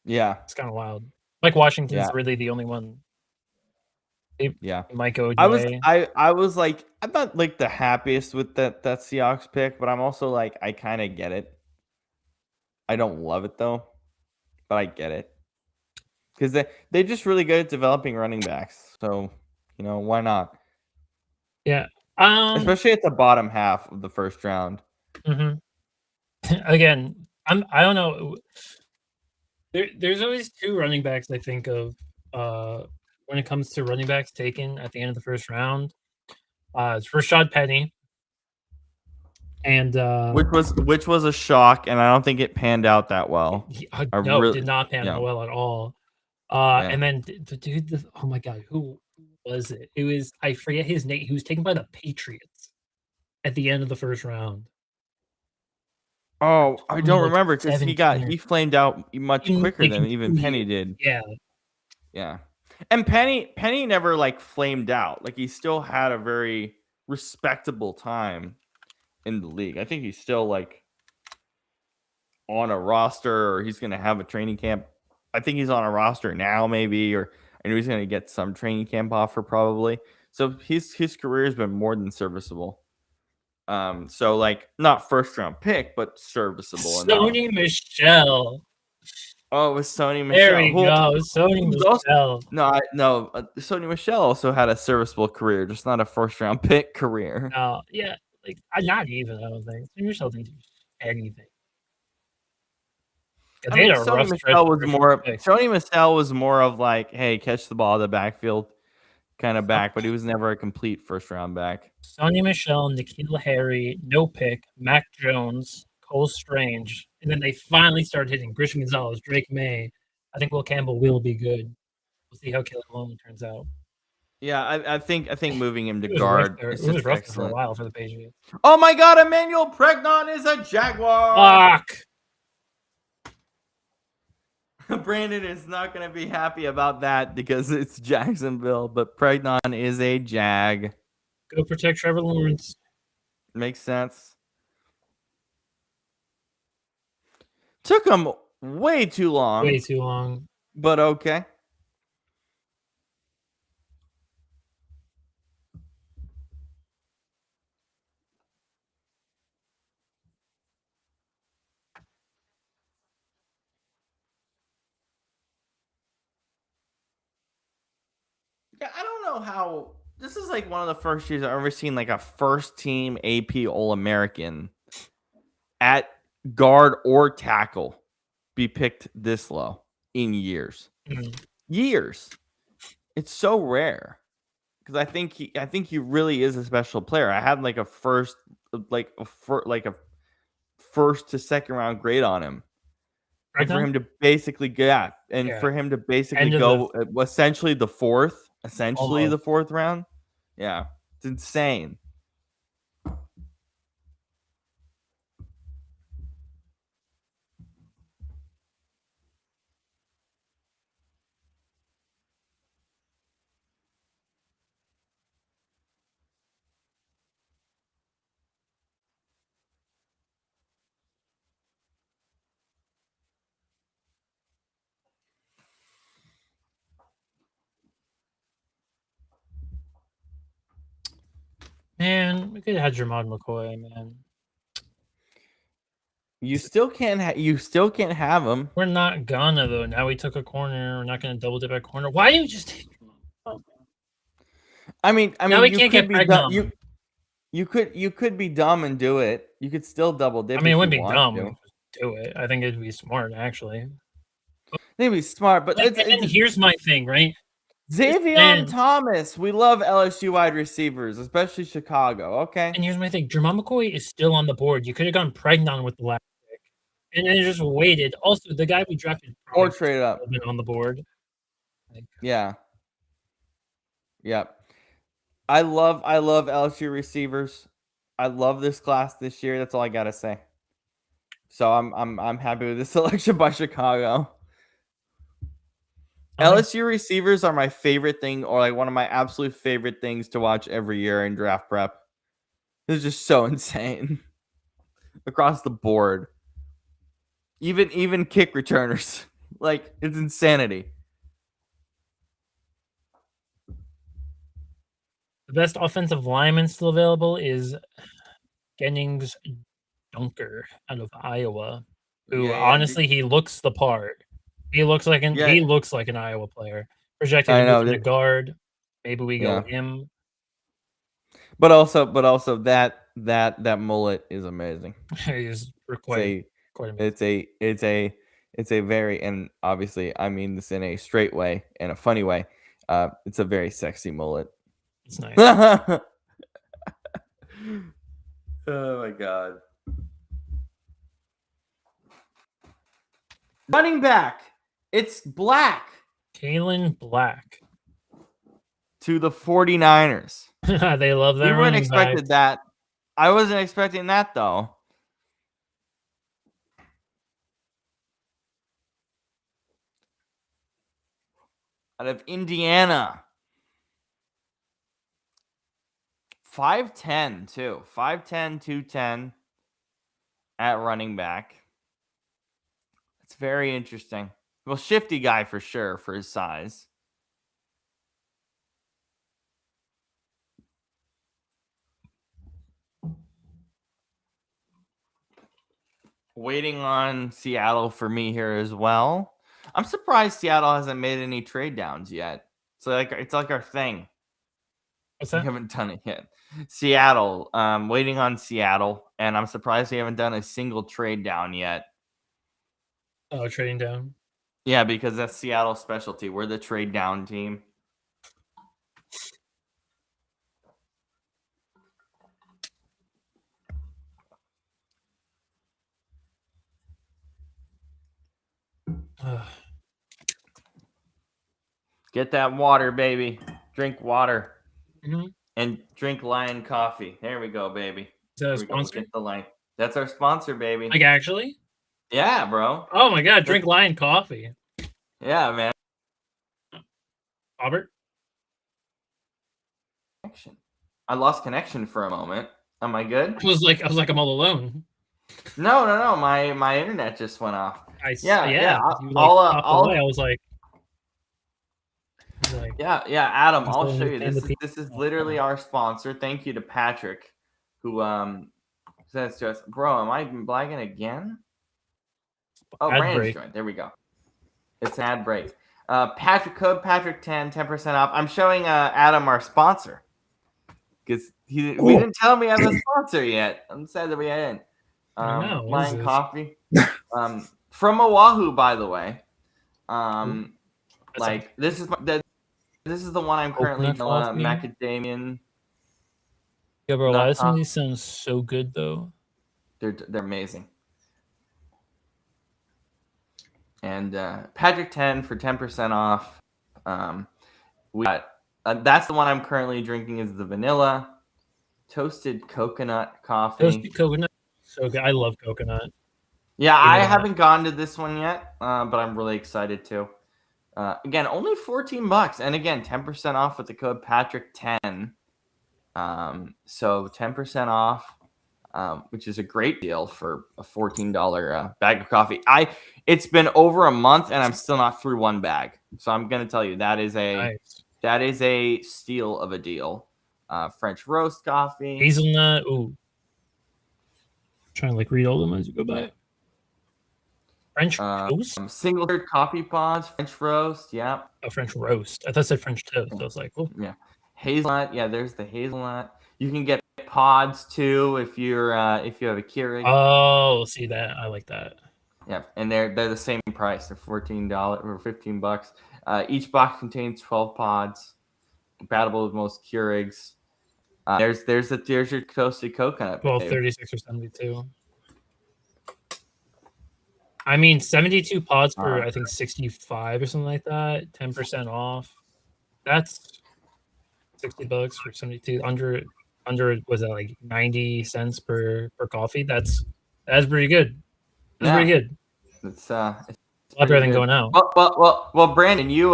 Yeah. it's kind of wild. Mike Washington's Yeah. really the only one. Yeah. Mike OJ. I was like, I'm not like the happiest with that Seahawks pick, but I'm also like, I kind of get it. I don't love it though, but I get it. Because they're just really good at developing running backs. So, why not? Yeah. Especially at the bottom half of the first round. Mm-hmm. Again, I don't know. There's always two running backs I think of when it comes to running backs taken at the end of the first round. It's Rashad Penny. And which was a shock, and I don't think it panned out that well. It did not pan out well at all. And then the dude, oh my god, who was it? It was, I forget his name. He was taken by the Patriots at the end of the first round. Oh, I don't remember because 17 he flamed out much quicker than even Penny did. Yeah. And Penny never like flamed out. Like he still had a very respectable time in the league. I think he's still like on a roster, or he's going to have a training camp. I think he's on a roster now, maybe, or I know he's going to get some training camp offer probably. So his career has been more than serviceable. So like not first round pick, but serviceable. Sony Michel. Oh, it was Sony Michel. There we go. Sony Michel. No. Sony Michel also had a serviceable career, just not a first round pick career. No, yeah, like not even. I don't think Sony Michel didn't do anything. I mean, Sony Michel was more of like, hey, catch the ball in the backfield kind of back, but he was never a complete first round back. Sony Michel, N'Keal Harry, no pick, Mac Jones, Cole Strange, and then they finally started hitting Christian Gonzalez, Drake May. I think Will Campbell will be good. We'll see how Kalen Long turns out. Yeah, I think moving him to guard is it was rough excellent. for a while for the Patriots. Oh my God, Emmanuel Pregnon is a Jaguar. Fuck. Brandon is not going to be happy about that because it's Jacksonville, but Pregnon is a Jag. Go protect Trevor Lawrence. Makes sense. Took him way too long. Way too long. But okay. Yeah, I don't know how. This is like one of the first years I've ever seen like a first team AP All-American at guard or tackle be picked this low in years. Years. It's so rare because I think he really is a special player. I had like a first to second round grade on him. And for him to basically for him to basically go essentially the fourth round. Yeah, it's insane. Man, we could have had Jermod McCoy, man. You still can't have him. We're not gonna though. Now we took a corner. We're not gonna double dip at corner. Why do you just take Jermod? I mean, Now we you can't could get be dumb. Pregnant. You could be dumb and do it. You could still double dip. I mean, it if wouldn't you be want dumb. to. We could just do it. I think it'd be smart, actually. Maybe smart, but Like, and here's my thing, right? Xavier And- Thomas. We love LSU wide receivers, especially Chicago. Okay. And here's my thing: Jermod McCoy is still on the board. You could have gone Pregnon with the last pick, and then just waited. Also, the guy we drafted Or probably trade up. should have been on the board. Like, Yeah. Yep. I love LSU receivers. I love this class this year. That's all I gotta say. So I'm happy with this selection by Chicago. LSU receivers are my favorite thing, or like one of my absolute favorite things to watch every year in draft prep. It's just so insane across the board. Even kick returners, like it's insanity. the best offensive lineman still available is Jennings Dunker out of Iowa, who Yeah, honestly he looks the part. He looks like an Iowa player. Projected I to know, move to that- guard. Maybe we go Yeah. him. But also that mullet is amazing. He's quite amazing. It's a very, and obviously I mean this in a straight way and a funny way. It's a very sexy mullet. It's nice. Oh my god. Running back. It's Black Kalen Black. to the 49ers. They love that. We weren't running expected back. that. I wasn't expecting that though. Out of Indiana. 5'10 too. 5'10, 210 at running back. It's very interesting. Well, shifty guy for sure for his size. Waiting on Seattle for me here as well. I'm surprised Seattle hasn't made any trade downs yet. So it's like our thing. What's We that? haven't done it yet. Seattle, waiting on Seattle, and I'm surprised we haven't done a single trade down yet. Oh, trading down. Yeah, because that's Seattle's specialty. We're the trade down team. Get that water, baby. Drink water. Mhm. And drink Lion coffee. There we go, baby. Is that There a we go. sponsor? Get the line. That's our sponsor, baby. Like actually? Yeah, bro. Oh my god, drink Lion coffee. Yeah, man. Robert? Connection. I lost connection for a moment. Am I good? I was like I'm all alone. No. My internet just went off. Yeah. You, I'll- popped away. I was like, Yeah, Adam, Just I'll don't show you. understand This the is people. this is literally our sponsor. Thank you to Patrick, who says to us, "Bro, am I blagging again?" Oh, Ad Brandon's break. joined. There we go. It's an ad break. Patrick code Patrick 10% off. I'm showing Adam our sponsor because we didn't tell him we have a sponsor yet. I'm sad that we didn't. I know, what is Lion this? Coffee from Oahu, by the way. That's This is the one I'm currently Coconut coffee? macadamian. yeah, bro. A not lot of some of coffee. these sounds so good though. They're amazing. And Patrick 10 for 10% off. We got that's the one I'm currently drinking is the vanilla toasted coconut coffee. Toasted coconut, so good. I love coconut. Yeah, I Yeah. haven't gone to this one yet, but I'm really excited to. Again, only $14, and again, 10% off with the code Patrick10. So 10% off, which is a great deal for a $14 bag of coffee. It's been over a month, and I'm still not through one bag. So I'm gonna tell you that is Nice. a steal of a deal. French roast coffee. Hazelnut. Ooh. Trying to like read all of them as you go by. French toast? Single serve coffee pods, French roast. Yeah. A French roast. I thought it said French toast. I was like, oh. Yeah. Hazelnut. Yeah, there's the hazelnut. You can get pods too if you have a Keurig. Oh, see that? I like that. Yeah, and they're the same price. They're $14 or $15. Each box contains 12 pods, compatible with most Keurigs. There's your toasted coconut. 12.36 or 72. I mean, 72 pods for I think 65 or something like that. 10% off. That's $60 for 72. Under was that like 90 cents per coffee? That's pretty good. That's pretty good. It's a lot better than going out. Well, Brandon, you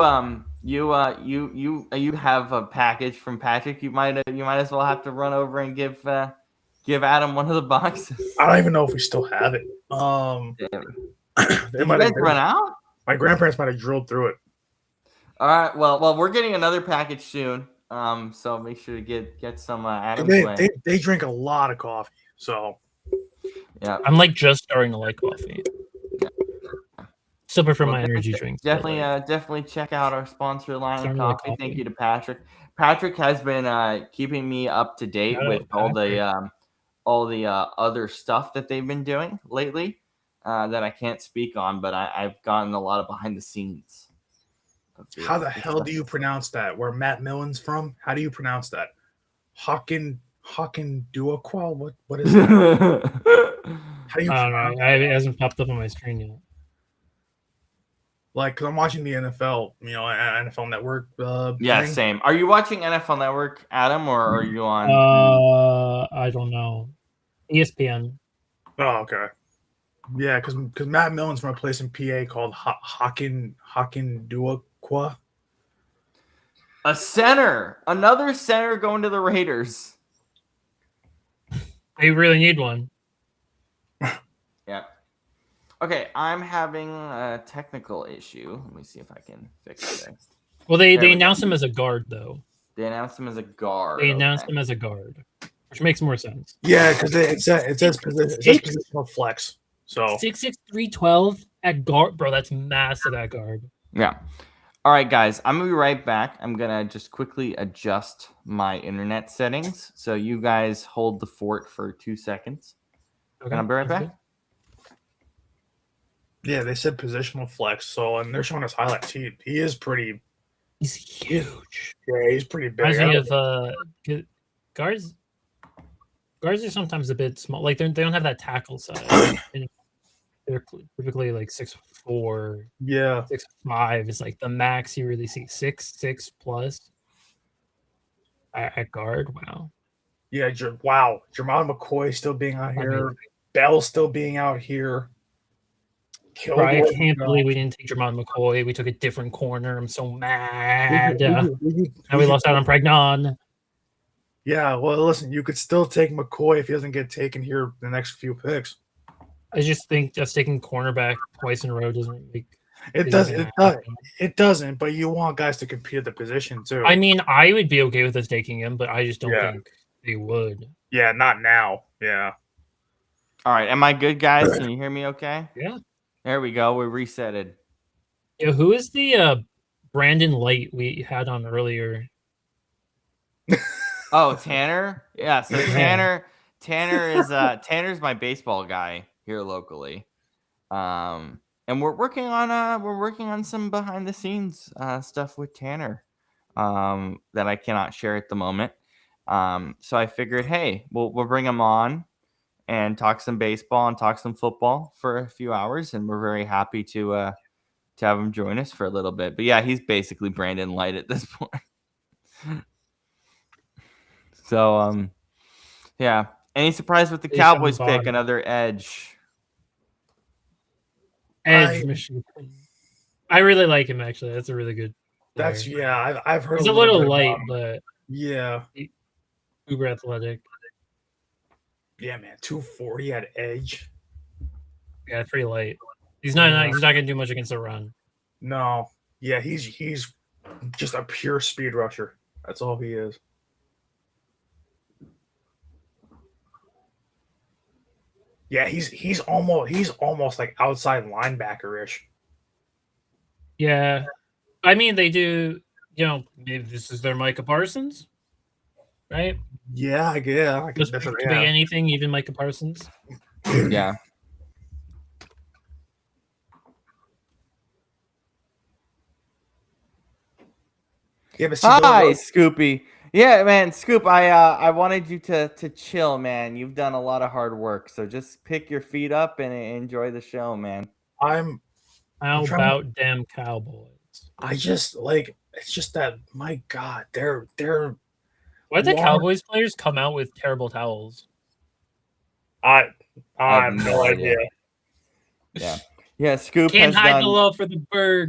have a package from Patrick. You might as well have to run over and give Adam one of the boxes. I don't even know if we still have it. Did you guys run out? My grandparents might have drilled through it. All right. Well, we're getting another package soon. So make sure to get some Adam's way. They drink a lot of coffee, so yeah. I'm like just starting to like coffee. Yeah. Still prefer my energy drinks. Definitely check out our sponsor line of coffee. Thank you to Patrick. Patrick has been keeping me up to date with all the other stuff that they've been doing lately that I can't speak on, but I've gotten a lot of behind the scenes. How the hell do you pronounce that? Where Matt Millen's from? How do you pronounce that? Hawkin Duaqua? What is that? How do you pronounce it? It hasn't popped up on my screen yet. Like, because I'm watching the NFL, NFL Network. Yeah, thing. Same. Are you watching NFL Network, Adam, or are you on? I don't know. ESPN. Oh, okay. Yeah, because Matt Millen's from a place in PA called Hawkin Duaqua. A center, another center going to the Raiders. They really need one. Yeah. Okay, I'm having a technical issue. Let me see if I can fix this. Well, they announced him as a guard, though. They announced him as a guard. They announced him as a guard, which makes more sense. Yeah, because it says positional flex. So 6'6", 312 at guard, bro. That's massive at guard. Yeah. All right, guys. I'm gonna be right back. I'm gonna just quickly adjust my internet settings. So you guys hold the fort for 2 seconds. Okay, and I'll be right back. Good. Yeah, they said positional flex. So, and they're showing us highlights. He is pretty. He's huge. Yeah, he's pretty big. Reminds me of guards. Guards are sometimes a bit small. Like they don't have that tackle size. They're typically like 6'4". Yeah, 6'5" is like the max you really see. 6'6" plus at guard. Wow. Yeah. Wow. Jermon McCoy still being out here. Bell still being out here. Bro, I can't believe we didn't take Jermon McCoy. We took a different corner. I'm so mad. Now we lost out on Pregnon. Yeah, well, listen, you could still take McCoy if he doesn't get taken here the next few picks. I just think just taking cornerback twice in a row doesn't make it doesn't, but you want guys to compete at the position too. I mean, I would be okay with us taking him, but I just don't think they would. Yeah, not now. Yeah. All right, am I good, guys? Can you hear me okay? Yeah. There we go. We're resetted. Yeah, who is the Brandon Light we had on earlier? Oh, Tanner? Yeah, so Tanner is Tanner's my baseball guy here locally. And we're working on some behind the scenes stuff with Tanner that I cannot share at the moment. So I figured, hey, we'll bring him on and talk some baseball and talk some football for a few hours, and we're very happy to have him join us for a little bit. But yeah, he's basically Brandon Light at this point. So yeah. Any surprise with the Cowboys pick? Another edge. Michigan. I really like him actually. That's a really good player. That's I've heard he's a little light, but yeah, uber athletic. Yeah, man, 240 at edge. Yeah, pretty light. He's not gonna do much against the run. No. Yeah, he's just a pure speed rusher. That's all he is. Yeah, he's almost like outside linebacker ish. Yeah, I mean they do. Maybe this is their Micah Parsons, right? Yeah, I Just that's to what, be yeah. anything, even Micah Parsons. Yeah. Yeah, but see, Hi, those- Scoopy. Yeah, man, Scoop. I wanted you to chill, man. You've done a lot of hard work, so just pick your feet up and enjoy the show, man. I'm How trying- about damn Cowboys? I just like it's just that my God, they're Why the Warren- Cowboys players come out with terrible towels? I have have no no idea. idea. Yeah, Scoop Can't has hide done. the love for the Berg.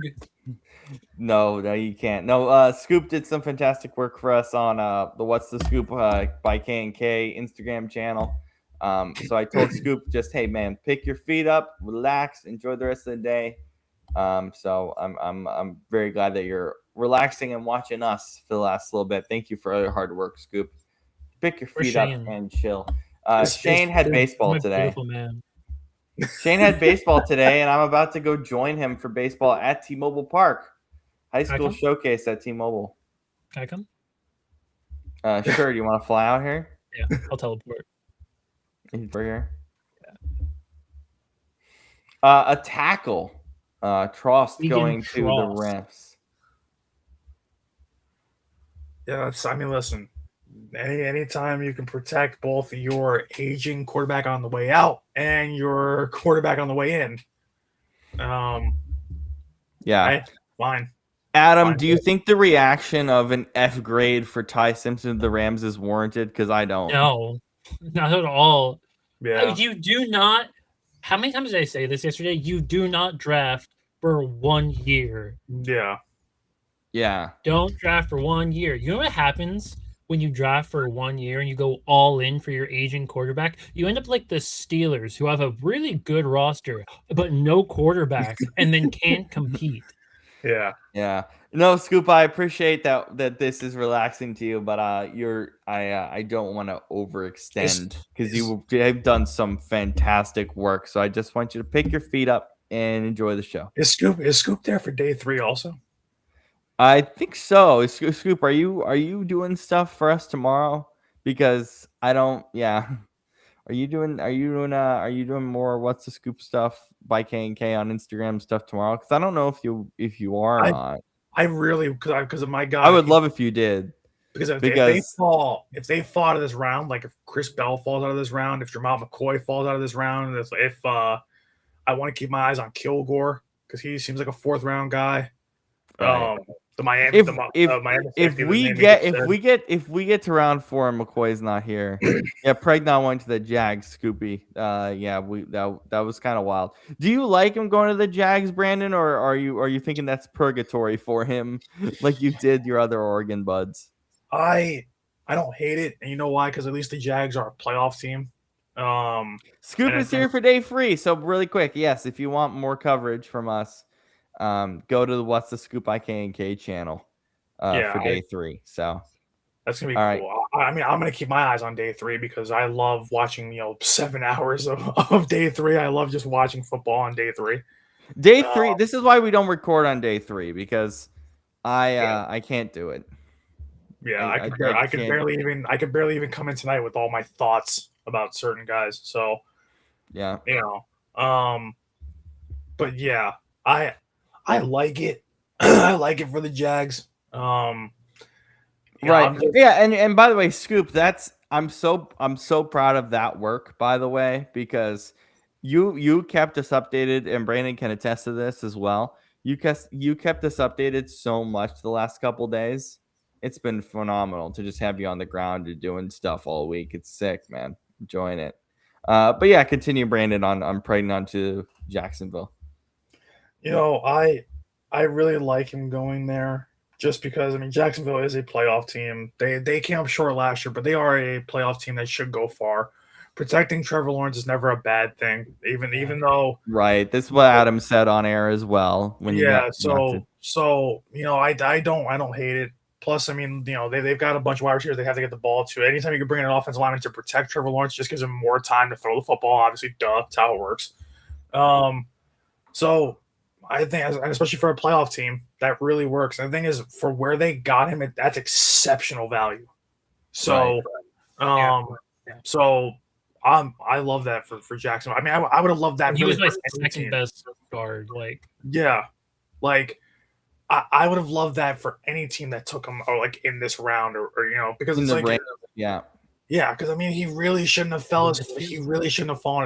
No, you can't. No, Scoop did some fantastic work for us on the What's the Scoop by K&K Instagram channel. So I told Scoop just, hey man, pick your feet up, relax, enjoy the rest of the day. So I'm very glad that you're relaxing and watching us for the last little bit. Thank you for all your hard work, Scoop. Pick your Where's feet up Shane? and chill. It's- Shane had it's- baseball My today. beautiful man. Shane had baseball today, and I'm about to go join him for baseball at T-Mobile Park. High Can I school come? showcase at T-Mobile. Can I come? Sure. Do you want to fly out here? Yeah, I'll teleport. We're here. A tackle. Trost Egan going to the Trost. Rams. Yeah, I mean, listen. Anytime you can protect both your aging quarterback on the way out and your quarterback on the way in, Yeah. fine. Adam, fine. do you think the reaction of an F grade for Ty Simpson to the Rams is warranted? Because I don't. No, not at all. Yeah, You do not. How many times did I say this yesterday? You do not draft for 1 year. yeah. Yeah. Don't draft for 1 year. You know what happens when you draft for 1 year and you go all in for your aging quarterback? You end up like the Steelers, who have a really good roster but no quarterback, and then can't compete. Yeah. Yeah. No, Scoop, I appreciate that this is relaxing to you, but I don't want to overextend because you've done some fantastic work. So I just want you to pick your feet up and enjoy the show. Is Scoop there for day 3 also? I think so. Scoop, are you doing stuff for us tomorrow? Because I don't. Yeah. Are you doing more What's the Scoop stuff by K&K on Instagram stuff tomorrow? Because I don't know if you are or not. I really because of my God. I would love if you did. Because if they fall out of this round, like if Chris Bell falls out of this round, if Jamal McCoy falls out of this round, if I want to keep my eyes on Kilgore because he seems like a 4th round guy. Right. The Miami. If we get to round 4 and McCoy's not here, yeah, Pregnon went to the Jags, Scoopy. That was kind of wild. Do you like him going to the Jags, Brandon, or are you thinking that's purgatory for him, like you did your other Oregon buds? I don't hate it, and you know why? Because at least the Jags are a playoff team. Scoop is here for day 3, so really quick, yes, if you want more coverage from us. Go to the What's the Scoop by K&K channel for day 3. So that's gonna be all cool. Right. I mean, I'm gonna keep my eyes on day 3 because I love watching 7 hours of day 3. I love just watching football on day 3. Day 3. This is why we don't record on day 3 because I can't do it. Yeah, I could barely even come in tonight with all my thoughts about certain guys. So yeah, but yeah, I like it. I like it for the Jags. Right. And by the way, Scoop, I'm so proud of that work, by the way, because you kept us updated, and Brandon can attest to this as well. You kept us updated so much the last couple days. It's been phenomenal to just have you on the ground and doing stuff all week. It's sick, man. Enjoying it. But yeah, continue, Brandon, on praying on to Jacksonville. I really like him going there just because, I mean, Jacksonville is a playoff team. They came up short last year, but they are a playoff team that should go far. Protecting Trevor Lawrence is never a bad thing, even though. Right. This is what Adam said on air as well. I don't hate it. Plus, I mean, they've got a bunch of wide receivers they have to get the ball to. Anytime you can bring in an offensive lineman to protect Trevor Lawrence, just gives him more time to throw the football. Obviously, that's how it works. So I think, and especially for a playoff team, that really works. And the thing is, for where they got him, that's exceptional value. So, so I love that for Jackson. I mean, I would have loved that. He really was my for any second team. best guard. Like, Yeah, like I would have loved that for any team that took him, or like in this round, or because In it's the like, range, yeah. yeah, because I mean, he really shouldn't have fallen as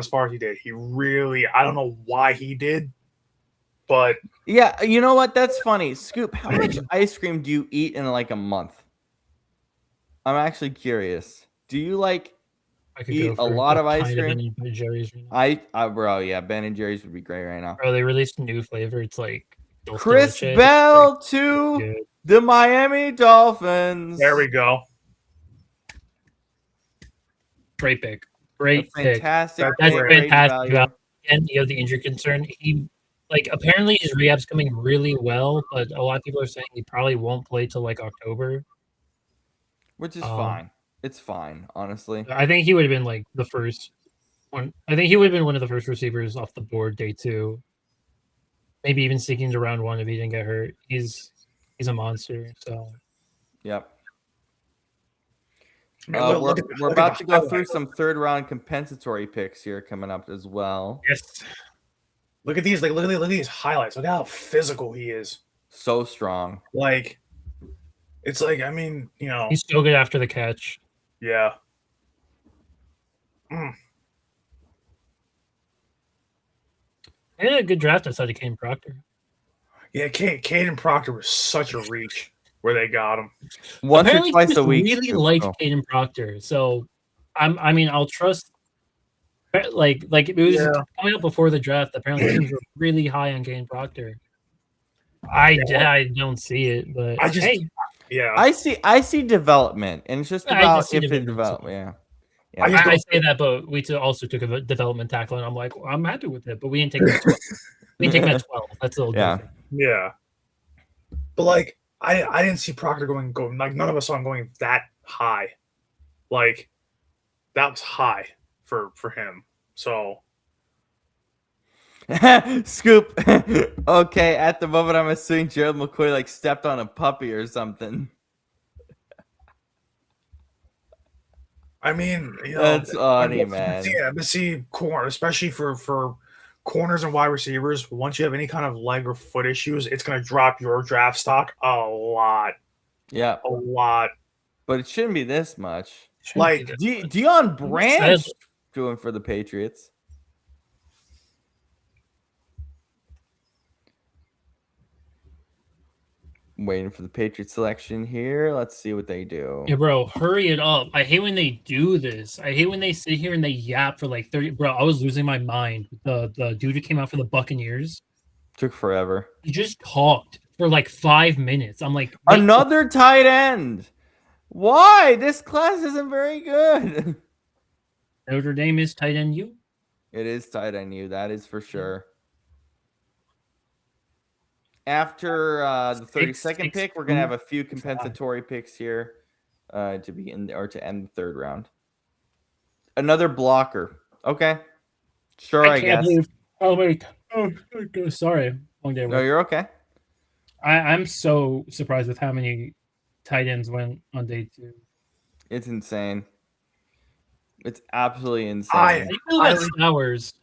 far as he did. I don't know why he did, but Yeah, you know what? That's funny. Scoop, how much ice cream do you eat in like a month? I'm actually curious. Do you like I could eat go a for lot of ice pint cream? Ben & Jerry's right now. Bro, yeah, Ben and Jerry's would be great right now. Bro, they released a new flavor. It's like dulce de Chris leche. Bell It's to good. the Miami Dolphins. there we go. Great pick. Great pick. Fantastic. That's pick, great great fantastic. value. And you have the injury concern. He apparently his rehab's coming really well, but a lot of people are saying he probably won't play till like October. Which is fine. It's fine, honestly. I think he would have been like the first one. I think he would have been one of the first receivers off the board day 2. Maybe even sneaking to round 1 if he didn't get hurt. He's a monster. So Yep. Man, We're about to go through some third round compensatory picks here coming up as well. Yes. Look at these. Like, look at these highlights. Look how physical he is. So strong. Like, it's like, I mean, he's so good after the catch. yeah. He had a good draft outside of Kane Proctor. Yeah, Caden Proctor was such a reach where they got him. Once Apparently or twice he a week. really liked Caden Proctor, so I'll trust. Like it was coming up before the draft. Apparently, teams were really high on Caden Proctor. I don't see it, but I I see development, and it's just about if it develops. Yeah. I say that, but we also took a development tackle, and I'm like, well, I'm happy with it, but we didn't take that 12. We didn't take that 12. That's a little different. Yeah. But like, I didn't see Proctor going like, none of us saw him going that high. Like, that was high for him. So Scoop. Okay, at the moment I'm assuming Gerald McCoy like stepped on a puppy or something. I mean, that's funny, man. Yeah, but see, corner, especially for corners and wide receivers, once you have any kind of leg or foot issues, it's going to drop your draft stock a lot. Yeah, a lot. But it shouldn't be this much. Like Deion Branch doing for the Patriots. Waiting for the Patriots selection here. Let's see what they do. Yeah, bro, hurry it up. I hate when they do this. I hate when they sit here and they yap for like 30. Bro, I was losing my mind. The dude who came out for the Buccaneers. Took forever. He just talked for like 5 minutes. I'm like, another tight end. Why? This class isn't very good. Notre Dame is tight end U. It is tight end U. That is for sure. After the 32nd pick, we're gonna have a few compensatory picks here to begin or to end the third round. Another blocker. Okay, sure. I guess. Oh wait. Oh, sorry. Long day. No, you're okay. I'm so surprised with how many tight ends went on day 2. It's insane. It's absolutely insane. I feel about Stowers.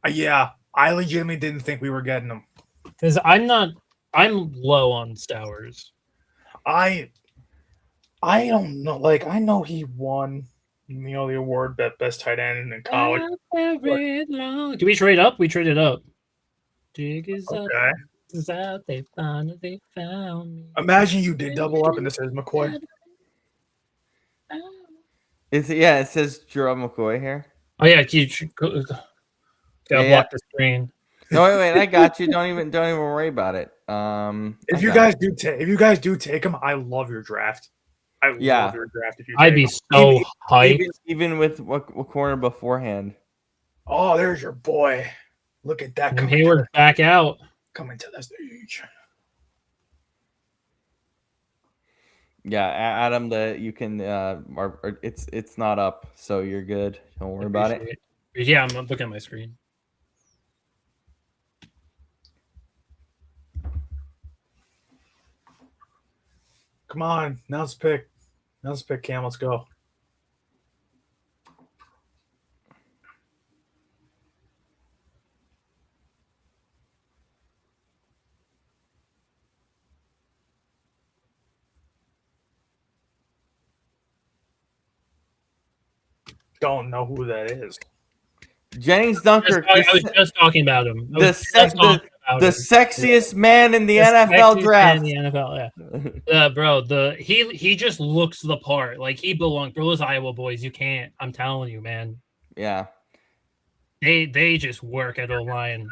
Yeah, I legitimately didn't think we were getting them. Because I'm low on Stowers. I don't know. Like, I know he won, the award best tight end in college. Do we trade up? We traded up. Jig is Okay. up. Is out. They found me. Imagine you did double up and this is McCoy. It says Jerome McCoy here. Oh yeah, gotta block the screen. No, wait, I got you. Don't even worry about it. If you guys do take him, I love your draft. I love your draft. If you, I'd be so hyped. Even with what corner beforehand. Oh, there's your boy. Look at that. Hayward back out. Coming to the stage. Yeah, Adam, you can it's not up, so you're good. Don't worry about it. Appreciate it. Yeah, I'm looking at my screen. Come on, now's the pick. Now's the pick, Cam. Let's go. Don't know who that is. Jennings Dunkirk, I was just talking about him. the sexiest man in the NFL draft. In the NFL, yeah. Bro, he just looks the part. Like he belongs. Bro, those Iowa boys, you can't. I'm telling you, man. Yeah. They just work at O-line.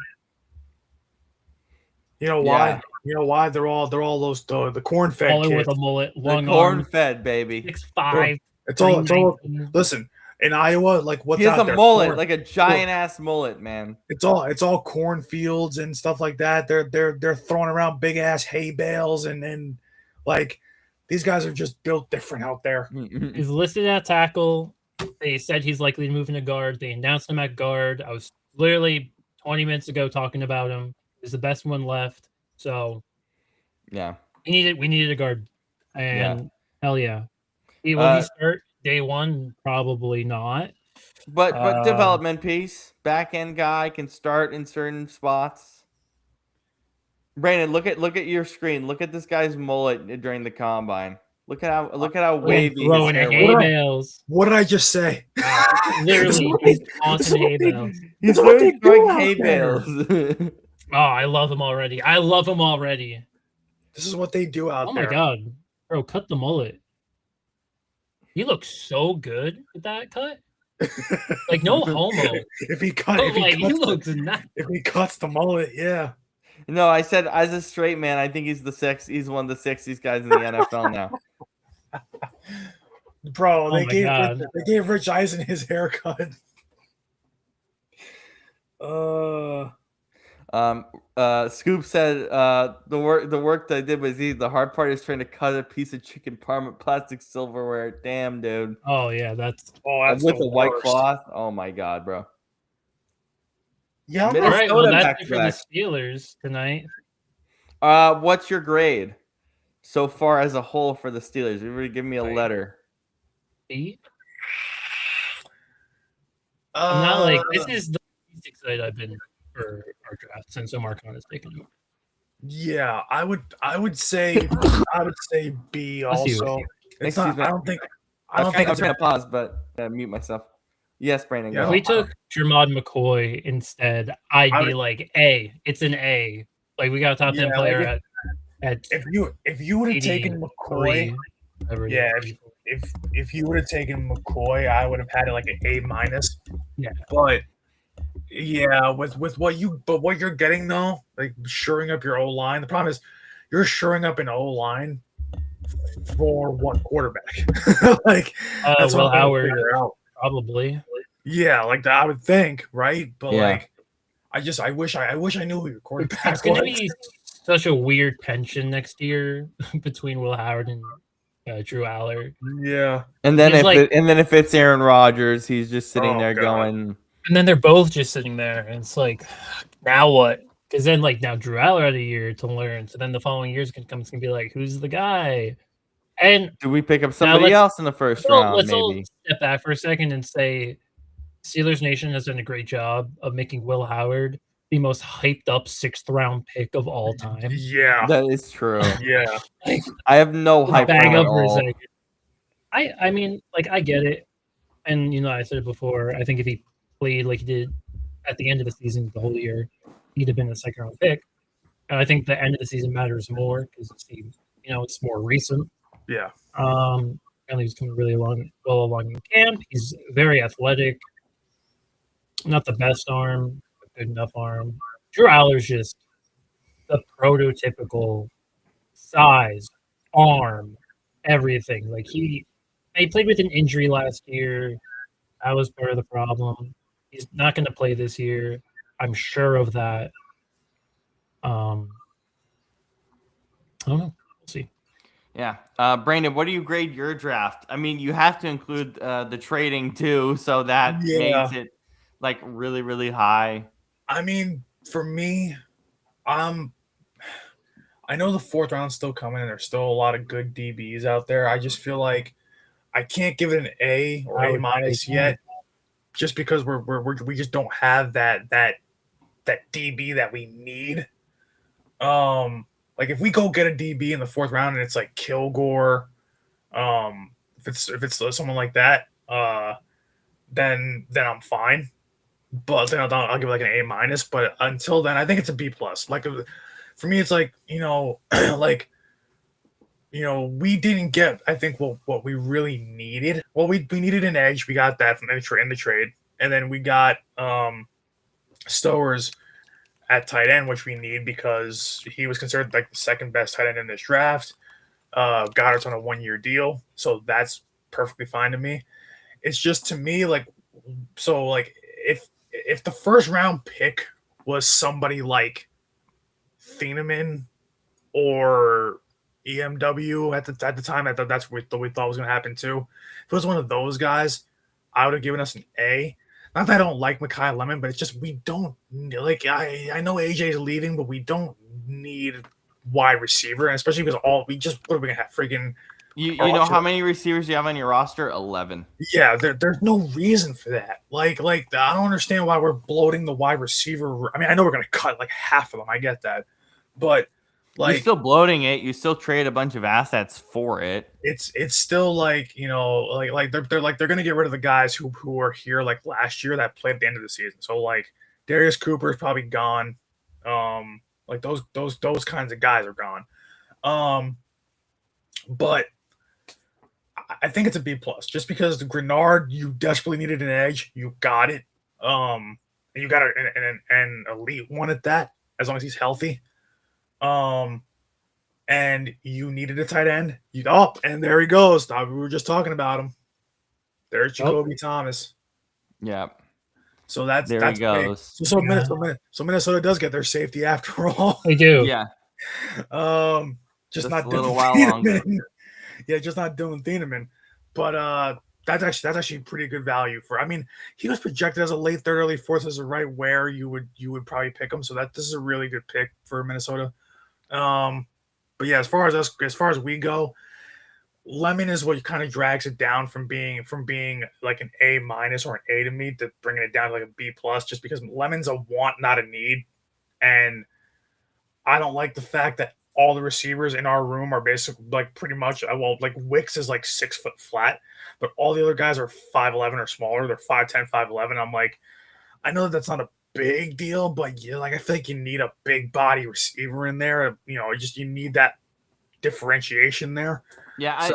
You know why? Yeah. You know why? They're all those the corn-fed Baller kids. with a mullet, long The arm, corn-fed baby. 6'5". It's all. Listen, in Iowa, like what's He has out a there? mullet, Corn. like a giant ass mullet, man. It's all cornfields and stuff like that. They're throwing around big ass hay bales and like these guys are just built different out there. He's listed at tackle. They said he's likely to move into guard. They announced him at guard. I was literally 20 minutes ago talking about him. He's the best one left. So Yeah. we needed a guard. And hell yeah. Will he start day one? Probably not. But development piece, back end guy can start in certain spots. Brandon, look at your screen. Look at this guy's mullet during the combine. Look at how wavy his throwing hair hay was. bales. What did I just say? Literally, he's tossing hay bales. He's what literally they do throwing out hay there. bales. Oh, I love him already. This is what they do out Oh there. my god, bro, cut the mullet. He looks so good with that cut. Like no homo. If he cuts the mullet, yeah. No, I said as a straight man, I think he's one of the sexiest guys in the NFL now. Bro, Oh they my gave Rich Eisen his haircut. Scoop said the work that I did was easy. The hard part is trying to cut a piece of chicken parm with plastic silverware. Damn, dude. Oh yeah, that's With the a white worst. cloth. Oh my god, bro. Yeah, all right. Well, Minnesota that's it for the back. Steelers tonight. What's your grade so far as a whole for the Steelers? Everybody give me a letter. B. I'm not like this is the least excited I've been for our draft since Omar Khan has taken him. Yeah, I would say B Bless you. also. It's Excuse not. me. I don't think I'm it's trying to pause, but mute myself. Yes, Brandon. Yeah. Go. If we took Jermod McCoy instead, I'd I be like A. It's an A. Like we got a top 10 Yeah, player like at if you would have taken McCoy, 83, whatever it yeah, is. if you would have taken McCoy, I would have had it like an A minus. Yeah. But yeah, with what you're getting though, like shoring up your O line. The problem is you're shoring up an O line for one quarterback. Like that's Will what I'm trying to Howard figure out. probably. Yeah, like that I would think, right? But Yeah. like I wish I knew who your quarterback It's going to was. be such a weird tension next year between Will Howard and Drew Aller. Yeah. And then He's if it's Aaron Rodgers, he's just sitting Oh, there God. going. And then they're both just sitting there, and it's like, now what? Because then, like, now Drew Aller had a year to learn. So then the following years can come. It's gonna be like, who's the guy? And Do we pick up somebody let's- else in the first round? let's all Maybe. step back for a second and say, Steelers Nation has done a great job of making Will Howard the most hyped up 6th round pick of all time. Yeah. That is true. Yeah. I have no hype for Bag him up at for a all. second. I mean, like, I get it. And, you know, I said it before. I think if he played like he did at the end of the season the whole year, he'd have been a 2nd round pick. And I think the end of the season matters more because it's more recent. Yeah. And he's coming really well along in camp. He's very athletic. Not the best arm, but good enough arm. Drew Aller's just the prototypical size, arm, everything. Like he played with an injury last year. That was part of the problem. He's not going to play this year. I'm sure of that. I don't know. We'll see. Yeah. Brandon, what do you grade your draft? I mean, you have to include the trading too, so that makes it like really, really high. I mean, for me, I know the fourth round's still coming, and there's still a lot of good DBs out there. I just feel like I can't give it an A or A minus yet, just because we just don't have that DB that we need. Like if we go get a DB in the fourth round and it's like Kilgore, if it's someone like that, then I'm fine. But then I'll give it like an A minus. But until then, I think it's a B plus. Like for me, it's like like we didn't get I think what we really needed. Well, we needed an edge. We got that from in the trade, and then we got Stowers at tight end, which we need because he was considered like the second best tight end in this draft. Goddard's on a 1-year deal, so that's perfectly fine to me. It's just to me like if the first round pick was somebody like Thieneman or EMW at the time, that's what we thought was going to happen too. If it was one of those guys, I would have given us an A. Not that I don't like Mekhi Lemon, but it's just we don't like. I know AJ is leaving, but we don't need wide receiver, and especially because what are we gonna have? Freaking you know how many receivers you have on your roster? 11. Yeah, there's no reason for that. Like I don't understand why we're bloating the wide receiver. I mean, I know we're gonna cut like half of them. I get that, but like you're still bloating it. You still trade a bunch of assets for it. It's still like they're gonna get rid of the guys who were here like last year that played at the end of the season. So like Darius Cooper is probably gone. Like those kinds of guys are gone. But I think it's a B plus just because the Grenard, you desperately needed an edge, you got it. And you got an elite one at that, as long as he's healthy. And you needed a tight end. And there he goes. We were just talking about him. There's Jacoby Thomas. Yeah. So that's he goes. So Minnesota does get their safety after all. They do. Yeah. Just not a little doing while Thieneman. longer. Yeah, just not doing Thieneman. But that's actually pretty good value for. I mean, he was projected as a late third, early fourth as a right where you would probably pick him. So this is a really good pick for Minnesota. But yeah, as far as we go, Lemon is what kind of drags it down from being like an A minus or an A to me to bringing it down to like a B plus, just because Lemon's a want, not a need. And I don't like the fact that all the receivers in our room are basically like pretty much like Wicks is like 6 foot flat, but all the other guys are 5'11" or smaller. They're 5'10", 5'11". I'm like, I know that's not a big deal, but yeah, like I feel like you need a big body receiver in there. You need that differentiation there. Yeah,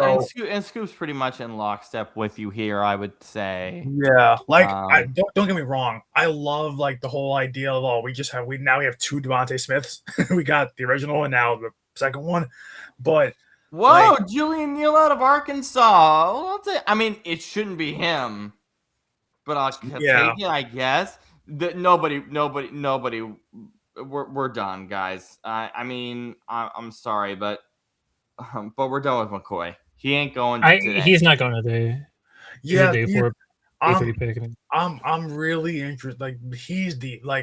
and Scoop's pretty much in lockstep with you here, I would say. Yeah, like don't get me wrong. I love like the whole idea of we now have 2 Devontae Smiths. We got the original and now the second one. But whoa, Julian Neal out of Arkansas. I mean, it shouldn't be him, but I'll take it, I guess. Nobody. We're done, guys. I mean, I'm sorry, but we're done with McCoy. He ain't going. He's not going today. Yeah, I'm really interested. Like he's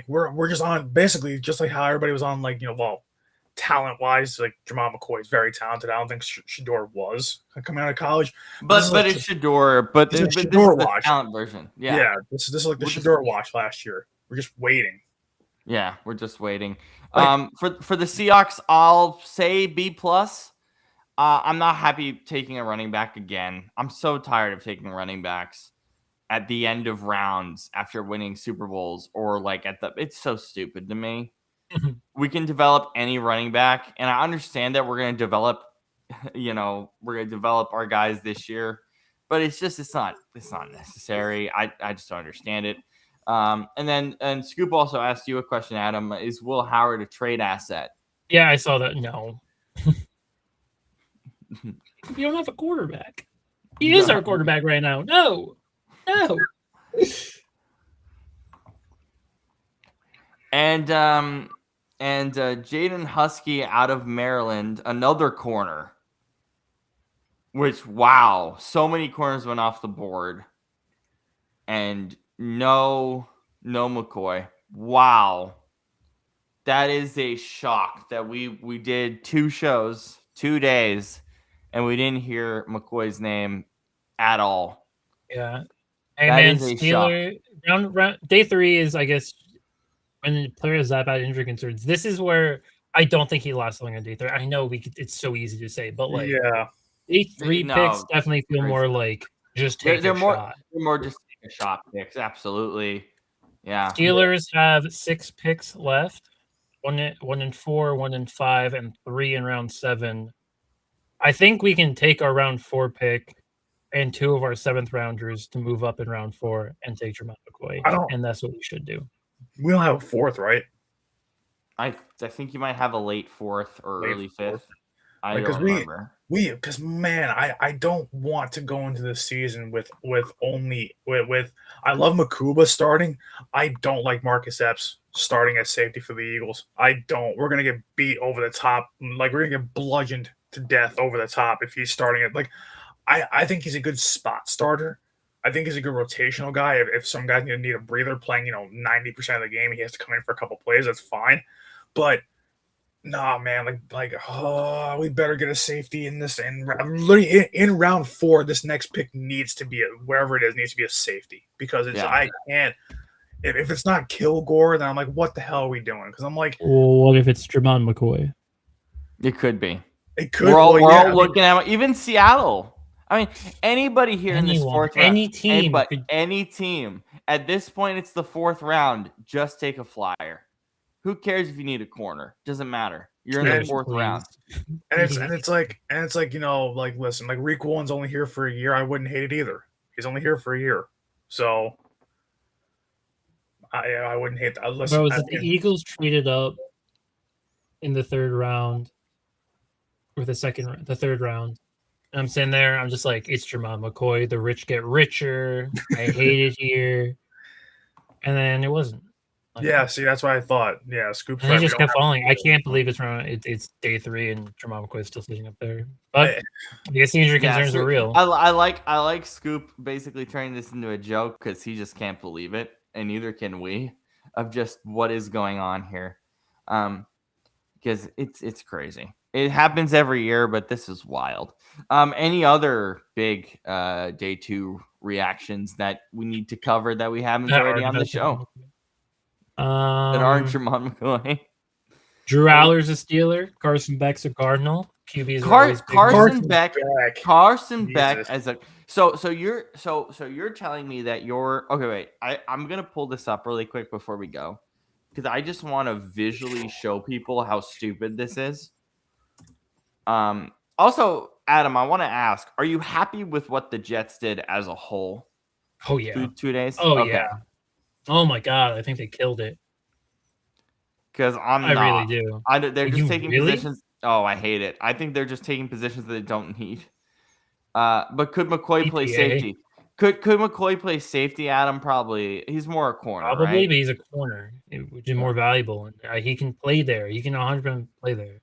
we're just on basically just like how everybody was on talent wise. Like Jamal McCoy is very talented. I don't think Shedeur was coming out of college, but it's Shedeur. But this is the talent version. Yeah, this is like the Shedeur watch last year. We're just waiting. Yeah, we're just waiting. For the Seahawks, I'll say B plus. I'm not happy taking a running back again. I'm so tired of taking running backs at the end of rounds after winning Super Bowls or it's so stupid to me. We can develop any running back, and I understand that we're going to develop, our guys this year, but it's not necessary. I just don't understand it. And Scoop also asked you a question, Adam. Is Will Howard a trade asset? Yeah, I saw that. No. You don't have a quarterback. He is our quarterback right now. No. And Jaden Husky out of Maryland, another corner. Which, wow, so many corners went off the board, and no McCoy. Wow, that is a shock that we did 2 shows, 2 days, and we didn't hear McCoy's name at all. Yeah. Hey That man, is a Steeler round day 3 is, I guess, when the player has that bad injury concerns. This is where I don't think he lasts long on day 3. I know it's so easy to say, but like Yeah. day 3 No, picks definitely feel more crazy. like just take They're a more shot. they're more just take a shot picks. Absolutely. Yeah. Steelers have 6 picks left. 1 in 4, 1 in 5, and 3 in round 7. I think we can take our round 4 pick and 2 of our 7th rounders to move up in round 4 and take Jermon McCoy. And that's what we should do. We don't have a 4th, right? I think you might have a late 4th or Late early 4th. 5th. I Like, 'cause don't remember. Because man, I don't want to go into the season with I love Makuba starting. I don't like Marcus Epps starting at safety for the Eagles. I don't. We're gonna get beat over the top. Like, we're gonna get bludgeoned to death over the top if he's starting it. Like, I think he's a good spot starter. I think he's a good rotational guy. If some guys need a breather playing, 90% of the game, he has to come in for a couple plays. That's fine. But nah, man, we better get a safety in this. And literally in round 4, this next pick needs to be wherever it is, needs to be a safety, because I can't. If it's not Kilgore, then I'm like, what the hell are we doing? Because I'm like, well, what if it's Jermon McCoy? It could be. It could. We're all looking at even Seattle. I mean, anybody here in this 4th round, any team at this point, it's the 4th round. Just take a flyer. Who cares if you need a corner? Doesn't matter. You're in the 4th round. And it's like listen, like Rick Woolen's only here for a year. I wouldn't hate it either. He's only here for a year, so I wouldn't hate that. Listen, Bro, the Eagles traded up in the 3rd round, or the 3rd round. And I'm sitting there, I'm just like, it's Jermon McCoy. The rich get richer. I hate it here. And then it wasn't. Yeah, see, that's what I thought. Yeah, Scoop. And he just kept falling. I can't believe it's day 3 and Jermon McCoy is still sitting up there. But I guess the injury concerns are real. I like Scoop basically turning this into a joke because he just can't believe it, and neither can we, of just what is going on here. Because it's crazy. It happens every year, but this is wild. Any other big day 2 reactions that we need to cover that we haven't already on the show? That aren't Jermon McCoy. Drew Aller's a Steeler. Carson Beck's a Cardinal. QB's Carson Beck as a so you're telling me that you're okay. Wait, I'm gonna pull this up really quick before we go, because I just want to visually show people how stupid this is. Also, Adam, I want to ask: are you happy with what the Jets did as a whole? Oh yeah, 2 days. Oh yeah. Oh my god, I think they killed it. Because I really do. They're just taking positions. Oh, I hate it. I think they're just taking positions that they don't need. But could McCoy play safety? Could McCoy play safety, Adam? Probably. He's more a corner, probably, right? but he's a corner, which is more valuable. He can play there. He can 100% play there.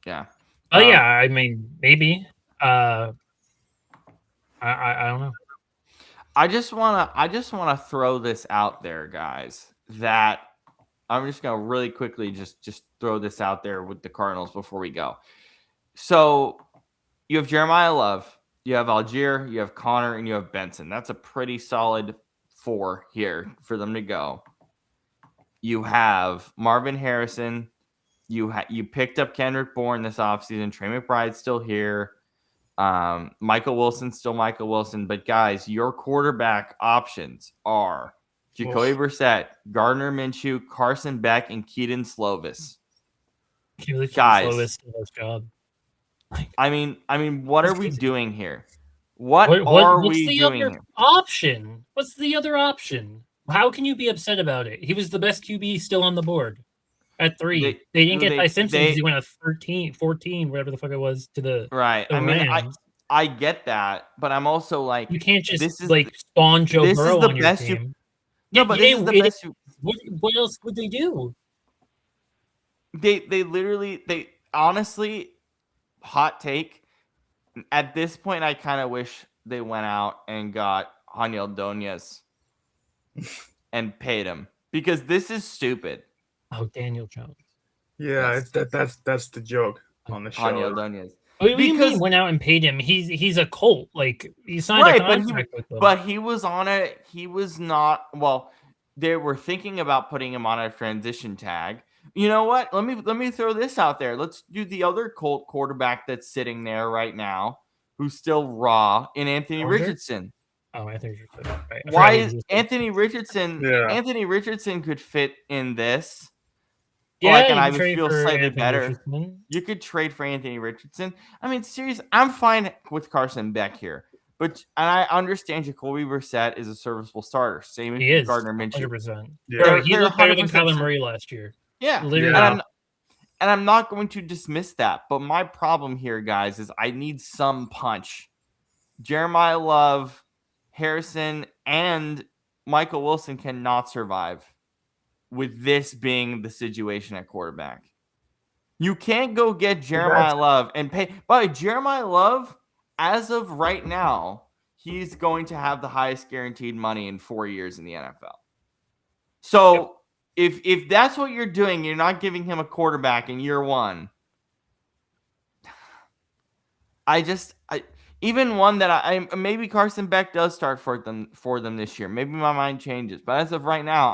Yeah. Oh yeah, I mean, maybe. I don't know. I just wanna throw this out there, guys. That I'm just gonna really quickly just throw this out there with the Cardinals before we go. So you have Jeremiah Love, you have Algier, you have Connor, and you have Benson. That's a pretty solid 4 here for them to go. You have Marvin Harrison. You picked up Kendrick Bourne this offseason. Trey McBride's still here. Michael Wilson's still Michael Wilson. But guys, your quarterback options are Jacoby Brissett, Gardner Minshew, Carson Beck, and Keaton Slovis. Guys, job. I mean, what are we doing here? What are we doing here? Option? What's the other option? How can you be upset about it? He was the best QB still on the board at 3. They didn't get Ty Simpson because he went at 13, 14, whatever the fuck it was, to the right. The Rams. I get that, but I'm also like, you can't just spawn Joe Burrow on your team. No, but this is the best. What else would they do? They honestly, hot take, at this point, I kind of wish they went out and got Daniel Doñez and paid him because this is stupid. Oh, Daniel Jones. Yeah, Yes. that's the joke on the Daniel show. Doñez. What do you Because- mean went out and paid him? He's a Colt. Like he signed Right, a but contract with them. But he was on it. He was not. Well, they were thinking about putting him on a transition tag. You know what? Let me throw this out there. Let's do the other Colt quarterback that's sitting there right now, who's still raw, in Anthony Arthur? Richardson. Oh, I think you're right. I forgot Why he is existed. Anthony Richardson? Yeah. Anthony Richardson could fit in this. Yeah, Like, and you I can would trade feel for slightly Anthony better. Richardson. You could trade for Anthony Richardson. I mean, seriously, I'm fine with Carson Beck here. But and I understand Jacoby Brissett is a serviceable starter. Same He with is Gardner Minshew. 100%. Yeah. Bro, he They're looked better than 100% Kyler Murray last year. Yeah. Literally. Yeah. And I'm not going to dismiss that. But my problem here, guys, is I need some punch. Jeremiah Love, Harrison, and Michael Wilson cannot survive with this being the situation at quarterback. You can't go get Jeremiah Love and pay. By Jeremiah Love, as of right now, he's going to have the highest guaranteed money in 4 years in the NFL. So if that's what you're doing, you're not giving him a quarterback in year one. Even one that I maybe Carson Beck does start for them this year. Maybe my mind changes, but as of right now,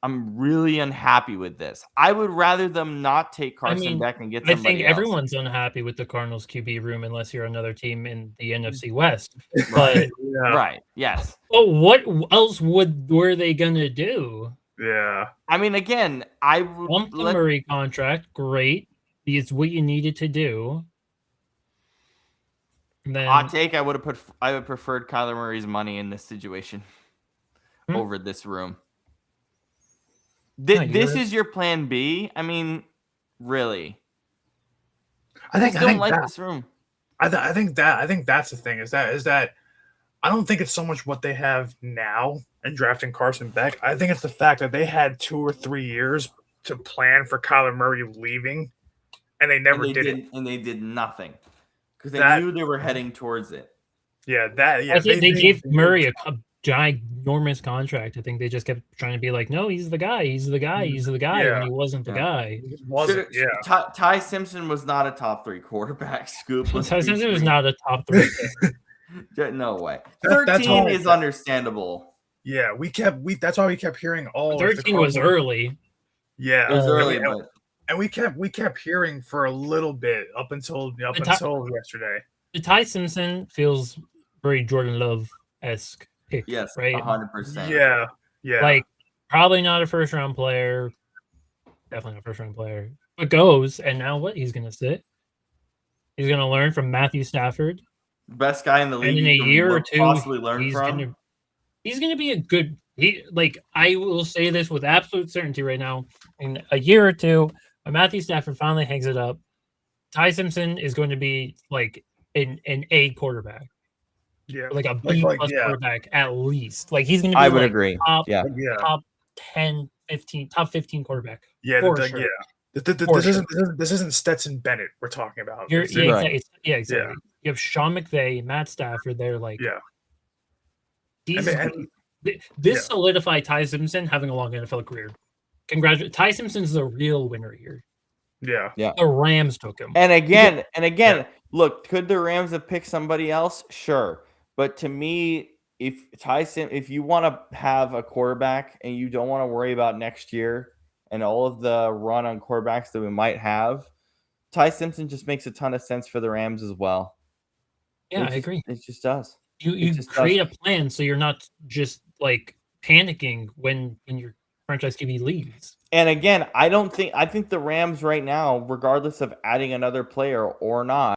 I'm really unhappy with this. I would rather them not take Carson Beck and get I somebody think else. everyone's unhappy with the Cardinals QB room unless you're another team in the NFC West. But Yeah. Right? Yes. what else were they gonna do? Yeah. I mean, again, I would Bump the Murray contract, great. It's what you needed to do. And then hot take. I would preferred Kyler Murray's money in this situation over this room. This is your plan B. I mean, really? I think don't like this room. I think that's the thing is that I don't think it's so much what they have now in drafting Carson Beck. I think it's the fact that they had 2 or 3 years to plan for Kyler Murray leaving, and they never did it. And they did nothing because they knew they were heading towards it. Yeah, I think they gave Murray a ginormous contract. I think they just kept trying to be like, no, he's the guy, he's the guy, he's the guy, Yeah. when he wasn't the guy. It wasn't. Yeah. Ty Simpson was not a top 3 quarterback. Scoop. Ty Simpson was not a top 3 pick. No way. That's 13 all is understandable. Yeah, that's why we kept hearing all of the 13 was Cardinals- early. Yeah, It was early, and, but and we kept hearing for a little bit up until yesterday. The Ty Simpson feels very Jordan Love-esque pick, yes, right? 100%. Yeah, yeah. Like, probably not a first-round player. Definitely not a first-round player. But goes, and now what? He's going to sit. He's going to learn from Matthew Stafford. Best guy in the league. And in a you can year or two, possibly learn he's from. He's going to be a good. I will say this with absolute certainty right now. In a year or two, when Matthew Stafford finally hangs it up, Ty Simpson is going to be like an A quarterback, yeah, like a B plus quarterback at least. Like he's going to be. I would like agree. Top, Yeah. top 10, 15, top 15 quarterback. Yeah, for sure. This isn't Stetson Bennett we're talking about. Exactly. Right. Exactly. You have Sean McVay, Matt Stafford. They're like, this solidified Ty Simpson having a long NFL career. Congratulations, Ty Simpson's the real winner here. Yeah. The Rams took him. And again, look, could the Rams have picked somebody else? Sure. But to me, if you want to have a quarterback and you don't want to worry about next year and all of the run on quarterbacks that we might have, Ty Simpson just makes a ton of sense for the Rams as well. Yeah, I agree. It just does. You create a plan so you're not just like panicking when your franchise QB leaves. And again, I think the Rams right now, regardless of adding another player or not,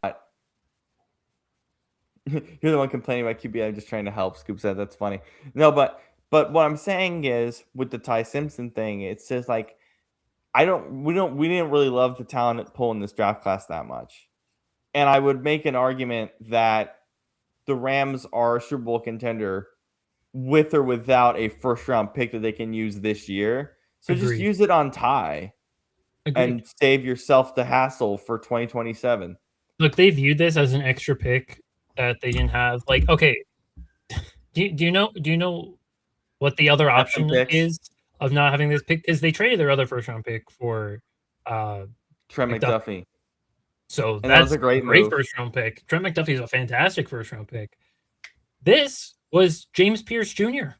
you're the one complaining about QB. I'm just trying to help. Scoop said that's funny. No, but what I'm saying is with the Ty Simpson thing, it's just like we didn't really love the talent pool in this draft class that much. And I would make an argument that the Rams are a Super Bowl contender with or without a first round pick that they can use this year. So Agreed. just use it on Ty and save yourself the hassle for 2027. Look, they viewed this as an extra pick that they didn't have. Like, okay, do you know what the other Got some option picks. is of not having this pick? Because they traded their other first round pick for Trent McDuffie. McDuffie. So And that that's was a great great move. first round pick. Trent McDuffie is a fantastic first round pick. This was James Pierce Jr.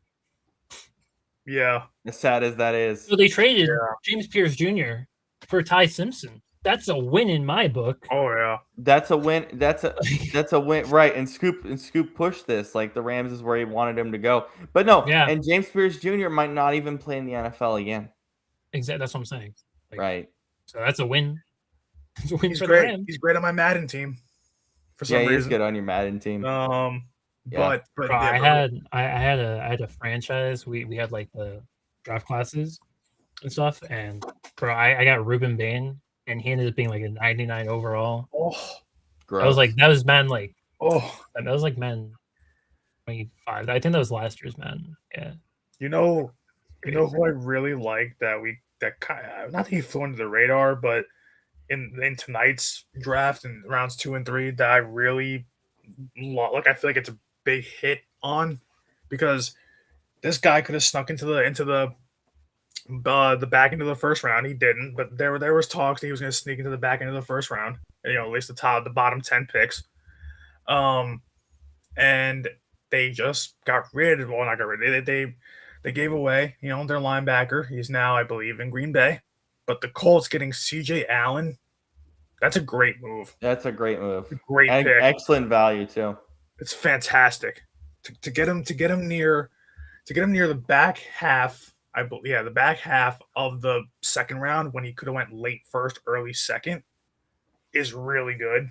Yeah. As sad as that is. So they traded James Pierce Jr. for Ty Simpson. That's a win in my book. Oh yeah. That's a win. That's a win, right? And Scoop pushed this. Like the Rams is where he wanted him to go, but no. Yeah. And James Pierce Jr. might not even play in the NFL again. Exactly. That's what I'm saying. Like, Right. So that's a win. It's a win He's for great. the Rams. He's great on my Madden team. For some Yeah, he's reason. good on your Madden team. But Bro, yeah, I had a franchise. We had like the draft classes and stuff, and bro, I got Ruben Bain, and he ended up being like a 99 overall. Oh, Gross. I was like, that was man like oh, that was like man 25. I think that was last year's man. Yeah. you know who I really like that not that he flew under the radar, but in tonight's draft in rounds 2 and 3 that I really like. I feel like it's a big hit on because this guy could have snuck into the back end of the first round. He didn't, but there was talks that he was going to sneak into the back end of the first round. At least the bottom 10 picks. And they just got rid of. Well, not got rid. They gave away their linebacker. He's now, I believe, in Green Bay. But the Colts getting C.J. Allen, that's a great move. That's a great move. Great pick. Excellent value too. It's fantastic to get him near the back half. I believe, the back half of the second round when he could have went late first, early second, is really good.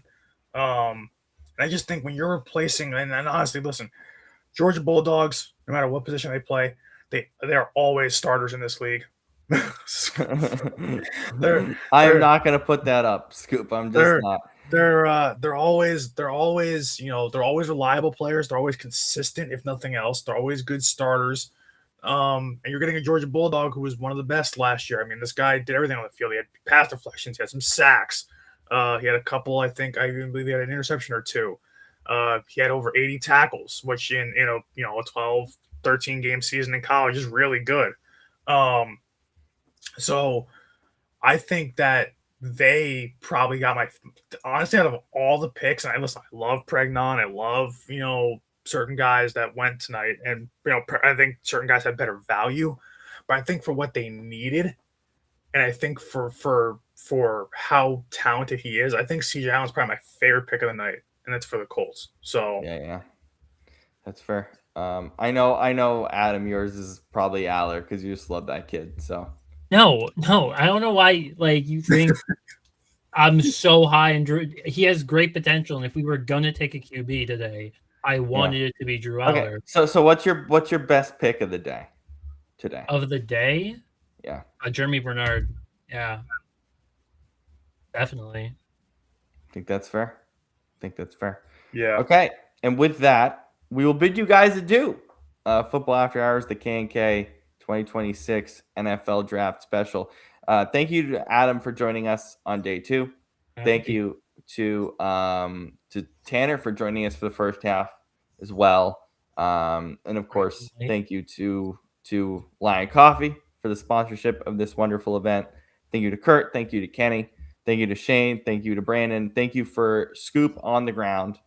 And I just think when you're replacing, and honestly, listen, Georgia Bulldogs, no matter what position they play, they are always starters in this league. I am not going to put that up, Scoop. I'm just not. They're always reliable players. They're always consistent, if nothing else. They're always good starters. And you're getting a Georgia Bulldog who was one of the best last year. I mean, this guy did everything on the field. He had pass deflections. He had some sacks. He had a couple. I even believe he had an interception or two. He had over 80 tackles, which in a 12, 13 game season in college is really good. So I think that they probably got honestly, out of all the picks, and I love Pregnon. I love, certain guys that went tonight, and, I think certain guys had better value, but I think for what they needed, and I think for how talented he is, I think CJ Allen's probably my favorite pick of the night, and that's for the Colts. So yeah, that's fair. I know, Adam, yours is probably Aller because you just love that kid. So no, I don't know why. Like you think I'm so high in Drew. He has great potential, and if we were gonna take a QB today, I wanted it to be Drew Aller. Okay. So what's your best pick of the day today? Of the day? Yeah. Jeremy Bernard. Yeah. Definitely. I think that's fair. Yeah. Okay. And with that, we will bid you guys adieu. Football After Hours, the K&K 2026 NFL Draft Special. Thank you to Adam for joining us on day 2. Thank you to Tanner for joining us for the first half as well. And of course, thank you to Lion Coffee for the sponsorship of this wonderful event. Thank you to Kurt. Thank you to Kenny. Thank you to Shane. Thank you to Brandon. Thank you for Scoop on the ground.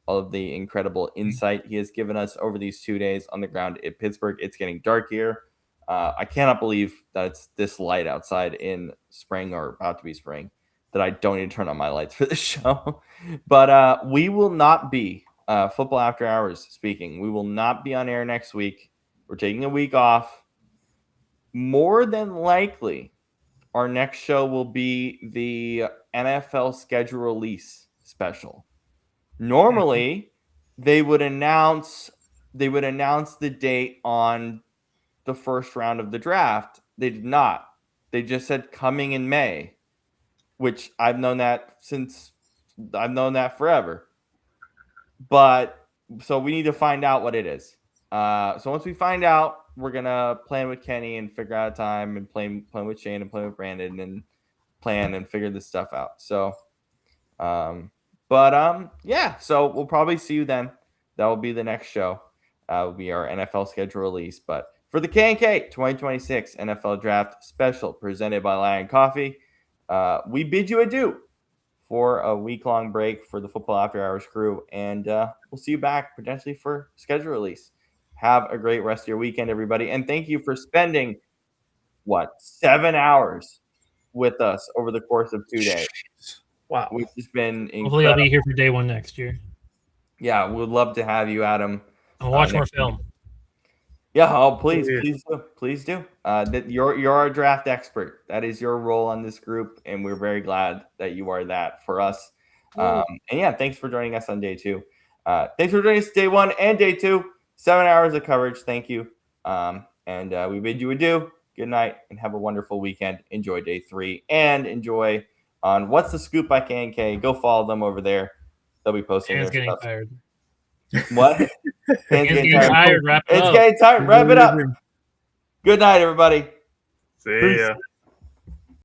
All of the incredible insight he has given us over these 2 days on the ground at Pittsburgh. It's getting dark here. I cannot believe that it's this light outside in spring or about to be spring that I don't need to turn on my lights for this show. But we will not be, Football After Hours speaking, we will not be on air next week. We're taking a week off. More than likely, our next show will be the NFL schedule release special. Normally, they would announce the date on the first round of the draft. They did not. They just said coming in May, which I've known that forever. But so we need to find out what it is. So once we find out, we're gonna plan with Kenny and figure out a time, and plan with Shane and plan with Brandon and plan and figure this stuff out. So But yeah, so we'll probably see you then. That will be the next show. Will be our NFL schedule release. But for the K&K 2026 NFL Draft Special presented by Lion Coffee, we bid you adieu for a week-long break for the Football After Hours crew, and we'll see you back potentially for schedule release. Have a great rest of your weekend, everybody, and thank you for spending 7 hours with us over the course of 2 days. Wow. Which has been incredible. Hopefully, I'll be here for day one next year. Yeah, we'd love to have you, Adam. I'll watch more film. Yeah, please do. That you're our draft expert. That is your role on this group, and we're very glad that you are that for us. And yeah, thanks for joining us on day 2. Thanks for joining us day 1 and day 2. 7 hours of coverage. Thank you. And we bid you adieu. Good night, and have a wonderful weekend. Enjoy day 3, and enjoy on What's the Scoop by K&K. Go follow them over there. They'll be posting Hands their getting stuff. tired. What? Hands getting tired. Wrap it It's up. getting tired. Wrap it up. Good night, everybody. See ya.